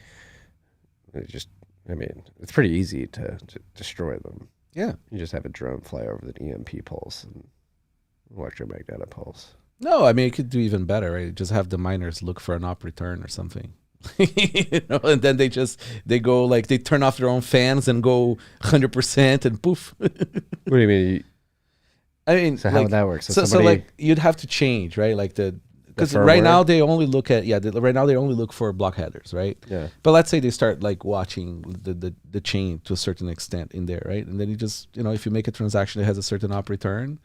S1: I mean, it's pretty easy to destroy them.
S4: Yeah.
S1: You just have a drone fly over the EMP pulse and electromagnetic pulse.
S4: No, I mean, it could do even better, right? Just have the miners look for an op return or something. You know, and then they go like they turn off their own fans and go 100% and poof.
S1: What do you mean?
S4: I mean,
S1: So
S4: like,
S1: how would that work?
S4: So like you'd have to change, right? Like because right now they only look at right now they only look for block headers, right?
S1: Yeah.
S4: But let's say they start like watching the chain to a certain extent in there, right? And then you just, you know, if you make a transaction that has a certain op return,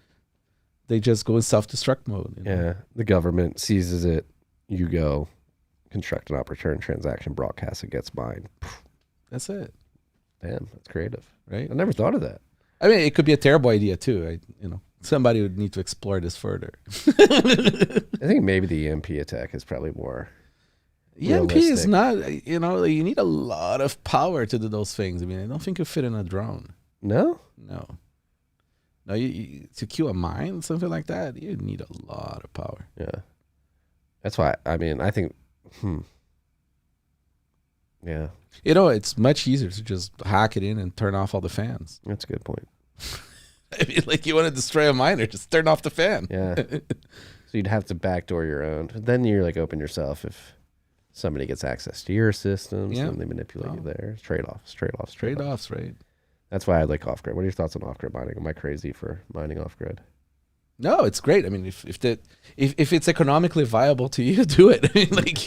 S4: they just go in self-destruct mode. You know?
S1: Yeah. The government seizes it. You go construct an op return transaction, broadcast it, gets mined.
S4: That's it.
S1: Damn, that's creative.
S4: Right?
S1: I never thought of that.
S4: I mean, it could be a terrible idea too. You know, somebody would need to explore this further.
S1: I think maybe the EMP attack is probably more
S4: EMP is
S1: realistic.
S4: not, you know, you need a lot of power to do those things. I mean, I don't think you fit in a drone.
S1: No?
S4: No, you to cue a mine, something like that, you need a lot of power.
S1: Yeah. That's why, I mean, I think, yeah,
S4: You know, it's much easier to just hack it in and turn off all the fans.
S1: that's a good point.
S4: I mean, like you want to destroy a miner, just turn off the fan.
S1: Yeah. So you'd have to backdoor your own. But then you're like open yourself if somebody gets access to your systems
S4: Yeah.
S1: and they manipulate you there. Trade-offs.
S4: Trade-offs, right?
S1: That's why I like off-grid. What are your thoughts on off-grid mining? Am I crazy for mining off-grid?
S4: No, it's great. I mean, if it's economically viable to you, do it. I mean, like,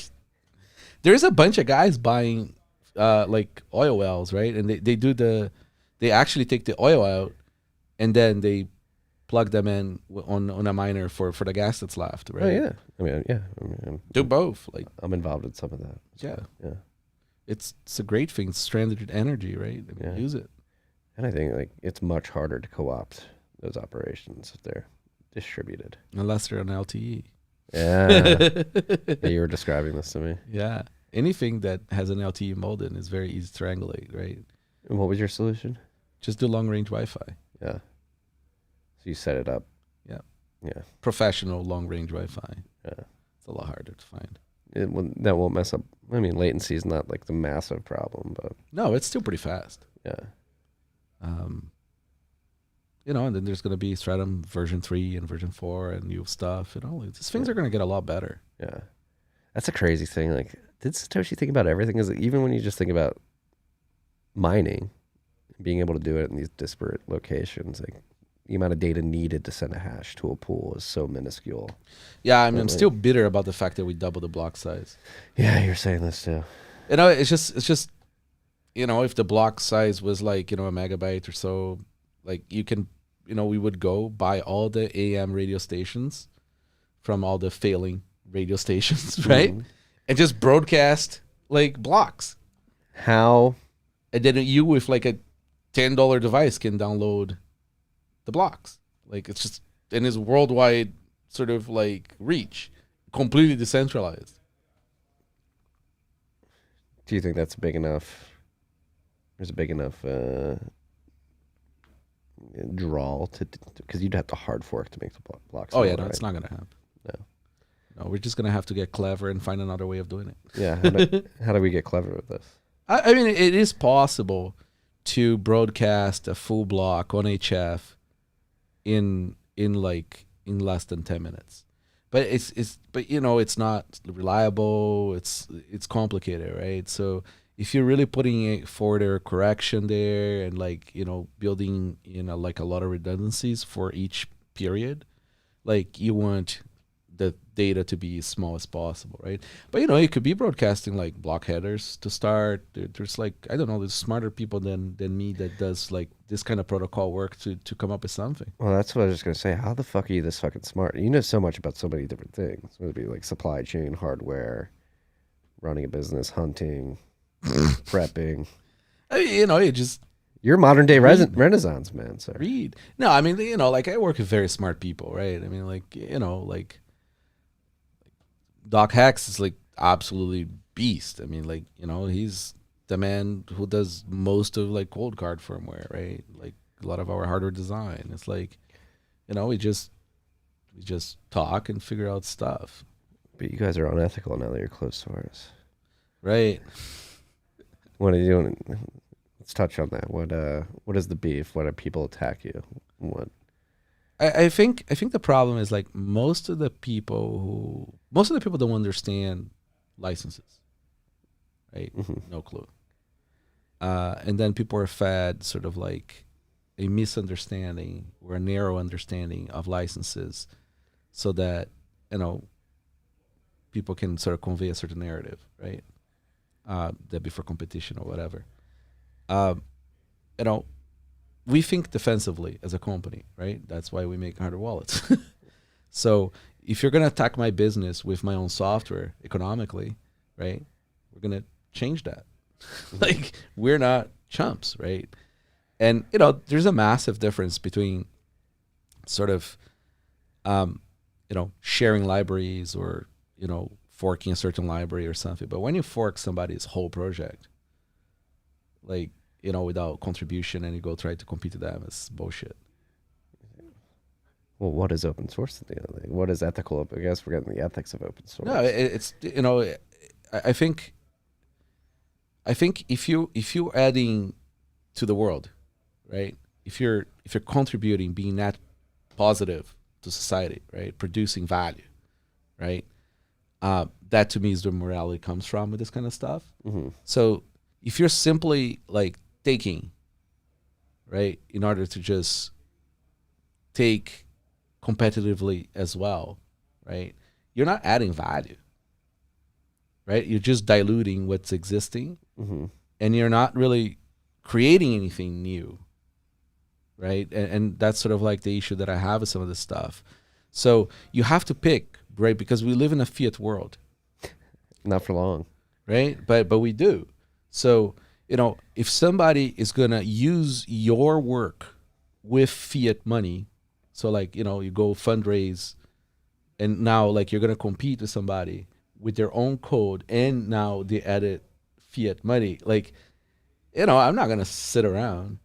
S4: there's a bunch of guys buying like oil wells, right? And they actually take the oil out and then they plug them in on a miner for the gas that's left, right?
S1: Oh, yeah. I mean, yeah. I mean,
S4: Do both. Like,
S1: I'm involved in some of that.
S4: yeah,
S1: Yeah.
S4: it's a great thing. It's stranded energy, right? I mean,
S1: Yeah.
S4: use it.
S1: And I think like it's much harder to co-opt those operations if they're distributed.
S4: Unless they're on LTE.
S1: Yeah. Yeah, you were describing this to me.
S4: Yeah. Anything that has an LTE modem is very easy to triangulate, right?
S1: And what was your solution?
S4: Just do long range Wi-Fi.
S1: Yeah. So you set it up.
S4: Yeah.
S1: Yeah.
S4: Professional long range Wi-Fi.
S1: Yeah.
S4: It's a lot harder to find.
S1: That won't mess up. I mean, latency is not like the massive problem, but
S4: No, it's still pretty fast.
S1: yeah.
S4: You know, and then there's going to be Stratum version 3 and version 4 and new stuff. You know, these things are going to get a lot better.
S1: Yeah. That's a crazy thing. Like, did Satoshi think about everything? Is even when you just think about mining, being able to do it in these disparate locations, like the amount of data needed to send a hash to a pool is so minuscule.
S4: Yeah, I mean, I'm
S1: Like-
S4: still bitter about the fact that we doubled the block size.
S1: Yeah, you're saying this too.
S4: You know, it's just, you know, if the block size was like, you know, a megabyte or so, like you can, you know, we would go buy all the AM radio stations from all the failing radio stations, right?
S1: Mhm.
S4: And just broadcast like blocks.
S1: How?
S4: And then you with like a $10 device can download the blocks. Like it's just in his worldwide sort of like reach, completely decentralized.
S1: Do you think that's big enough? There's a big enough draw to because you'd have to hard fork to make the blocks.
S4: Oh yeah, no,
S1: right?
S4: it's not gonna happen.
S1: No.
S4: No, we're just gonna have to get clever and find another way of doing it.
S1: Yeah. How do we get clever with this?
S4: I mean, it is possible to broadcast a full block on HF in less than 10 minutes, but but it's not reliable. It's complicated, right? So if you're really putting it further correction there and building like a lot of redundancies for each period, like you want the data to be as small as possible, right? But you could be broadcasting like block headers to start. There's I don't know, there's smarter people than me that does like this kind of protocol work to come up with something.
S1: Well, that's what I was just gonna say. How the fuck are you this fucking smart? You know so much about so many different things. Whether it be like supply chain, hardware, running a business, hunting, prepping.
S4: I mean, you just
S1: You're modern day Renaissance man, sir.
S4: read. No, I mean, I work with very smart people, right? I mean, Doc Hex is absolutely beast. I mean, he's the man who does most of cold card firmware, right? Like a lot of our hardware design. It's we just talk and figure out stuff.
S1: But you guys are unethical now that you're close source.
S4: Right.
S1: What are you doing? Let's touch on that. What is the beef? What do people attack you? What?
S4: I think the problem is most of the people don't understand licenses, right?
S1: Mm-hmm.
S4: No clue. And then people are fed sort of a misunderstanding or a narrow understanding of licenses, so that people can sort of convey a certain narrative, right? That be for competition or whatever. We think defensively as a company, right? That's why we make hardware wallets. So if you're going to attack my business with my own software economically, right, we're going to change that. We're not chumps, right? And, there's a massive difference between sort of, sharing libraries or, forking a certain library or something. But when you fork somebody's whole project, without contribution, and you go try to compete with them, it's bullshit.
S1: Well, what is open source? What is ethical? I guess we're getting the ethics of open source.
S4: No, it's I think if you adding to the world, right? If you're contributing, being net positive to society, right? Producing value, right? That to me is where morality comes from with this kind of stuff.
S1: Mm-hmm.
S4: So if you're simply taking, right, in order to just take competitively as well, right, you're not adding value, right? You're just diluting what's existing,
S1: mm-hmm.
S4: and you're not really creating anything new, right? And that's sort of the issue that I have with some of this stuff. So you have to pick, right, because we live in a fiat world.
S1: Not for long.
S4: Right? But we do. So if somebody is going to use your work with fiat money, so you go fundraise, and now you're going to compete with somebody with their own code, and now they added fiat money, I'm not going to sit around.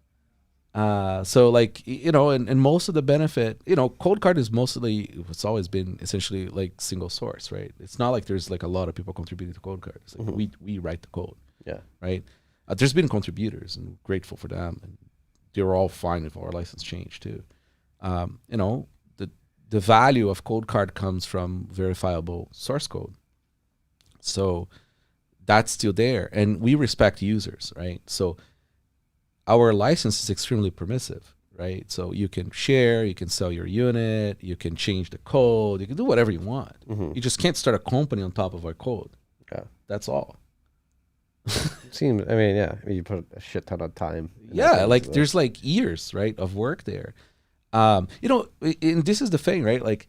S4: So and most of the benefit, Cold Card is it's always been essentially single source, right? It's not there's a lot of people contributing to Cold Card. It's
S1: mm-hmm.
S4: we write the code.
S1: Yeah.
S4: Right. There's been contributors, and grateful for them, and they were all fine if our license changed too. The value of Cold Card comes from verifiable source code. So that's still there, and we respect users, right? So our license is extremely permissive, right? So you can share, you can sell your unit, you can change the code, you can do whatever you want.
S1: Mm-hmm.
S4: You just can't start a company on top of our code.
S1: Yeah.
S4: That's all.
S1: Seems, I mean, yeah, you put a shit ton of time.
S4: Yeah, there's years, right, of work there. And this is the thing, right?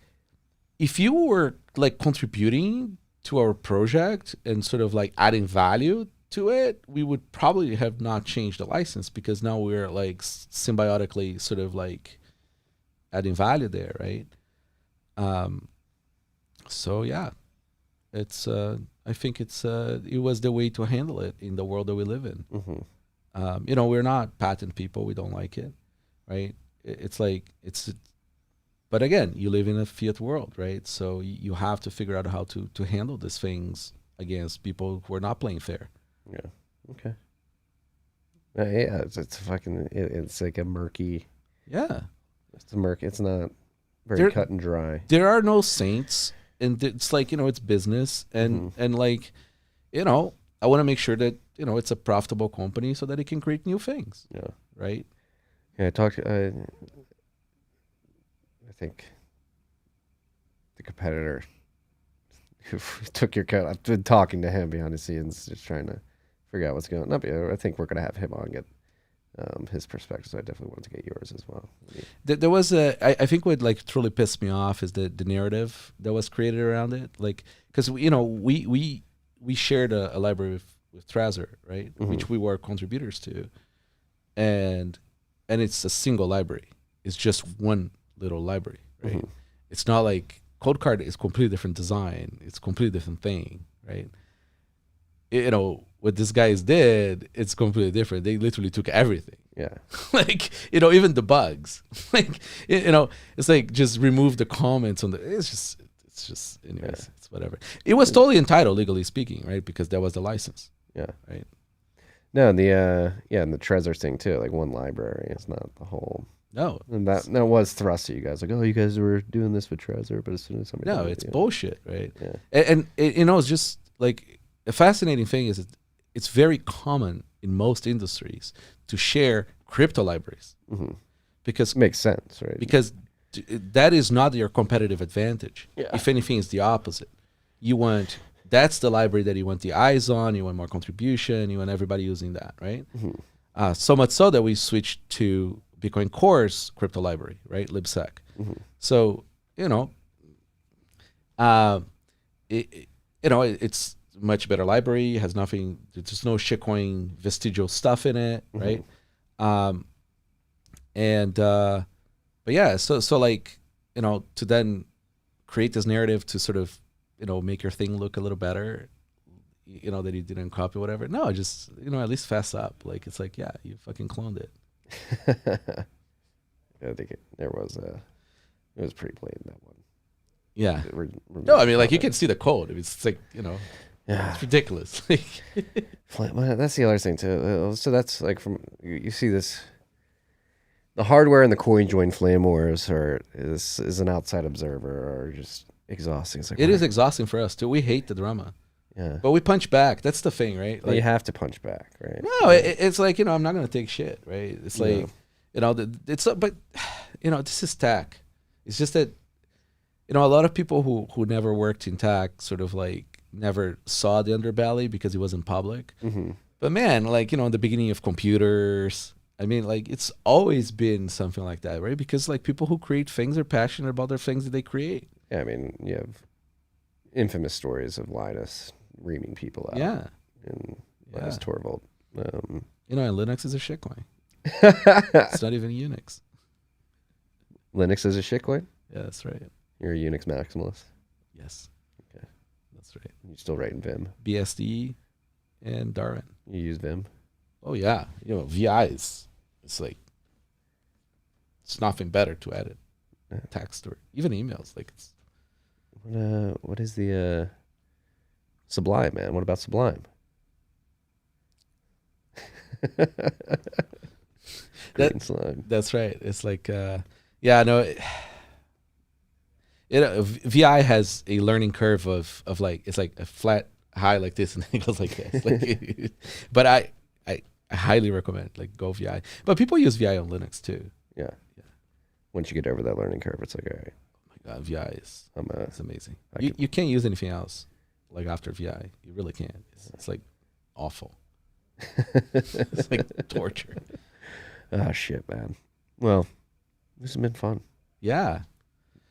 S4: If you were contributing to our project and sort of adding value to it, we would probably have not changed the license, because now we're symbiotically sort of adding value there, right? So yeah. it's I think it was the way to handle it in the world that we live in. You know, we're not patent people. We don't like it, right? It's like but again, you live in a fiat world, right? So you have to figure out how to handle these things against people who are not playing fair.
S1: Yeah. Okay. Yeah, it's fucking. It's like a murky.
S4: Yeah,
S1: It's a murky. It's not very cut and dry.
S4: There are no saints, and it's like, you know, it's business, and like, you know, I want to make sure that, you know, it's a profitable company so that it can create new things.
S1: Yeah.
S4: Right.
S1: Yeah. I talked. I think the competitor who took your cut. I've been talking to him behind the scenes, just trying to figure out what's going on. I think we're gonna have him on, get his perspective. So I definitely want to get yours as well.
S4: There was I think what like truly pissed me off is the narrative that was created around it. Like, because you know, we shared a library with Treasury, right? Which we were contributors to, and it's a single library. It's just one little library, right? It's not like Coinkite is completely different design. It's completely different thing, right? You know, what these guys did, it's completely different. They literally took everything.
S1: Yeah.
S4: Like, you know, even the bugs. Like, you know, it's like just remove the comments on the. It's just. Anyways, it's whatever. It was totally entitled, legally speaking, right? Because that was the license.
S1: Yeah.
S4: Right.
S1: No, and the Treasury thing too. Like one library. It's not the whole.
S4: No.
S1: And that was thrust at you guys. Like, oh, you guys were doing this with Treasury, but as soon as somebody.
S4: No, it's bullshit, right?
S1: Yeah.
S4: And you know, it's just like a fascinating thing is it's very common in most industries to share crypto libraries because
S1: Makes sense, right?
S4: because that is not your competitive advantage.
S1: Yeah.
S4: If anything, it's the opposite. That's the library that you want the eyes on. You want more contribution. You want everybody using that, right? So much so that we switched to Bitcoin Core's crypto library, right? Libsec. So, you know, it's much better library. Has nothing. There's no shitcoin vestigial stuff in it, right? But yeah, so like, you know, to then create this narrative to sort of, you know, make your thing look a little better, you know, that you didn't copy or whatever. No, just, you know, at least fess up. Like, it's like, yeah, you fucking cloned it.
S1: I think it was pretty blatant, that one.
S4: Yeah. No, I mean, like, you can see the code. I mean, it's like, you know,
S1: Yeah.
S4: it's ridiculous.
S1: Well, that's the other thing too. So that's like you see this. The hardware and the coin join flame wars is an outside observer are just exhausting. It's like,
S4: It is exhausting for us too. We hate the drama,
S1: Yeah.
S4: but we punch back. That's the thing, right?
S1: Well, you have to punch back, right?
S4: No, it's like, you know, I'm not gonna take shit, right? It's like, you know, but you know, this is tech. It's just that, you know, a lot of people who never worked in tech sort of like never saw the underbelly because it wasn't public. But man, like, you know, in the beginning of computers, I mean, like, it's always been something like that, right? Because like people who create things are passionate about their things that they create.
S1: Yeah, I mean, you have infamous stories of Linus reaming people out.
S4: Yeah.
S1: And Linus Torvald.
S4: You know, and Linux is a shitcoin. It's not even Unix.
S1: Linux is a shitcoin?
S4: Yeah, that's right.
S1: You're a Unix maximalist?
S4: Yes.
S1: Okay.
S4: That's right.
S1: You still writing Vim?
S4: BSD and Darwin.
S1: You use Vim?
S4: Oh yeah. You know, VI it's like, it's nothing better to edit text or even emails. Like, it's
S1: What is the Sublime, man? What about Sublime? Green slime.
S4: That's right. It's like, yeah, no, VI has a learning curve of like, it's like a flat high like this and then it goes like this. Like, but I highly recommend like go VI. But people use VI on Linux too.
S1: Yeah. Once you get over that learning curve, it's like, all right.
S4: Oh my God, VI is it's amazing.
S1: I
S4: You can't use anything else like after VI. You really can't. It's like awful. It's like torture.
S1: Oh, shit, man. Well, this has been fun.
S4: Yeah.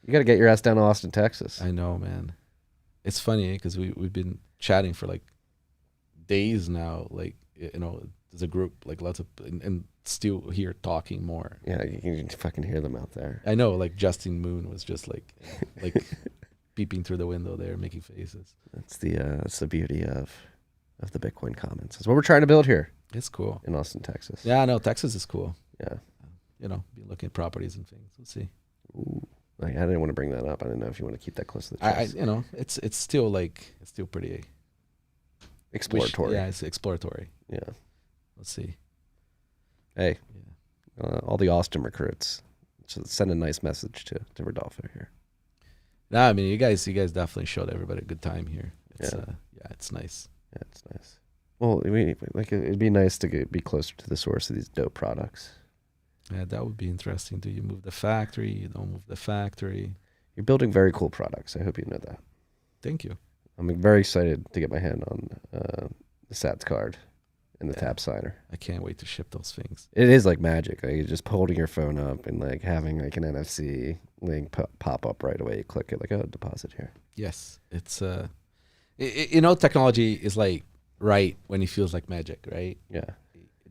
S1: You got to get your ass down to Austin, Texas.
S4: I know, man. It's funny because we've been chatting for like days now. Like, you know, there's a group, like lots of, and still here talking more.
S1: Yeah, you can fucking hear them out there.
S4: I know, like Justin Moon was just like peeping through the window there, making faces.
S1: That's the beauty of the Bitcoin Commons. That's what we're trying to build here
S4: It's cool.
S1: in Austin, Texas.
S4: Yeah, no, Texas is cool.
S1: Yeah.
S4: Be looking at properties and things. We'll see.
S1: Ooh. Like, I didn't want to bring that up. I didn't know if you want to keep that close to the chest.
S4: It's still pretty
S1: Exploratory.
S4: it's exploratory.
S1: Yeah.
S4: Let's see.
S1: Hey,
S4: Yeah.
S1: all the Austin recruits, so send a nice message to Rodolfo here.
S4: No, I mean, you guys definitely showed everybody a good time here. It's it's nice.
S1: Yeah, it's nice. Well, it'd be nice to be closer to the source of these dope products.
S4: Yeah, that would be interesting. Do you move the factory? You don't move the factory?
S1: You're building very cool products. I hope you know that.
S4: Thank you.
S1: I'm very excited to get my hand on the Sats card and the tap signer.
S4: I can't wait to ship those things.
S1: It is like magic. Like, you're just holding your phone up and like having like an NFC link pop up right away. You click it, like, oh, deposit here.
S4: Yes, it's technology is like right when it feels like magic, right?
S1: Yeah.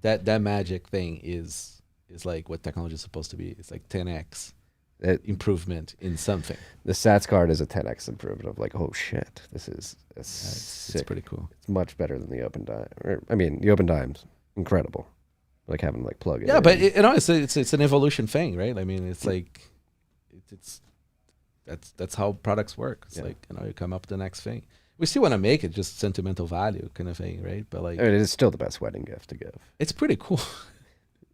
S4: That magic thing is like what technology is supposed to be. It's like 10x improvement in something.
S1: The Sats card is a 10x improvement of like, oh shit, this is
S4: It's
S1: sick.
S4: pretty cool.
S1: It's much better than the Open Dime. The Open Dime's incredible. Like having like plug it.
S4: Yeah,
S1: in.
S4: but it's an evolution thing, right? I mean, it's like that's how products work. It's like you come up with the next thing. We still want to make it just sentimental value kind of thing, right? But like,
S1: it is still the best wedding gift to give.
S4: it's pretty cool.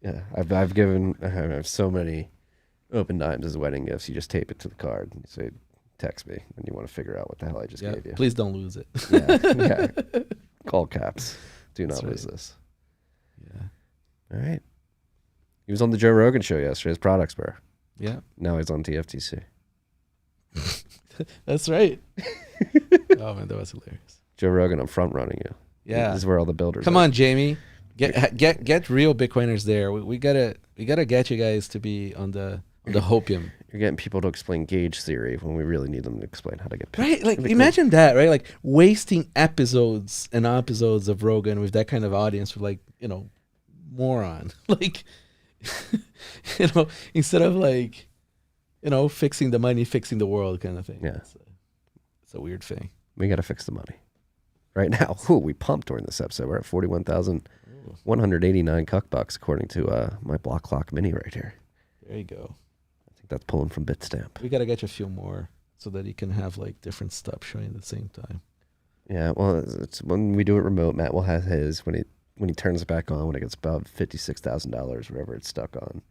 S1: Yeah, I have so many Open Dimes as wedding gifts. You just tape it to the card and you say, text me when you want to figure out what the hell I just
S4: Yeah,
S1: gave you.
S4: please don't lose it.
S1: Yeah. Call caps. Do
S4: That's
S1: not lose
S4: right.
S1: this.
S4: Yeah,
S1: All right. He was on the Joe Rogan show yesterday, his products bro.
S4: yeah,
S1: Now he's on TFTC.
S4: that's right. Oh man, that was hilarious.
S1: Joe Rogan, I'm front running you.
S4: Yeah,
S1: This is where all the builders
S4: come
S1: are.
S4: on, Jamie, get real Bitcoiners there. We gotta get you guys to be on the hopium.
S1: You're getting people to explain gauge theory when we really need them to explain how to get paid.
S4: Right, like imagine that, right? Like wasting episodes and episodes of Rogan with that kind of audience, with like moron, like instead of like fixing the money, fixing the world kind of thing.
S1: Yeah.
S4: It's a weird thing.
S1: We got to fix the money. Right now, we pumped during this episode. We're at 41,189 cuck bucks, according to my block clock mini right here.
S4: There you go.
S1: I think that's pulling from Bitstamp.
S4: We gotta get you a few more so that you can have like different stuff showing at the same time.
S1: Yeah, well, it's when we do it remote, Matt will have his when he turns it back on when it gets above $56,000, wherever it's stuck on.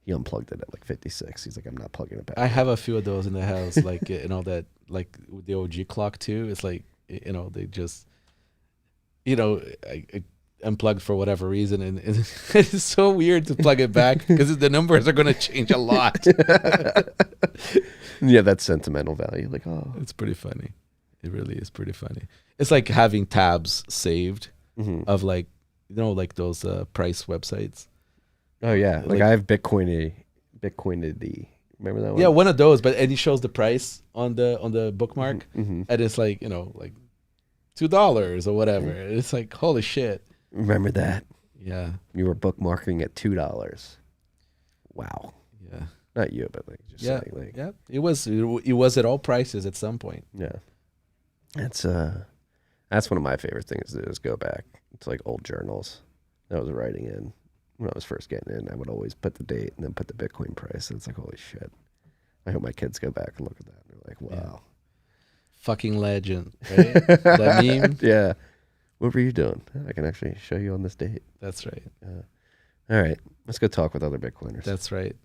S1: He unplugged it at like 56. He's like, I'm not plugging it back.
S4: I have a few of those in the house, like that, like with the OG clock too. It's like they just, I unplugged for whatever reason, and it's so weird to plug it back because the numbers are going to change a lot.
S1: Yeah, that's sentimental value. Like, oh,
S4: It's pretty funny. It really is pretty funny. It's like having tabs saved of like like those price websites.
S1: oh yeah. Like
S4: Like-
S1: I have Bitcoinity. Remember that one?
S4: Yeah, one of those, and it shows the price on the bookmark,
S1: Mhm.
S4: and it's like like $2 or whatever. It's like holy shit.
S1: Remember that?
S4: Yeah,
S1: You were bookmarking at $2. Wow.
S4: yeah,
S1: Not you, but like just
S4: yeah,
S1: saying, like,
S4: yeah. It was at all prices at some point.
S1: yeah. That's one of my favorite things to do is go back to like old journals that I was writing in when I was first getting in. I would always put the date and then put the Bitcoin price. And it's like, holy shit. I hope my kids go back and look at that. And they're like, wow.
S4: Fucking legend, right? That meme.
S1: Yeah. What were you doing? I can actually show you on this date.
S4: That's right.
S1: All right. Let's go talk with other Bitcoiners.
S4: That's right.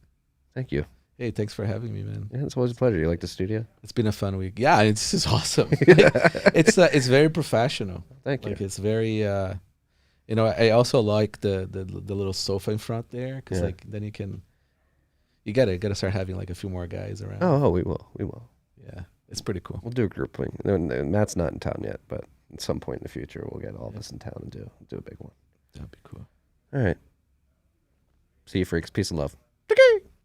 S1: Thank you.
S4: Hey, thanks for having me, man.
S1: Yeah, it's always a pleasure. You like the studio?
S4: It's been a fun week. Yeah, this is awesome. It's very professional.
S1: Thank you.
S4: Like it's very I also like the little sofa in front there because
S1: Yeah.
S4: like then you gotta start having like a few more guys around.
S1: Oh, we will. We will.
S4: Yeah, it's pretty cool.
S1: We'll do a group thing. And Matt's not in town yet, but at some point in the future, we'll get all of us in town and do a big one.
S4: That'd be cool.
S1: All right. See you, freaks. Peace and love.